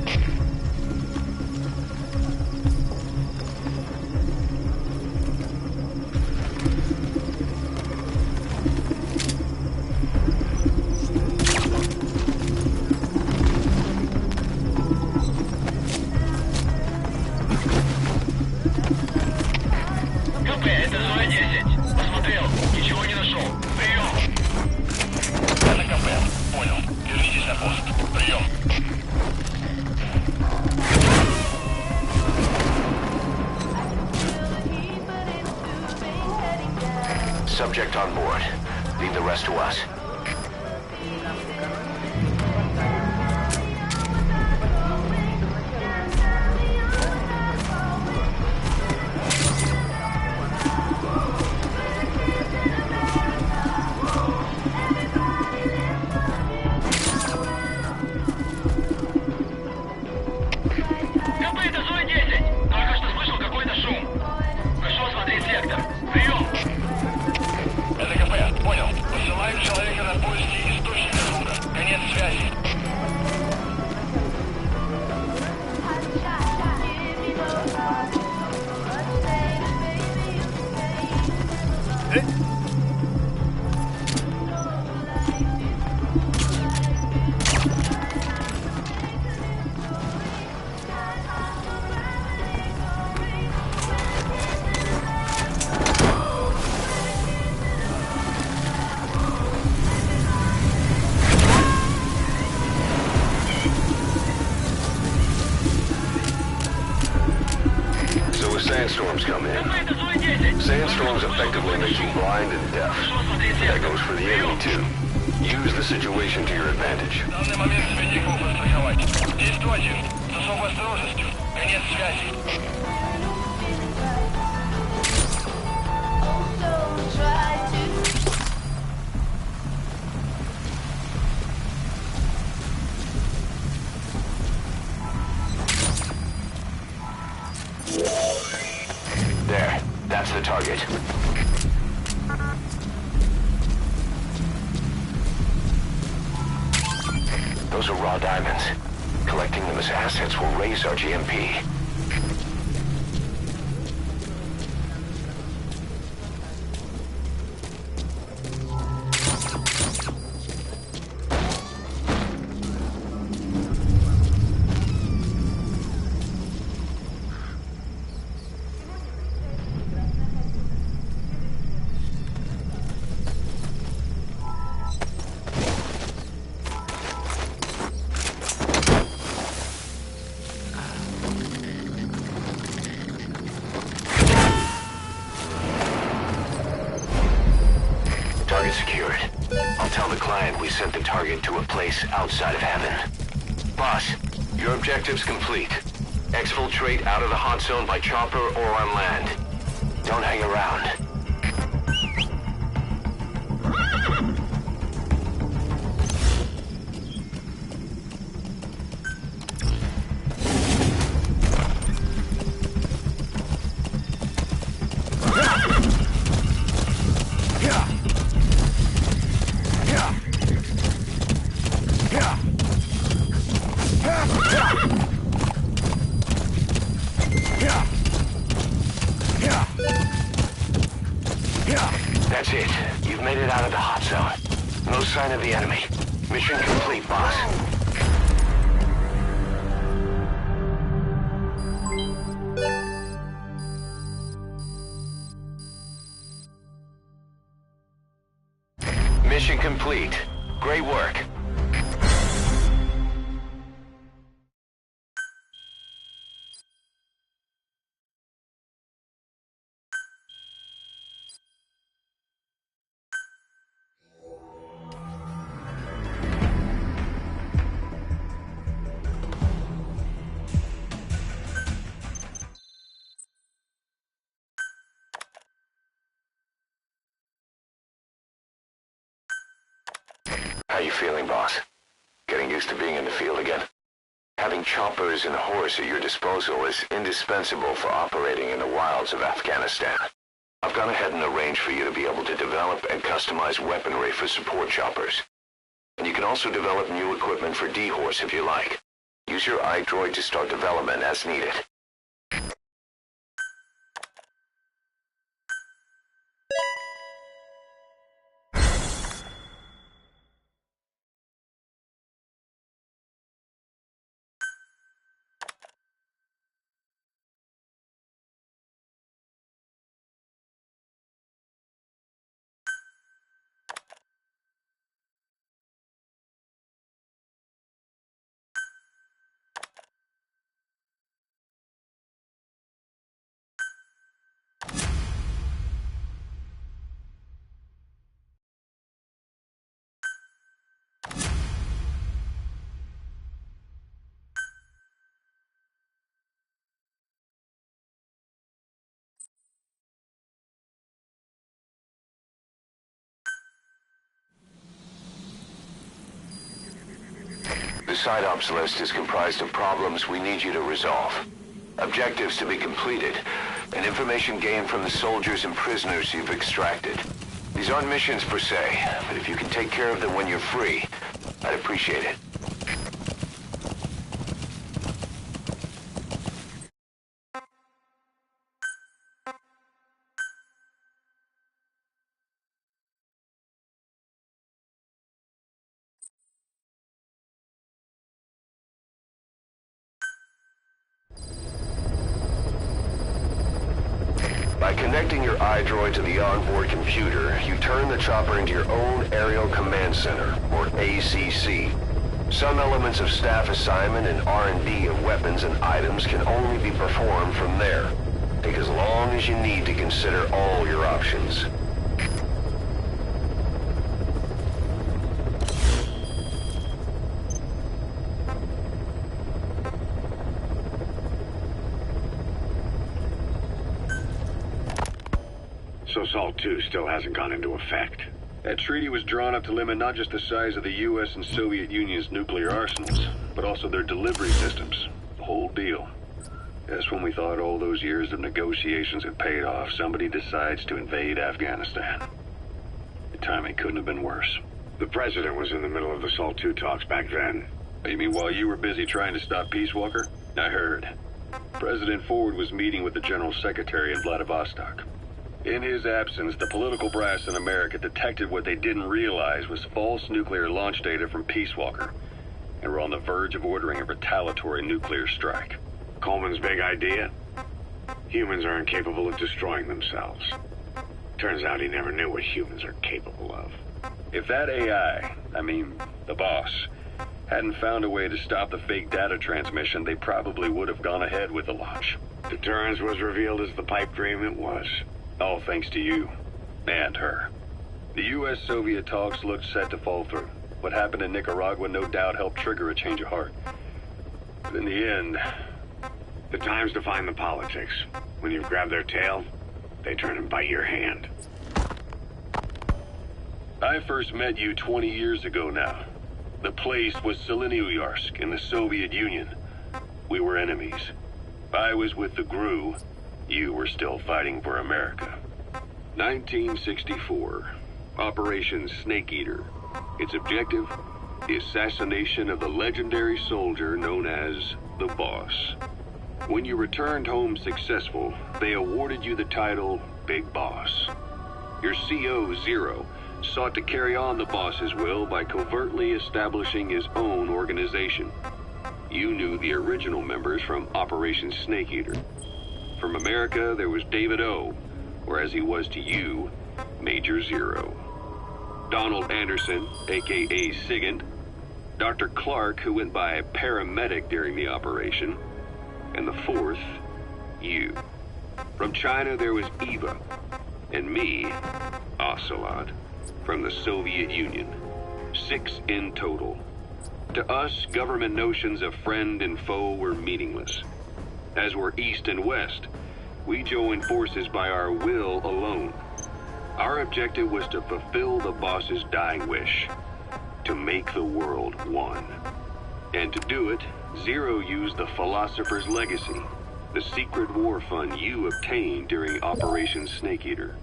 Subject on board. Leave the rest to us. Sandstorms come in. Sandstorms effectively make you blind and deaf. That goes for the enemy too. Use the situation to your advantage. There. That's the target. Those are raw diamonds. Collecting them as assets will raise our GMP. Target secured. I'll tell the client we sent the target to a place outside of heaven. Boss, your objective's complete. Exfiltrate out of the hot zone by chopper or on land. Don't hang around. You've made it out of the hot zone. No sign of the enemy. Mission complete, boss. Mission complete. Great work. How you feeling, boss? Getting used to being in the field again? Having choppers and horse at your disposal is indispensable for operating in the wilds of Afghanistan. I've gone ahead and arranged for you to be able to develop and customize weaponry for support choppers. And you can also develop new equipment for D-Horse if you like. Use your iDroid to start development as needed. The side ops list is comprised of problems we need you to resolve, objectives to be completed, and information gained from the soldiers and prisoners you've extracted. These aren't missions per se, but if you can take care of them when you're free, I'd appreciate it. By connecting your iDroid to the onboard computer, you turn the chopper into your own Aerial Command Center, or ACC. Some elements of staff assignment and R&D of weapons and items can only be performed from there. Take as long as you need to consider all your options. So SALT II still hasn't gone into effect. That treaty was drawn up to limit not just the size of the U.S. and Soviet Union's nuclear arsenals, but also their delivery systems. The whole deal. Just when we thought all those years of negotiations had paid off, somebody decides to invade Afghanistan. The timing couldn't have been worse. The president was in the middle of the SALT II talks back then. You mean while you were busy trying to stop Peace Walker? I heard. President Ford was meeting with the General Secretary in Vladivostok. In his absence, the political brass in America detected what they didn't realize was false nuclear launch data from Peace Walker, and were on the verge of ordering a retaliatory nuclear strike. Coleman's big idea? Humans are incapable of destroying themselves. Turns out he never knew what humans are capable of. If that AI, the boss, hadn't found a way to stop the fake data transmission, they probably would have gone ahead with the launch. Deterrence was revealed as the pipe dream it was. All thanks to you. And her. The U.S.-Soviet talks looked set to fall through. What happened in Nicaragua no doubt helped trigger a change of heart. But in the end... The time's to find the politics. When you've grabbed their tail, they turn and bite your hand. I first met you 20 years ago now. The place was Selenouyarsk in the Soviet Union. We were enemies. I was with the GRU. You were still fighting for America. 1964. Operation Snake Eater. Its objective? The assassination of the legendary soldier known as the Boss. When you returned home successful, they awarded you the title Big Boss. Your CO, Zero, sought to carry on the boss's will by covertly establishing his own organization. You knew the original members from Operation Snake Eater. From America, there was David O., or as he was to you, Major Zero. Donald Anderson, a.k.a. Sigint. Dr. Clark, who went by paramedic during the operation. And the fourth, you. From China, there was Eva. And me, Ocelot, from the Soviet Union. 6 in total. To us, government notions of friend and foe were meaningless. As were East and West, we joined forces by our will alone. Our objective was to fulfill the boss's dying wish, to make the world one. And to do it, Zero used the Philosopher's Legacy, the secret war fund you obtained during Operation Snake Eater.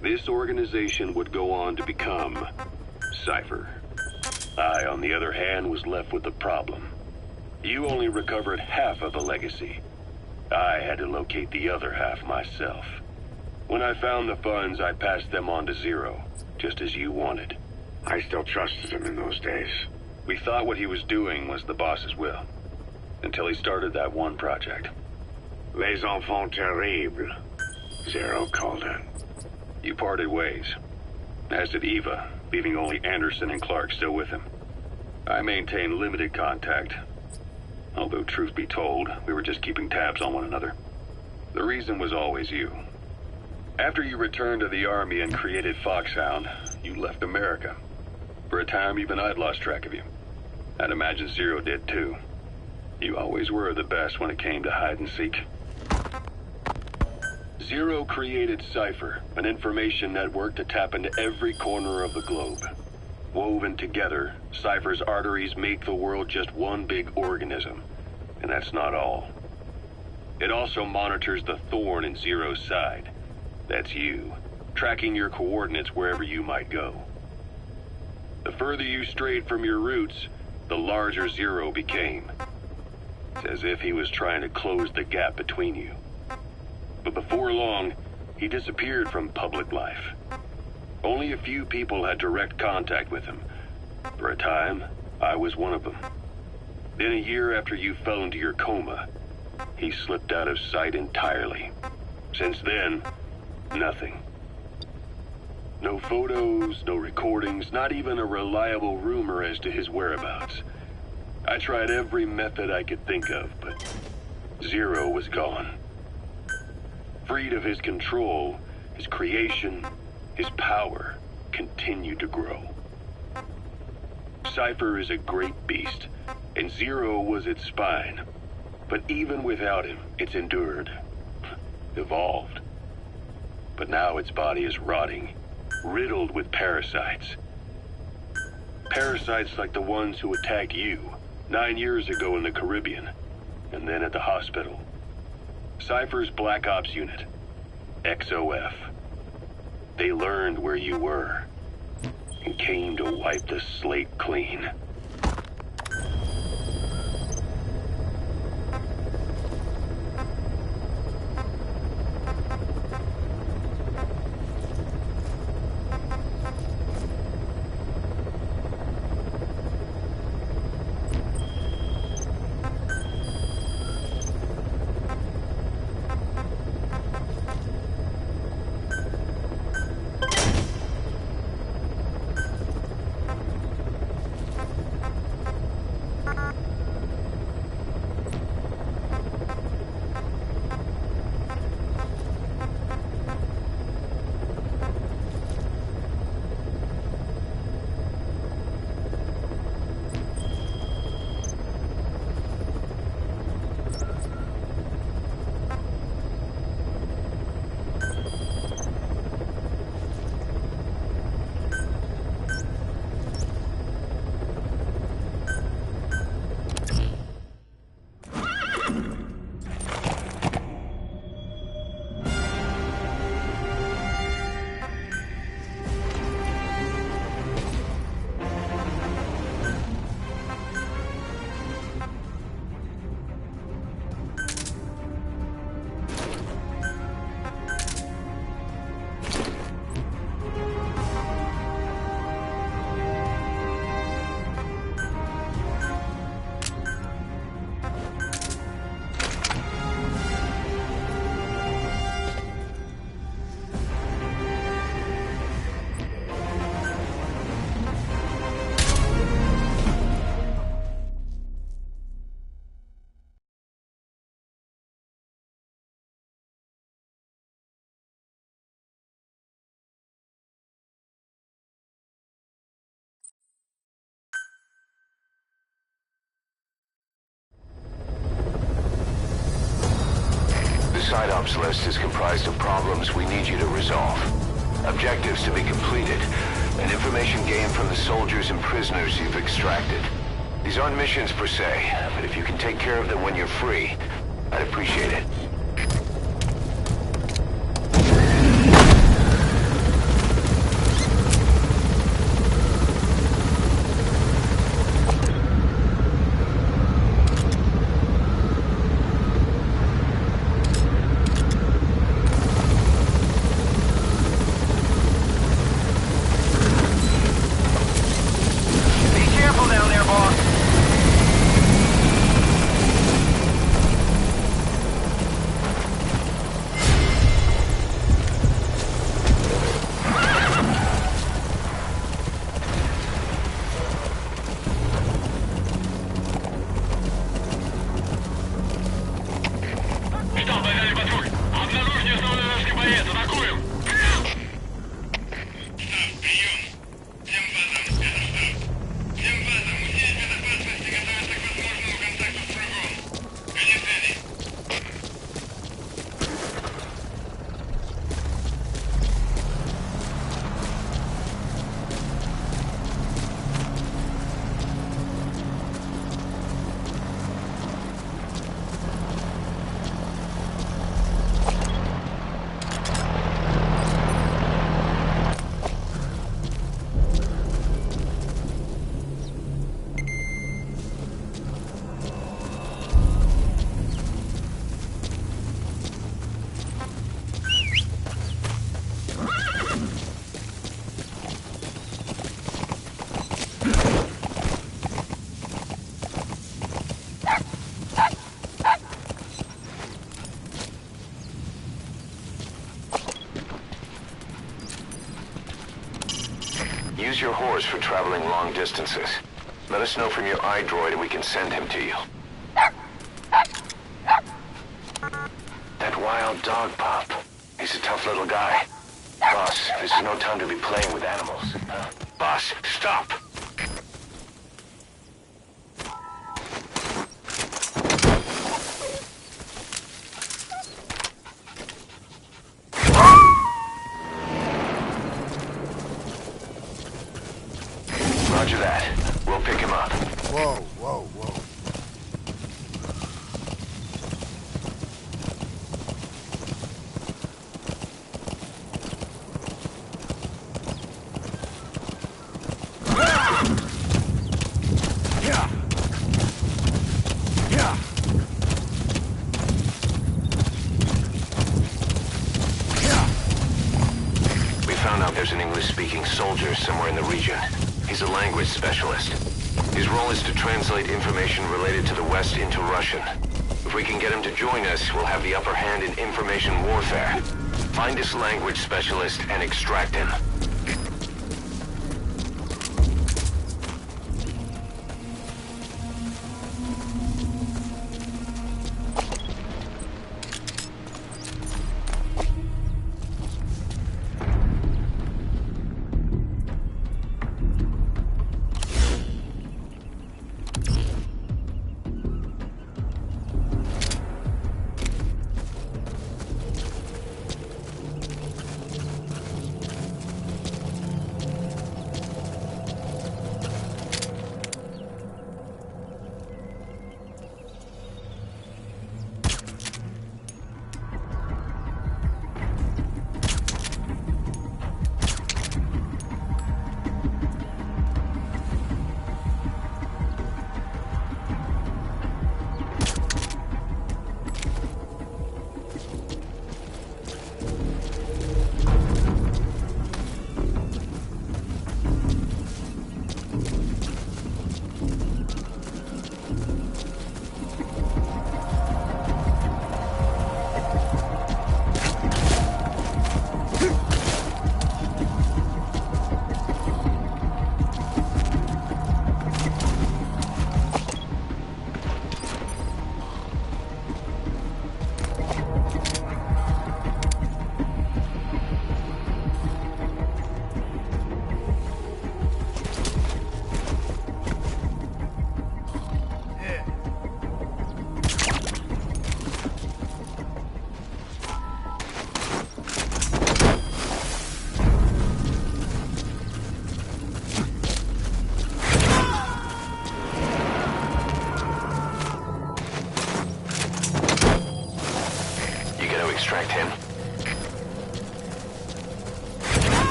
This organization would go on to become Cypher. I, on the other hand, was left with the problem. You only recovered half of the legacy. I had to locate the other half myself. When I found the funds, I passed them on to Zero, just as you wanted. I still trusted him in those days. We thought what he was doing was the boss's will, until he started that one project. Les enfants terribles, Zero called it. You parted ways, as did Eva, leaving only Anderson and Clark still with him. I maintained limited contact, although truth be told, we were just keeping tabs on one another. The reason was always you. After you returned to the Army and created Foxhound, you left America. For a time, even I'd lost track of you. I'd imagine Zero did too. You always were the best when it came to hide and seek. Zero created Cypher, an information network to tap into every corner of the globe. Woven together, Cypher's arteries make the world just one big organism. And that's not all. It also monitors the thorn in Zero's side. That's you, tracking your coordinates wherever you might go. The further you strayed from your roots, the larger Zero became. It's as if he was trying to close the gap between you. But before long, he disappeared from public life. Only a few people had direct contact with him. For a time, I was one of them. Then a year after you fell into your coma, he slipped out of sight entirely. Since then, nothing. No photos, no recordings, not even a reliable rumor as to his whereabouts. I tried every method I could think of, but Zero was gone. Freed of his control, his creation, his power continued to grow. Cypher is a great beast, and Zero was its spine. But even without him, it's endured, evolved. But now its body is rotting, riddled with parasites. Parasites like the ones who attacked you 9 years ago in the Caribbean, and then at the hospital. Cypher's Black Ops unit, XOF. They learned where you were, and came to wipe the slate clean. side ops list is comprised of problems we need you to resolve. Objectives to be completed, and information gained from the soldiers and prisoners you've extracted. These aren't missions per se, but if you can take care of them when you're free, I'd appreciate it. Use your horse for traveling long distances. Let us know from your iDroid and we can send him to you. That wild dog pup. He's a tough little guy. Boss, this is no time to be playing with animals. Boss, stop! Roger that. We'll pick him up. Whoa, whoa, whoa. We found out there's an English-speaking soldier somewhere in the region. He's a language specialist. His role is to translate information related to the West into Russian. If we can get him to join us, we'll have the upper hand in information warfare. Find this language specialist and extract him.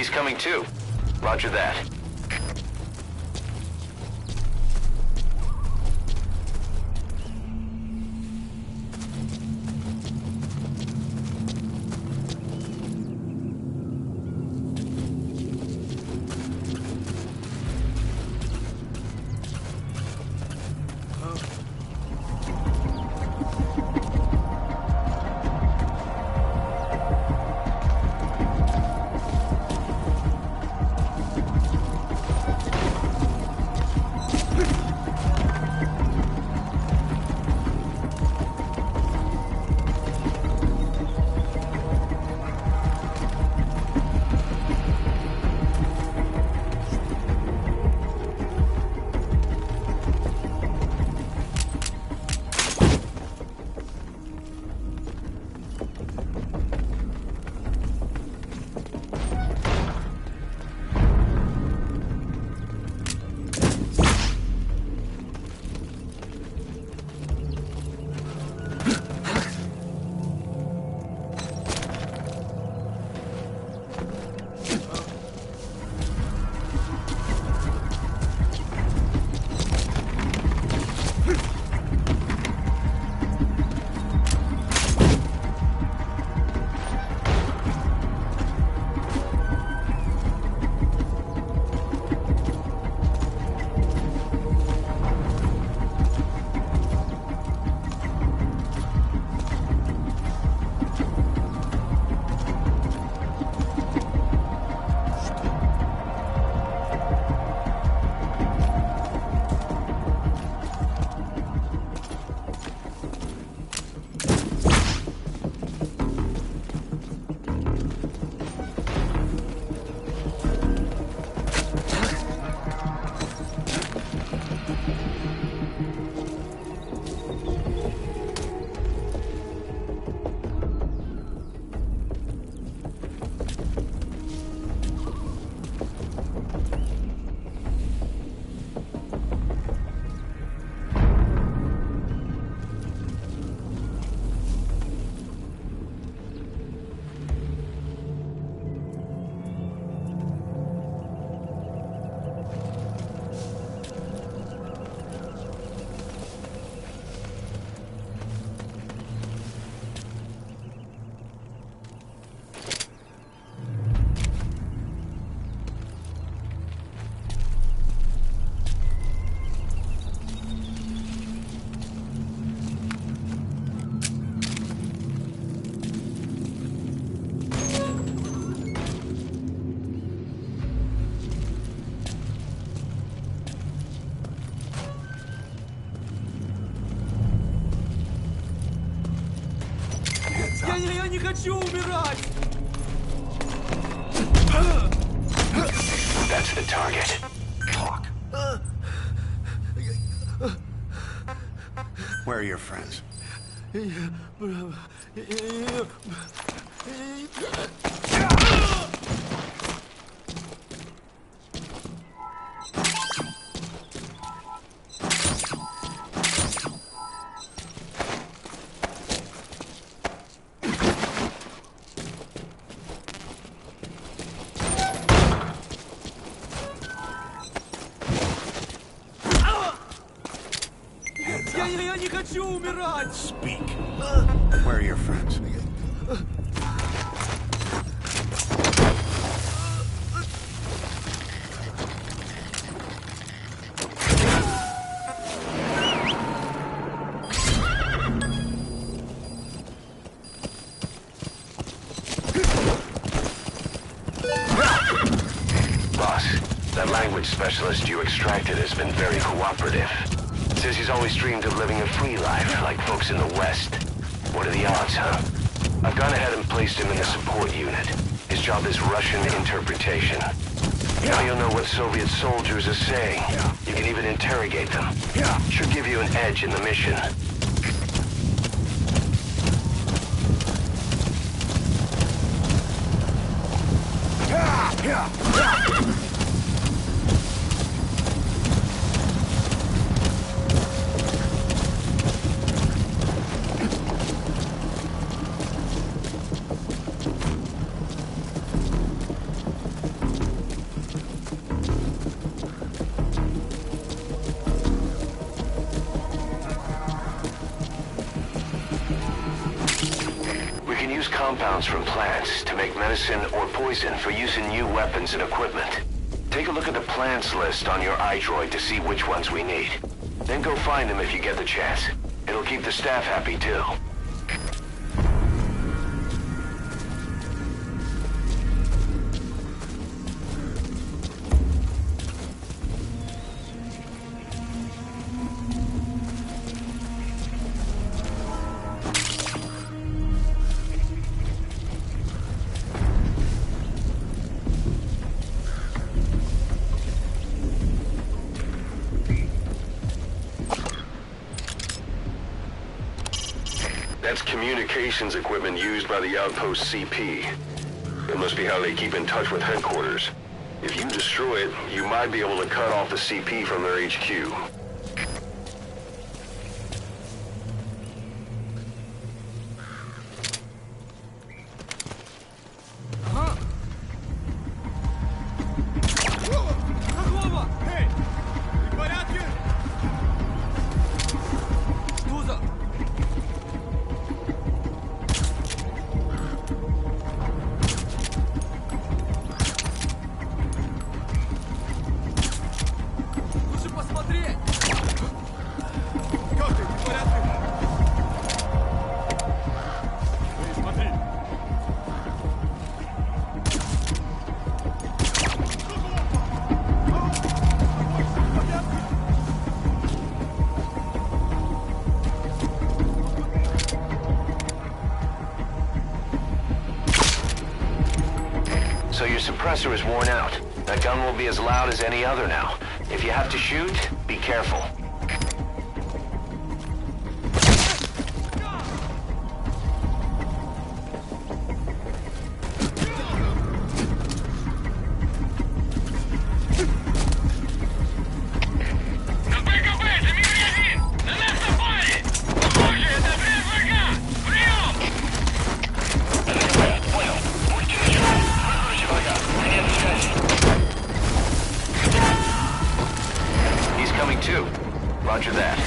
He's coming too. Roger that. Я не хочу умирать! That's the target. Talk. Where are your friends? Я не хочу умирать! Speak. Where are your friends? Boss, that language specialist you extracted has been very cooperative. Says he's always dreamed of living a free life, like folks in the West. What are the odds, huh? I've gone ahead and placed him in the support unit. His job is Russian interpretation. Now you'll know what Soviet soldiers are saying. You can even interrogate them. Should give you an edge in the mission. can use compounds from plants to make medicine or poison for use in new weapons and equipment. Take a look at the plants list on your iDroid to see which ones we need. Then go find them if you get the chance. It'll keep the staff happy too. That's communications equipment used by the outpost CP. It must be how they keep in touch with headquarters. If you destroy it, you might be able to cut off the CP from their HQ. So your suppressor is worn out. That gun will be as loud as any other now. If you have to shoot, be careful. Roger that.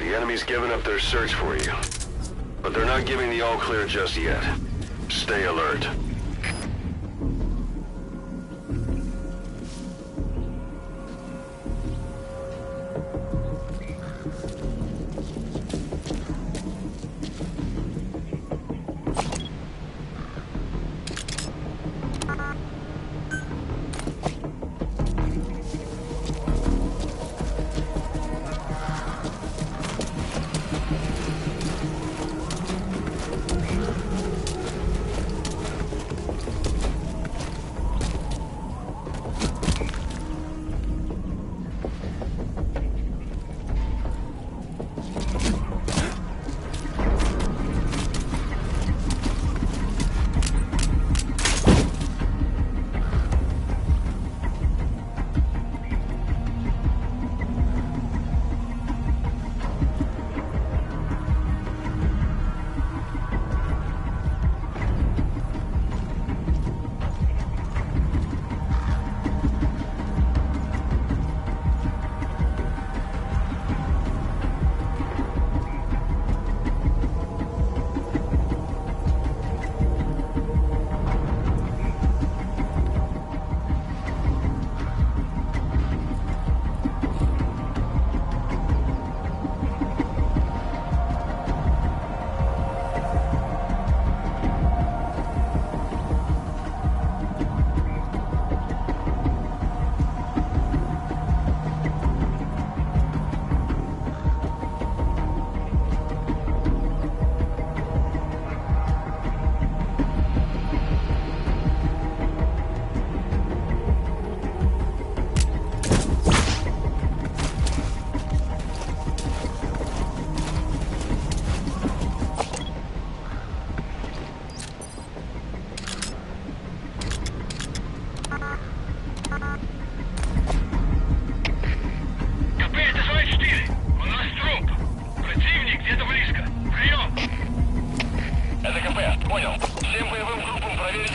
The enemy's given up their search for you, but they're not giving the all-clear just yet. Stay alert.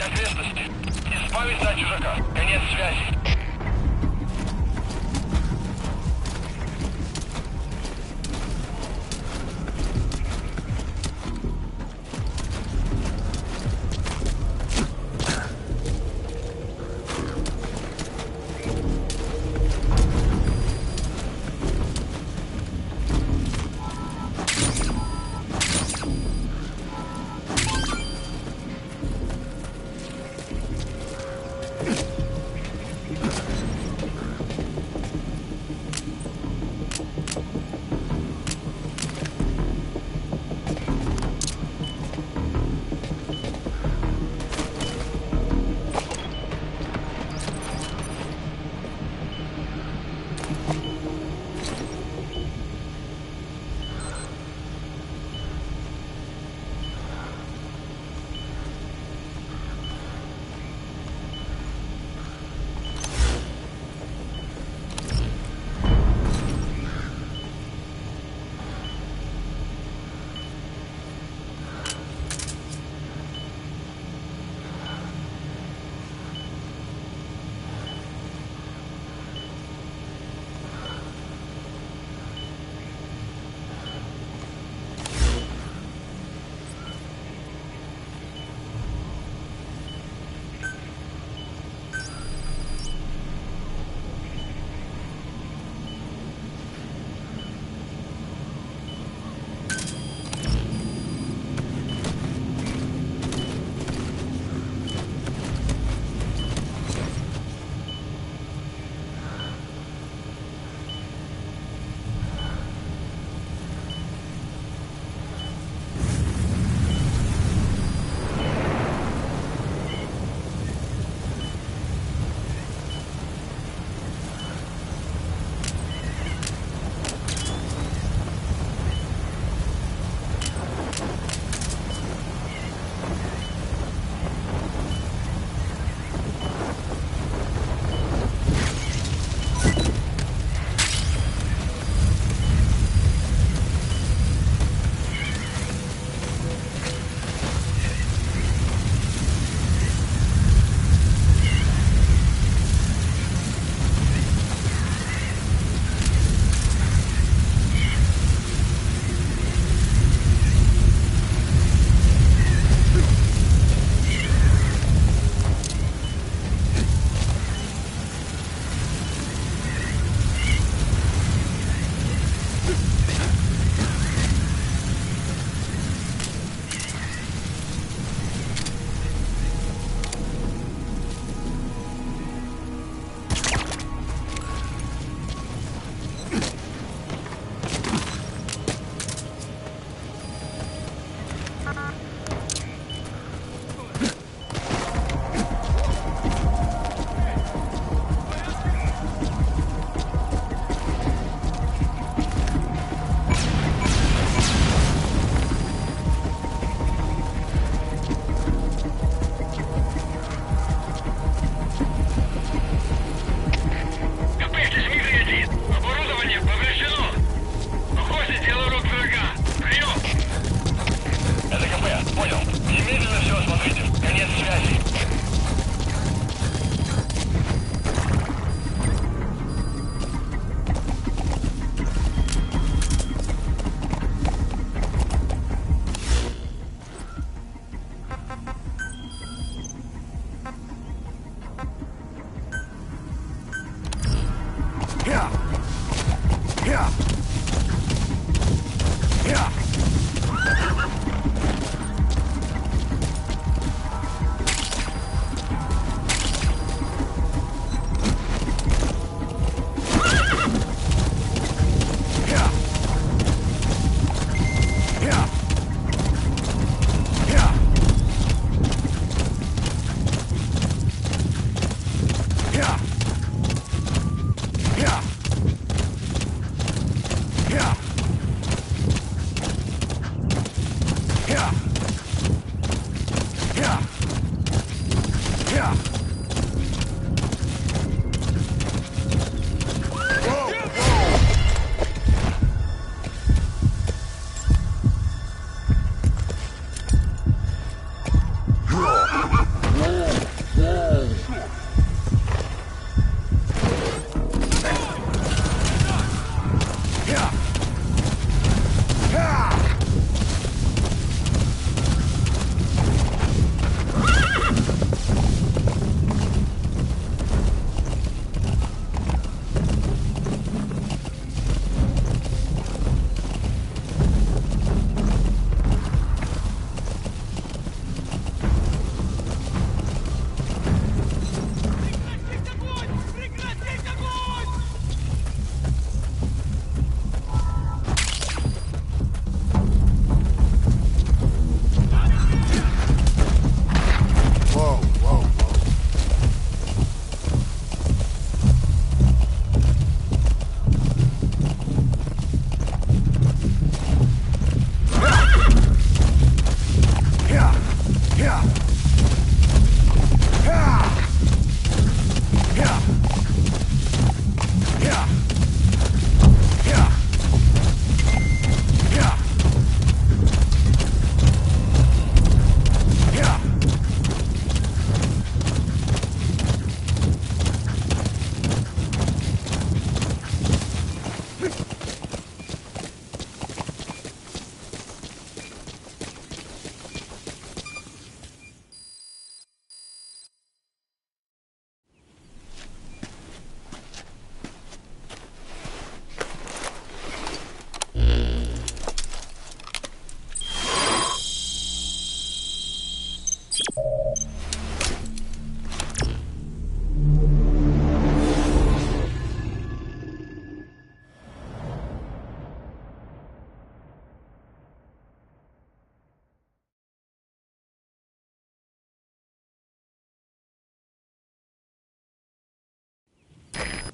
окрестности. Избавиться от чужака. Конец связи.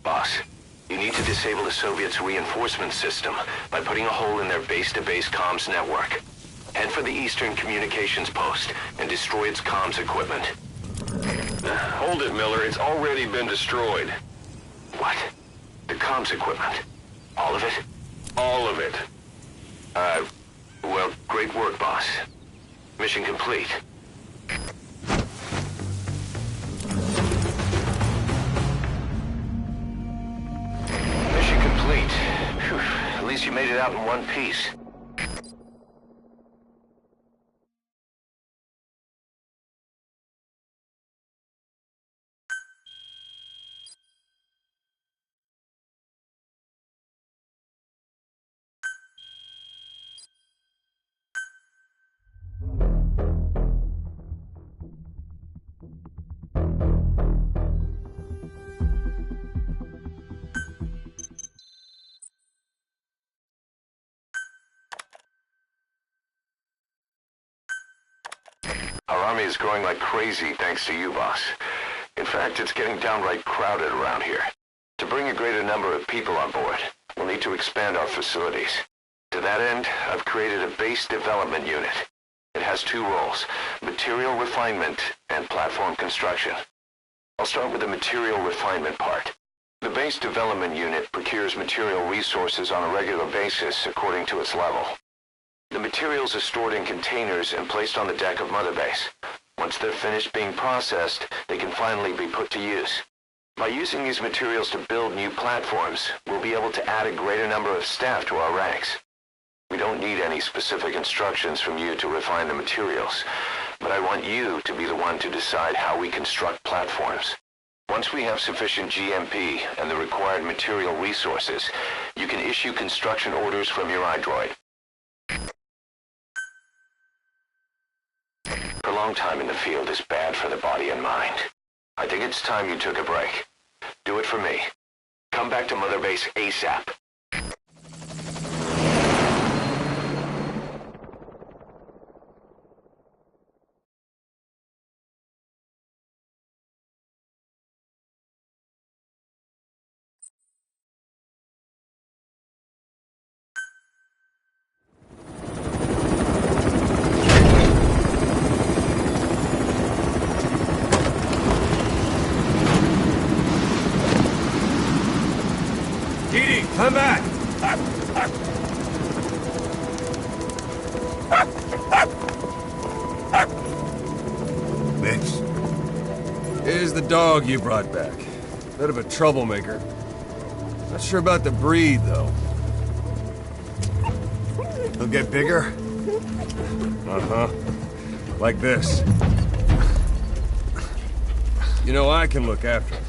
Boss, you need to disable the Soviets' reinforcement system by putting a hole in their base-to-base comms network. Head for the Eastern Communications Post and destroy its comms equipment. Hold it, Miller. It's already been destroyed. What? The comms equipment? All of it? All of it. Well, great work, boss. Mission complete. Mission complete. Phew, at least you made it out in one piece. Our army is growing like crazy thanks to you, boss. In fact, it's getting downright crowded around here. To bring a greater number of people on board, we'll need to expand our facilities. To that end, I've created a base development unit. It has two roles, material refinement and platform construction. I'll start with the material refinement part. The base development unit procures material resources on a regular basis according to its level. The materials are stored in containers and placed on the deck of Mother Base. Once they're finished being processed, they can finally be put to use. By using these materials to build new platforms, we'll be able to add a greater number of staff to our ranks. We don't need any specific instructions from you to refine the materials, but I want you to be the one to decide how we construct platforms. Once we have sufficient GMP and the required material resources, you can issue construction orders from your iDroid. Prolonged time in the field is bad for the body and mind. I think it's time you took a break. Do it for me. Come back to Mother Base ASAP. Come back! Vince? Here's the dog you brought back. Bit of a troublemaker. Not sure about the breed, though. He'll get bigger? Uh-huh. Like this. You know, I can look after him.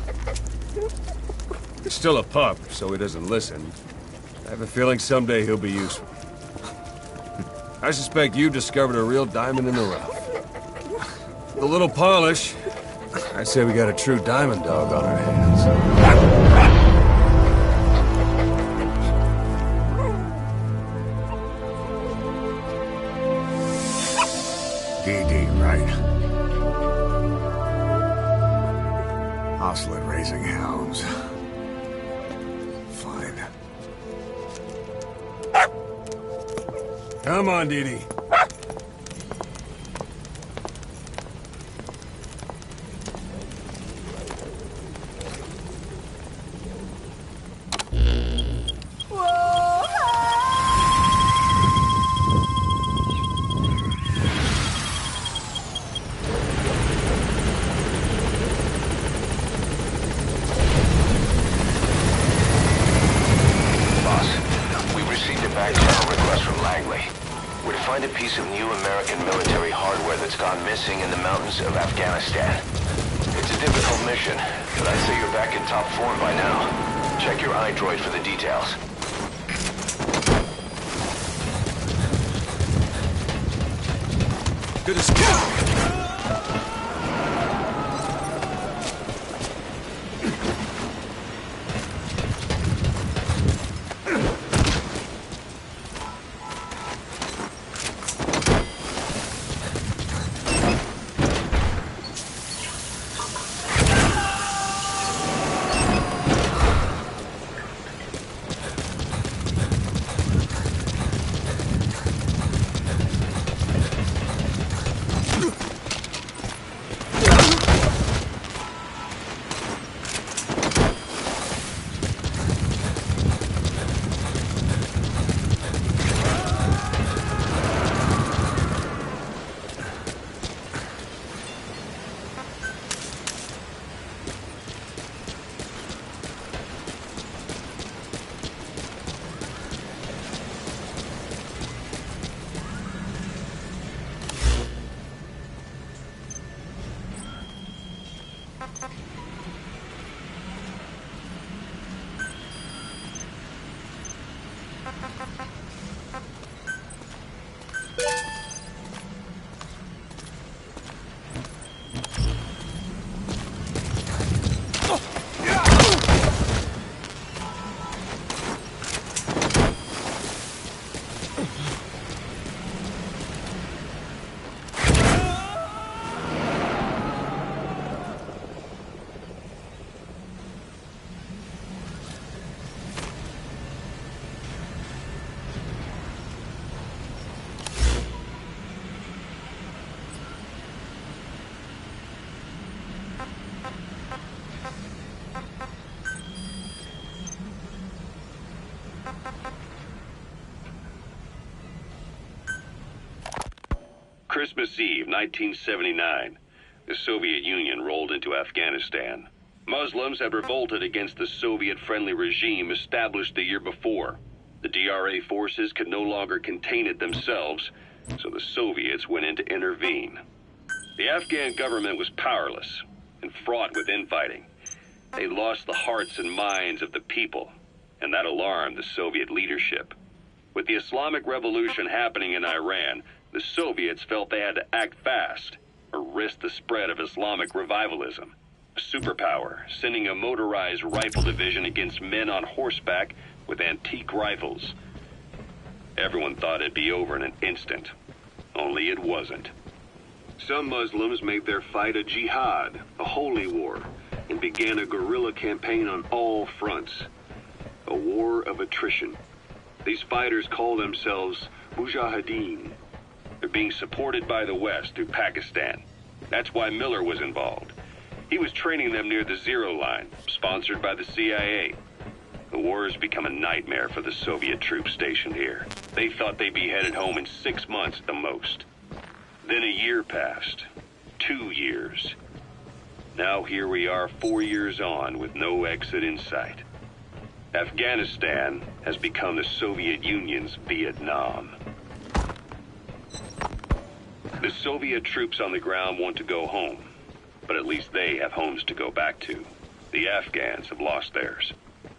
He's still a pup, so he doesn't listen. I have a feeling someday he'll be useful. I suspect you've discovered a real diamond in the rough. With a little polish, I'd say we got a true diamond dog on our hands. DD, right? Hostile at raising hounds. Fine. Come on, Dee Dee. Find a piece of new American military hardware that's gone missing in the mountains of Afghanistan. It's a difficult mission, but I'd say you're back in top form by now. Check your iDroid for the details. Good escape! Christmas Eve, 1979. The Soviet Union rolled into Afghanistan. Muslims had revolted against the Soviet-friendly regime established the year before. The DRA forces could no longer contain it themselves, so the Soviets went in to intervene. The Afghan government was powerless and fraught with infighting. They lost the hearts and minds of the people, and that alarmed the Soviet leadership. With the Islamic Revolution happening in Iran, the Soviets felt they had to act fast or risk the spread of Islamic revivalism. A superpower, sending a motorized rifle division against men on horseback with antique rifles. Everyone thought it'd be over in an instant, only it wasn't. Some Muslims made their fight a jihad, a holy war, and began a guerrilla campaign on all fronts. A war of attrition. These fighters call themselves Mujahideen. They're being supported by the West through Pakistan. That's why Miller was involved. He was training them near the Zero Line, sponsored by the CIA. The war has become a nightmare for the Soviet troops stationed here. They thought they'd be headed home in 6 months at the most. Then a year passed. 2 years. Now here we are 4 years on with no exit in sight. Afghanistan has become the Soviet Union's Vietnam. The Soviet troops on the ground want to go home, but at least they have homes to go back to. The Afghans have lost theirs.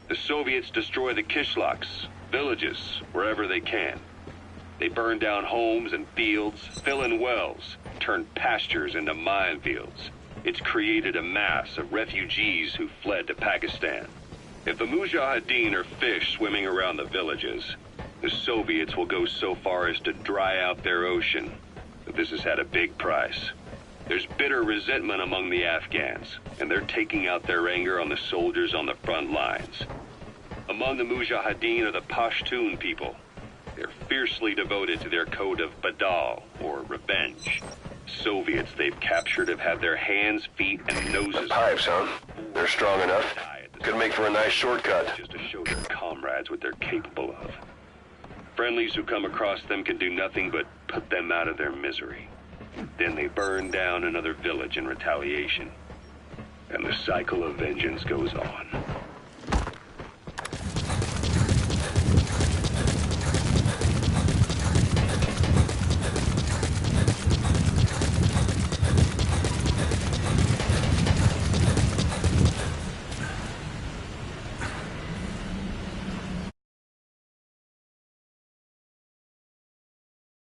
The Soviets destroy the kishlaks, villages, wherever they can. They burn down homes and fields, fill in wells, turn pastures into minefields. It's created a mass of refugees who fled to Pakistan. If the Mujahideen are fish swimming around the villages, the Soviets will go so far as to dry out their ocean. But this has had a big price. There's bitter resentment among the Afghans, and they're taking out their anger on the soldiers on the front lines. Among the Mujahideen are the Pashtun people. They're fiercely devoted to their code of Badal, or revenge. Soviets they've captured have had their hands, feet, and noses... The pipes, huh? They're strong enough. Could make for a nice shortcut. Just to show their comrades what they're capable of. Friendlies who come across them can do nothing but put them out of their misery. Then they burn down another village in retaliation. And the cycle of vengeance goes on.